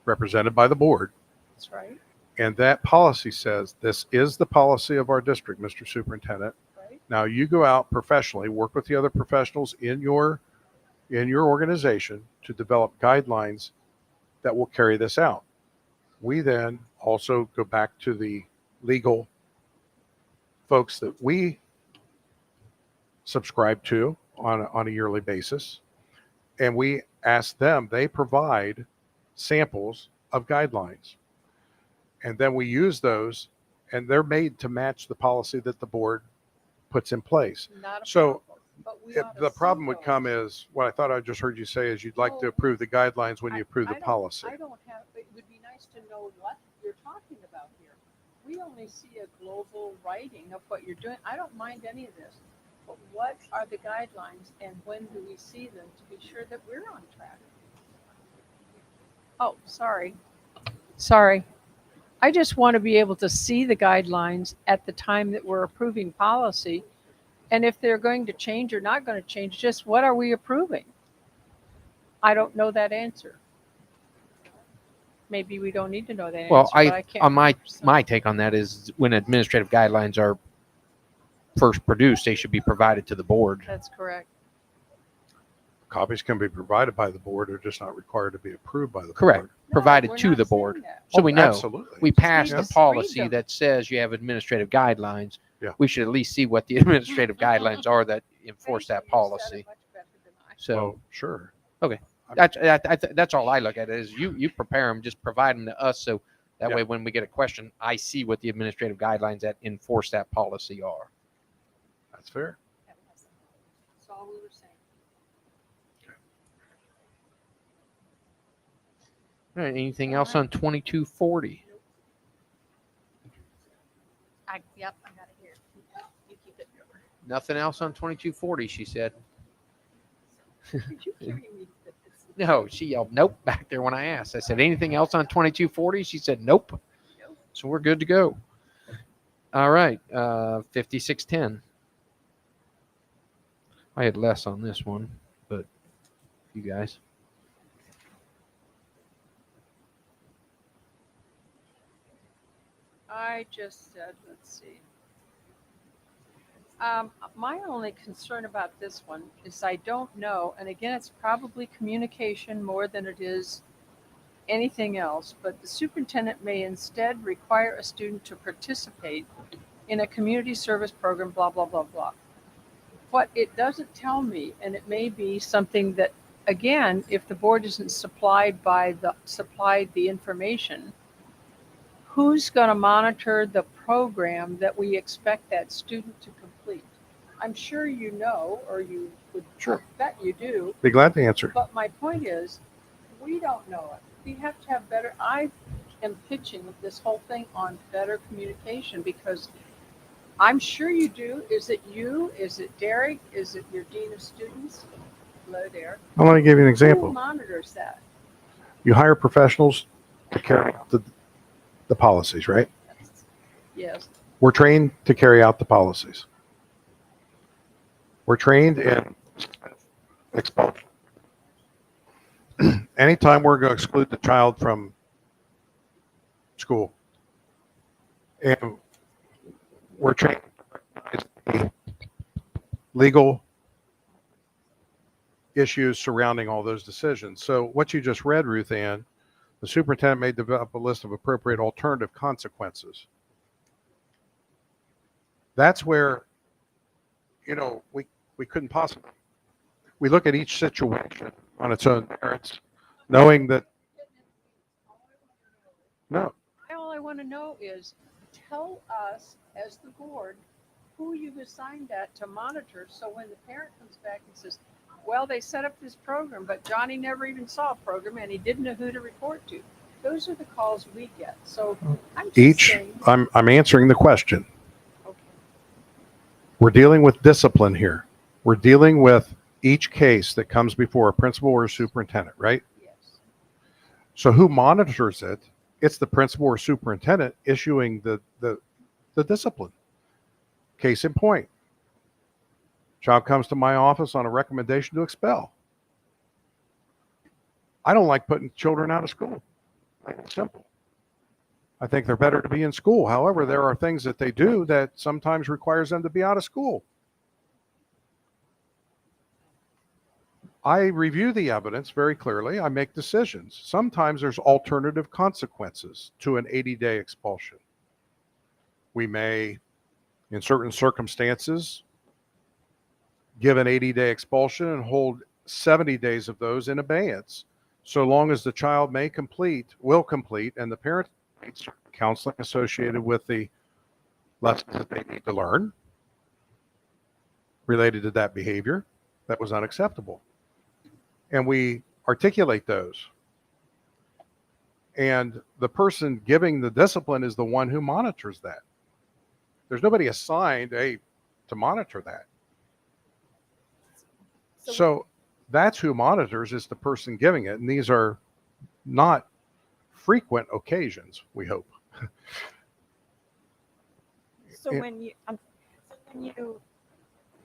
represented by the board. that's right, And that policy says, this is the policy of our district, Mr. Superintendent. right. Now you go out professionally, work with the other professionals in your organization to develop guidelines that will carry this out. We then also go back to the legal folks that we subscribe to on a yearly basis, and we ask them, they provide samples of guidelines, and then we use those, and they're made to match the policy that the board puts in place. Not a So, problem, but we If ought to the see problem would those. come is, what I thought I just heard you say is you'd like to No. approve the guidelines when you approve the I don't- policy. I don't have, it would be nice to know what you're talking about here. We only see a global writing of what you're doing. I don't mind any of this. But what are the guidelines and when do we see them to be sure that we're on track? Oh, sorry. Sorry. I just want to be able to see the guidelines at the time that we're approving policy. And if they're going to change or not going to change, just what are we approving? I don't know that answer. Maybe we don't need to know that answer. Well, but I can't. on my 100%. take on that is when administrative guidelines are first produced, they should be provided to the board. That's correct. Copies can be provided by the board, or just not required to be approved by the Correct. board. Provided we're to not the saying board. that. So we know. Absolutely. We passed need a to read policy them. that says you have administrative guidelines. Yeah. We should at least see what the administrative guidelines are that enforce that Rachel, you said it policy. much better than I. So Well, sure. that's all I look at is you prepare them, just provide them to us. So that Yeah. way, when we get a question, I see what the administrative guidelines that enforce that policy are. That's fair. That's all we were saying. All right. Anything else on 2240? Yep, I got it here. You keep it. Nothing else on 2240, she said. Did you hear me? That this- No, she yelled nope back there when I asked. I said, anything else on 2240? She said, nope. So we're good to go. All right. 5610. I had less on this one, but you guys. I just said, let's see. My only concern about this one is I don't know, and again, it's probably communication more than it is anything else, but the superintendent may instead require a student to participate in a community service program, blah, blah, blah, blah. What it doesn't tell me, and it may be something that, again, if the board isn't supplied the information, who's going to monitor the program that we expect that student to complete? I'm sure you know, or you would Sure. bet you do, Be glad to answer. but my point is, we don't know it. We have to have better, I am pitching this whole thing on better communication because I'm sure you do. Is it you? Is it Derek? Is it your dean of students? Hello there. I want to give you an Who example. monitors that? You hire professionals to carry out the policies, right? Yes. We're trained to carry out the policies. We're trained in expulsion. Anytime we're going to exclude the child from school, and we're trained in legal issues surrounding all those decisions. So what you just read, Ruth Ann, the superintendent may develop a list of appropriate alternative consequences. That's where, we couldn't possibly. We look at each situation on its own merits, knowing that, no, All I want to know is tell us as the board who you've assigned that to monitor. So when the parent comes back and says, well, they set up this program, but Johnny never even saw a program and he didn't know who to report to. Those are the calls we get. So I'm just each, saying, I'm answering the question. okay. We're dealing with discipline here. We're dealing with each case that comes before a principal or a superintendent, right? Yes. So who monitors it? It's the principal or superintendent issuing the discipline. Case in point. Child comes to my office on a recommendation to expel. I don't like putting children out of school. Plain and simple. I think they're better to be in school. However, there are things that they do that sometimes requires them to be out of school. I review the evidence very clearly. I make decisions. Sometimes there's alternative consequences to an 80-day expulsion. We may, in certain circumstances, give an 80-day expulsion and hold 70 days of those in abeyance, so long as the child will complete, and the parent needs counseling associated with the lessons that they need to learn related to that behavior that was unacceptable. And we articulate those. And the person giving the discipline is the one who monitors that. There's nobody assigned to monitor that. So that's who monitors, is the person giving it. And these are not frequent occasions, we hope. So when you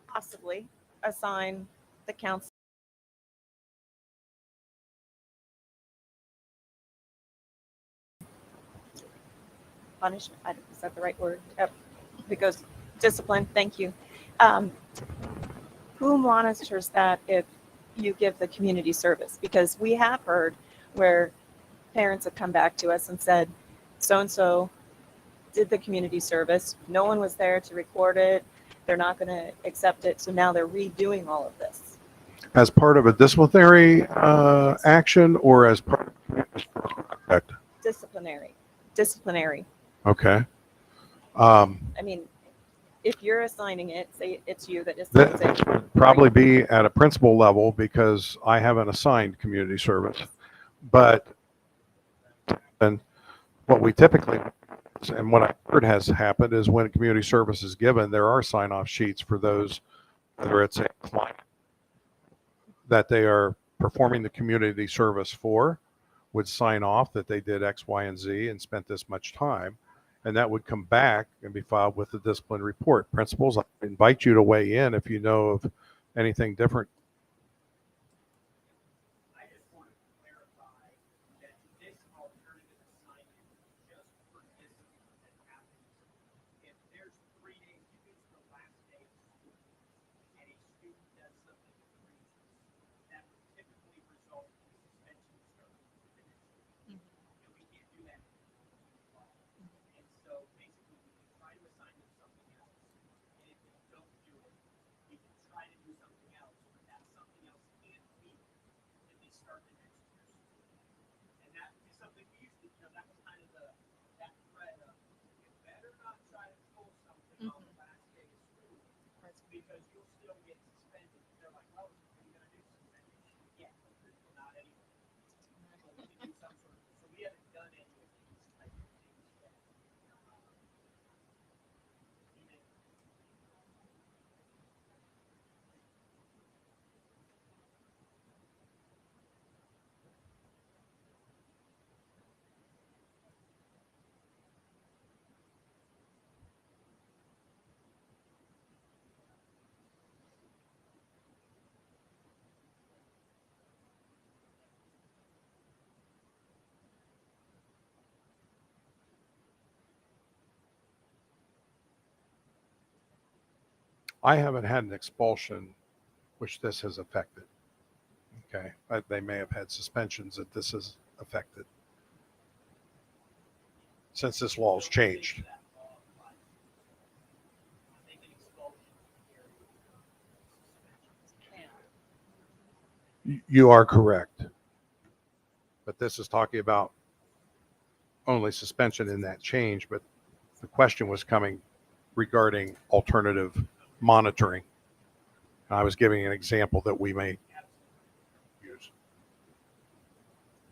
possibly assign the council punishment, is that the right word? Because discipline, thank you. Who monitors that if you give the community service, because we have heard where parents have come back to us and said, so-and-so did the community service. No one was there to record it. They're not going to accept it. So now they're redoing all of this. As part of a disciplinary action or as part of Disciplinary. Okay. I mean, if you're assigning it, say it's you that assigns That it. would probably be at a principal level because I haven't assigned community service. But and what we typically, and what I heard has happened is when community service is given, there are sign-off sheets for those, whether it's a client that they are performing the community service for, would sign off that they did X, Y, and Z and spent this much time. And that would come back and be filed with the discipline report. Principals, I invite you to weigh in if you know of anything different. I just want to clarify that this alternative assignment just for discipline that happens if there's 3 days, if it's the last day of school and a student does something egregious, that would typically result in suspension starting with the district. And we can't do that. And so basically we can try to assign them something else. And if they don't do it, we can try to do something else, but that something else can't be if they start the next year. And that is something we used to, that was kind of that thread of, you better not try to pull something on the last day of school, because you'll still get suspended. They're like, oh, what are you going to do? Suspended? Yeah, not anymore. So we can do some sort of, so we haven't done any of these type of things yet. I haven't had an expulsion which this has affected. Okay. They may have had suspensions that this has affected since this law has changed. You are correct. But this is talking about only suspension in that change. But the question was coming regarding alternative monitoring. I was giving an example that we may use.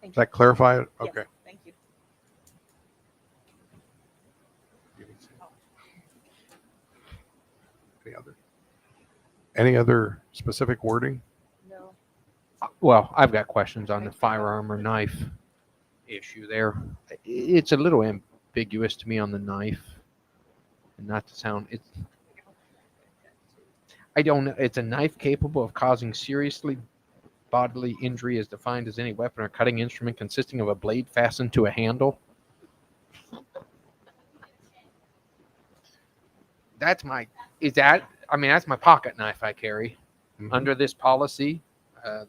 Does that clarify it? Okay. Yes, thank you. Any other specific wording? No. Well, I've got questions on the firearm or knife issue there. It's a little ambiguous to me on the knife. And not to sound, I don't know. It's a knife capable of causing seriously bodily injury as defined as any weapon or cutting instrument consisting of a blade fastened to a handle. That's my pocket knife I carry. Mm-hmm. Under this policy,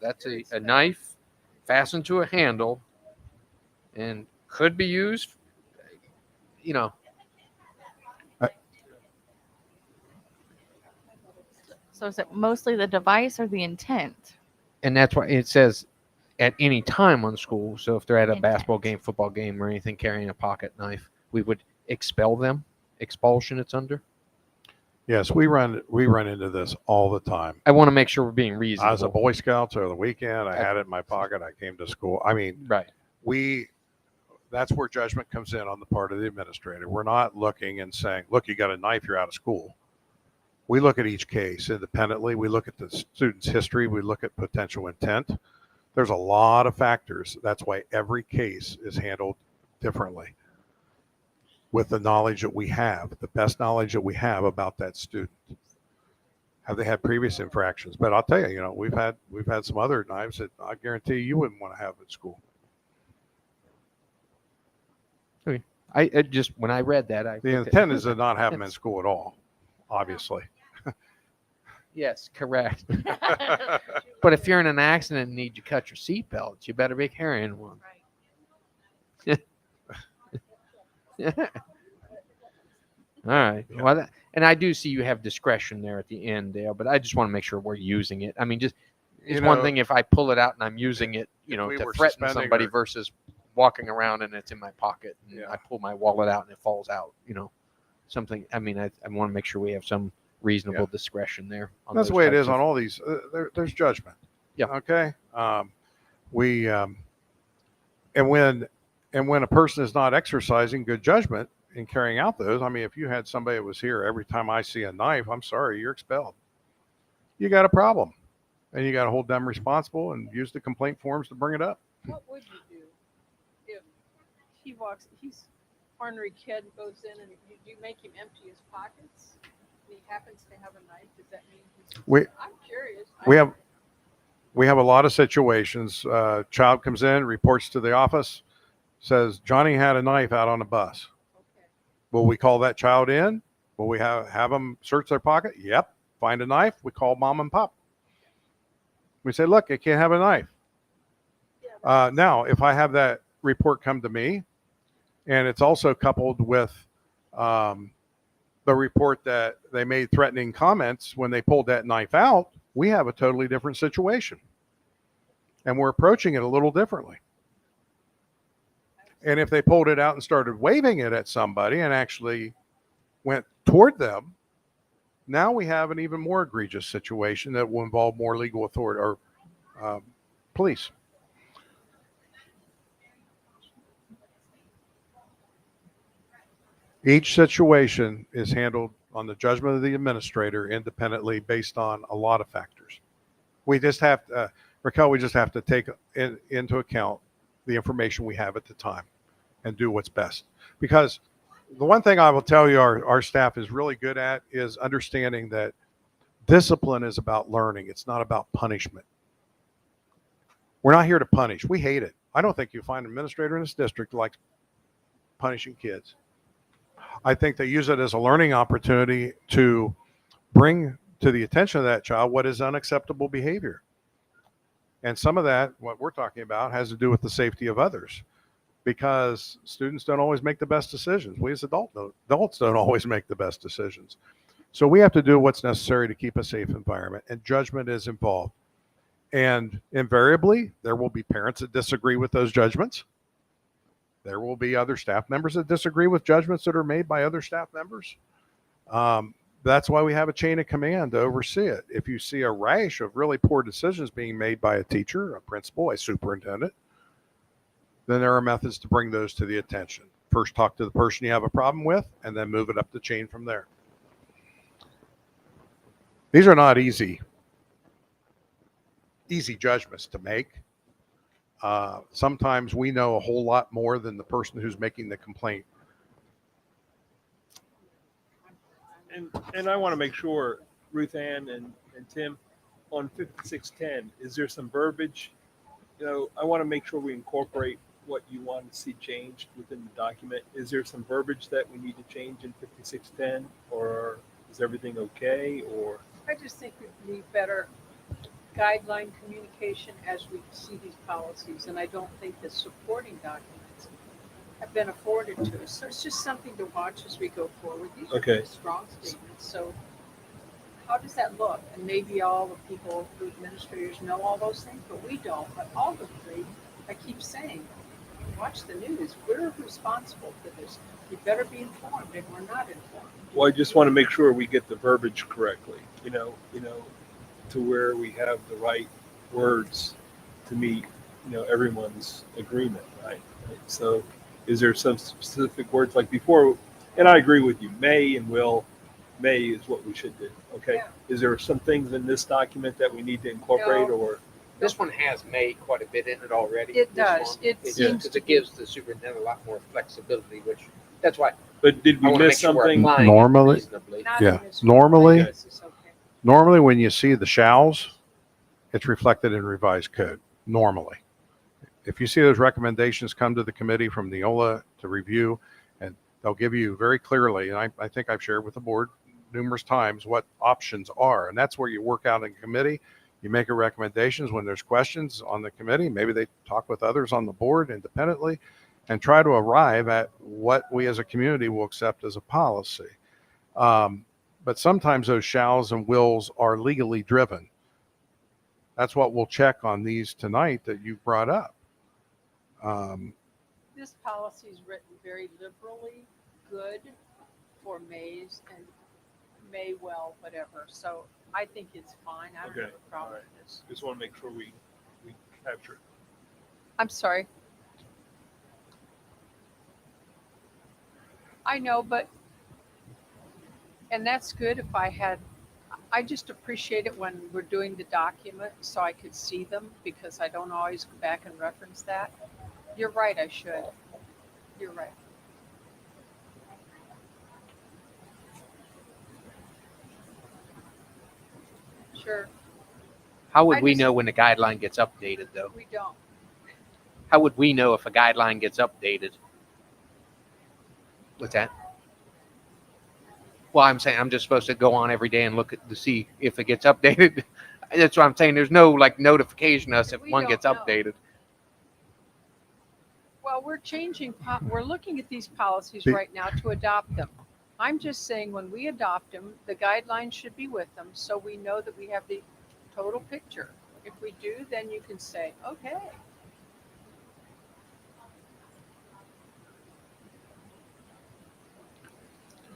that's a knife fastened to a handle and could be used, So is it mostly the device or the intent? and that's why it says at any time on school. So if they're at a basketball Intent. game, football game, or anything carrying a pocket knife, we would expel them. Expulsion it's under. Yes, we run into this all the time. I want to make sure we're being reasonable. I was a Boy Scouts over the weekend. I had it in my pocket. I came to school. I mean, Right. That's where judgment comes in on the part of the administrator. We're not looking and saying, look, you got a knife, you're out of school. We look at each case independently. We look at the student's history. We look at potential intent. There's a lot of factors. That's why every case is handled differently with the knowledge that we have, the best knowledge that we have about that student. Have they had previous infractions? But I'll tell you, we've had some other knives that I guarantee you wouldn't want to have at school. I just, when I read that, The intent is to not have them in school at all, obviously. Yes, correct. But if you're in an accident and need to cut your seatbelt, you better be carrying one. All right. Yeah. Well, and I do see you have discretion there at the end, Dale, but I just want to make sure we're using it. I mean, just it's You one know, thing if I pull it out and I'm using it, you if know, we to were threaten suspending somebody or- versus walking around and it's in my pocket and Yeah. I pull my wallet out and it falls out, you know, something. I mean, I want to make sure we have some reasonable discretion there. On That's the those way it types is of- on all these. There's judgment. Yeah. Okay. We and when a person is not exercising good judgment in carrying out those, I mean, if you had somebody that was here every time I see a knife, I'm sorry, you're expelled. You got a problem, and you got to hold them responsible and use the complaint forms to bring it up. What would you do if he's ornery kid goes in and you make him empty his pockets and he happens to have a knife? Does that mean I'm curious. We have a lot of situations. Child comes in, reports to the office, says Johnny had a knife out on the bus. Okay. Will we call that child in? Will we have them search their pocket? Yep. Find a knife. We call mom and pop. We say, look, I can't have a knife. Now, if I have that report come to me, and it's also coupled with the report that they made threatening comments when they pulled that knife out, we have a totally different situation. And we're approaching it a little differently. And if they pulled it out and started waving it at somebody and actually went toward them, now we have an even more egregious situation that will involve more legal authority or police. Each situation is handled on the judgment of the administrator independently based on a lot of factors. We just have to, Raquel, we just have to take into account the information we have at the time and do what's best. Because the one thing I will tell you our staff is really good at is understanding that discipline is about learning. It's not about punishment. We're not here to punish. We hate it. I don't think you find an administrator in this district who likes punishing kids. I think they use it as a learning opportunity to bring to the attention of that child what is unacceptable behavior. And some of that, what we're talking about, has to do with the safety of others, because students don't always make the best decisions. We as adults don't always make the best decisions. So we have to do what's necessary to keep a safe environment, and judgment is involved. And invariably, there will be parents that disagree with those judgments. There will be other staff members that disagree with judgments that are made by other staff members. That's why we have a chain of command to oversee it. If you see a rash of really poor decisions being made by a teacher, a principal, a superintendent, then there are methods to bring those to the attention. First, talk to the person you have a problem with, and then move it up the chain from there. These are not easy judgments to make. Sometimes we know a whole lot more than the person who's making the complaint. And I want to make sure, Ruth Ann and Tim, on 5610, is there some verbiage? You know, I want to make sure we incorporate what you want to see changed within the document. Is there some verbiage that we need to change in 5610, or is everything okay? Or I just think we need better guideline communication as we see these policies, and I don't think the supporting documents have been afforded to us. So it's just something to watch as we go forward. These are Okay. very strong statements. So how does that look? And maybe all the people, the administrators know all those things, but we don't. But all the three, I keep saying, watch the news. We're responsible for this. We better be informed, and we're not informed. well, I just want to make sure we get the verbiage correctly. You know, to where we have the right words to meet, everyone's agreement, right? So, is there some specific words like before? And I agree with you. May and will. May is what we should do. Okay. Yeah. Is there some things in this document that we need to incorporate, No. or This one has made quite a bit in it already. It this does. one. It Just seems 'cause to it gives the superintendent a lot more flexibility, which that's why but did I we want to make miss sure we're something? applying it Normally- reasonably. not Yeah. in this. Normally- This is okay. Normally, when you see the shalls, it's reflected in revised code. Normally, if you see those recommendations come to the committee from Neola to review, and they'll give you very clearly, and I think I've shared with the board numerous times what options are. And that's where you work out in committee. You make a recommendations when there's questions on the committee. Maybe they talk with others on the board independently and try to arrive at what we as a community will accept as a policy. But sometimes those shalls and wills are legally driven. That's what we'll check on these tonight that you brought up. This policy is written very liberally, good for Mays and Maywell, whatever. So I think it's fine. I don't have Okay, a problem all right. with this. Just want to make sure we capture it. I'm sorry. I know, and that's good if I just appreciate it when we're doing the document so I could see them because I don't always go back and reference that. You're right, I should. You're right. Sure, How would I we just- know when the guideline gets updated, though? we don't. How would we know if a guideline gets updated? What's that? Well, I'm saying I'm just supposed to go on every day and look to see if it gets updated. That's what I'm saying. There's no like notification to us if We one don't gets know. updated. Well, we're changing, we're looking at these policies Be- right now to adopt them. I'm just saying when we adopt them, the guidelines should be with them so we know that we have the total picture. If we do, then you can say, okay.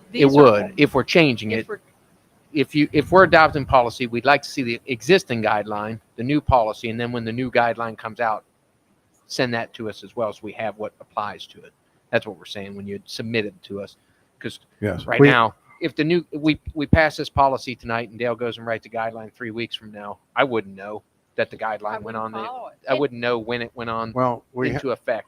It These are- would if we're changing it. If we're, If we're adopting policy, we'd like to see the existing guideline, the new policy, and then when the new guideline comes out, send that to us as well so we have what applies to it. That's what we're saying when you submit it to us. Because Yes. right now, if the new we pass this policy tonight and Dale goes and writes a guideline 3 weeks from now, I wouldn't know that the I guideline went wouldn't on. follow it. I wouldn't know when it went on Well, into effect.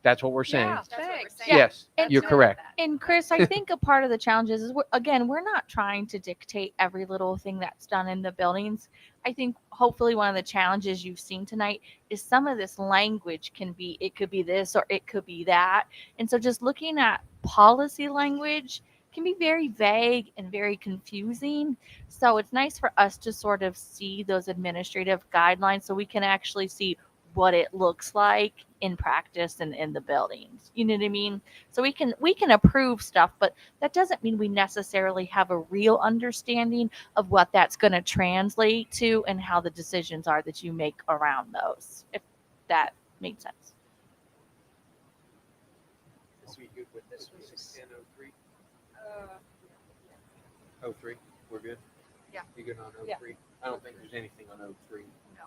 That's what we're saying. Yeah, That's what we're thanks. saying. Yes, And- you're correct. And Chris, I think a part of the challenge is we're not trying to dictate every little thing that's done in the buildings. I think hopefully one of the challenges you've seen tonight is some of this language it could be this or it could be that. And so just looking at policy language can be very vague and very confusing. So it's nice for us to sort of see those administrative guidelines so we can actually see what it looks like in practice and in the buildings. You know what I mean? So we can approve stuff, but that doesn't mean we necessarily have a real understanding of what that's going to translate to and how the decisions are that you make around those, if that makes sense. Is we good with this one, 61003? 03, we're good? Yeah. You good on Yeah. 03? I don't think there's anything on 03. No.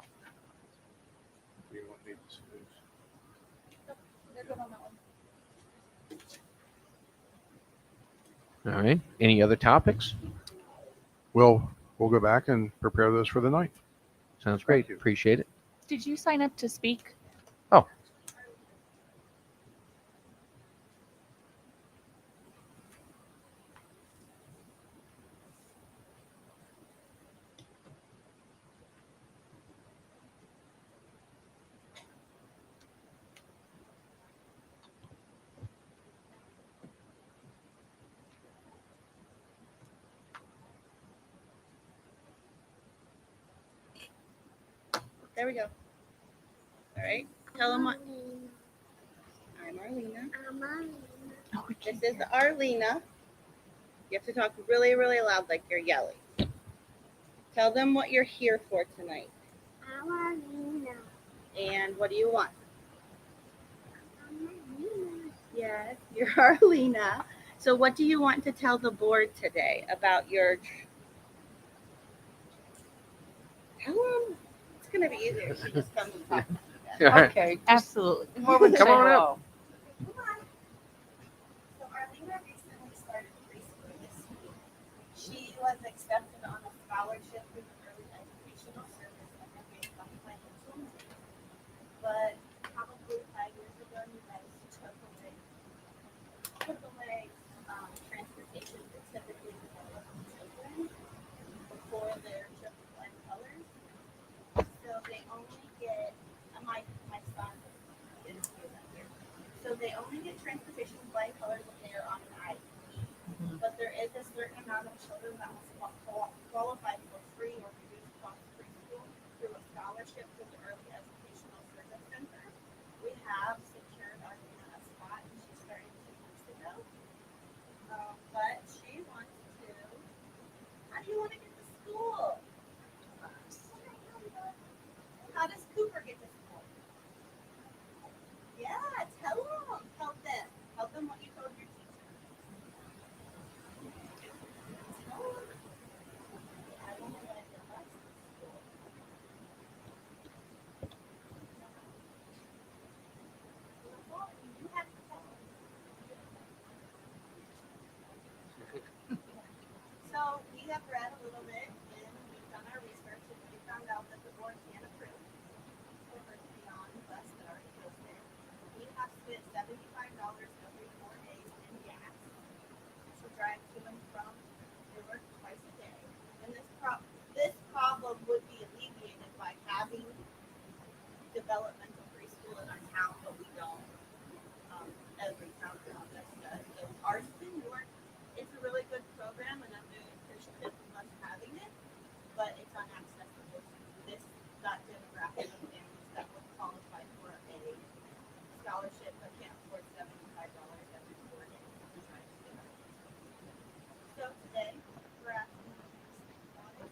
You want me to snooze? They're good on that one. All right. Any other topics? We'll go back and prepare those for the night. Sounds great. you. Appreciate it. Did you sign up to speak? Oh. There we go. All right. Tell them what. I'm Arlena. Oh, we This can't is hear. Arlena. You have to talk really, really loud like you're yelling. Tell them what you're here for tonight. And what do you want? Yes, you're Arlena. So what do you want to tell the board today about your... Tell them. It's going to be easier if she just comes and talks. All right. Okay. just Absolutely. Come over and Come say on up. hello. So Arlena recently started preschool this week. She was accepted on a scholarship through the Early Educational Service and then based on financial need. But probably 5 years ago, you guys took away transportation that typically developed children before their trip to flying colors. So they only get my son is here that year. So they only get transportation flying colors if they are on an IEP. But there is a certain amount of children that will qualify for free or reduced cost preschool through a scholarship through the Early Educational Service Center. We have secured Arlena a spot, and she started 2 weeks ago. But she wants to. How do you want to get to school? How does Cooper get to school? Yeah, tell them. Help them. Help them what you told your teacher. Tell them. I don't know what I did last school. You have to tell them. So we have read a little bit and we've done our research and we found out that the board can approve over and beyond the bus that already goes there. We have spent $75 every 4 days in gas to drive to and from Newark twice a day. And this problem would be alleviated by having developmental preschool in our town, but we don't. Every town around us does. So ours is in Newark. It's a really good program, and I'm very appreciative of us having it, but it's unaccessible to this demographic of families that would qualify for a scholarship but can't afford $75 every 4 days to try to get our kids. So today, we're asking you to think about it.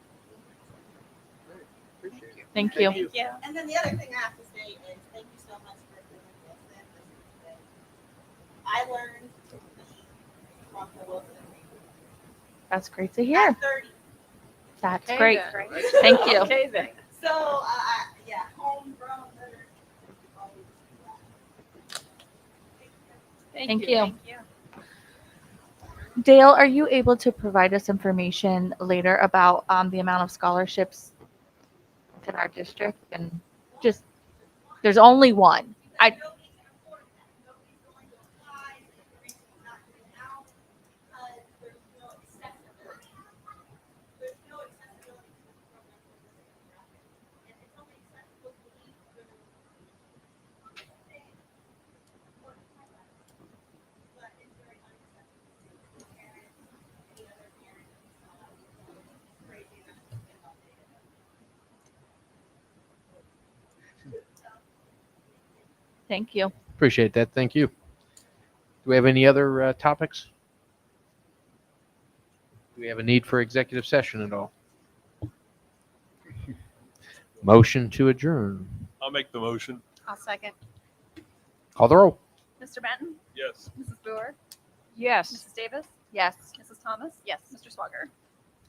Appreciate it. Thank you. Thank you. And then the other thing I have to say is thank you so much for doing this and listening today. I learned from the Wilson That's great to hear. at 30. That's Okay, great. then. Thank you. Okay, then. So, yeah, homegrown litter. Thank you. Thank you. Dale, are you able to provide us information later about the amount of scholarships in our district? And just, there's only one. I Nobody can afford that. Nobody's going to apply. The reason it's not getting out because there's no accessibility. There's no accessibility to this program for this demographic. And it's only accessible to me through but it's very unaccessible to parents, any other parent. It's crazy enough to get updated. thank you. Appreciate that. Thank you. Do we have any other topics? Do we have a need for executive session at all? Motion to adjourn. I'll make the motion. I'll second. Call the roll. Mr. Benton? Yes. Mrs. Brewer? Yes. Mrs. Davis? Yes. Mrs. Thomas? Yes. Mr. Swager?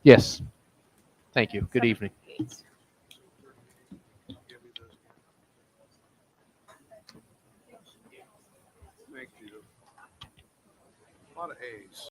Yes. Thank you. Good evening. Thank you. A lot of A's.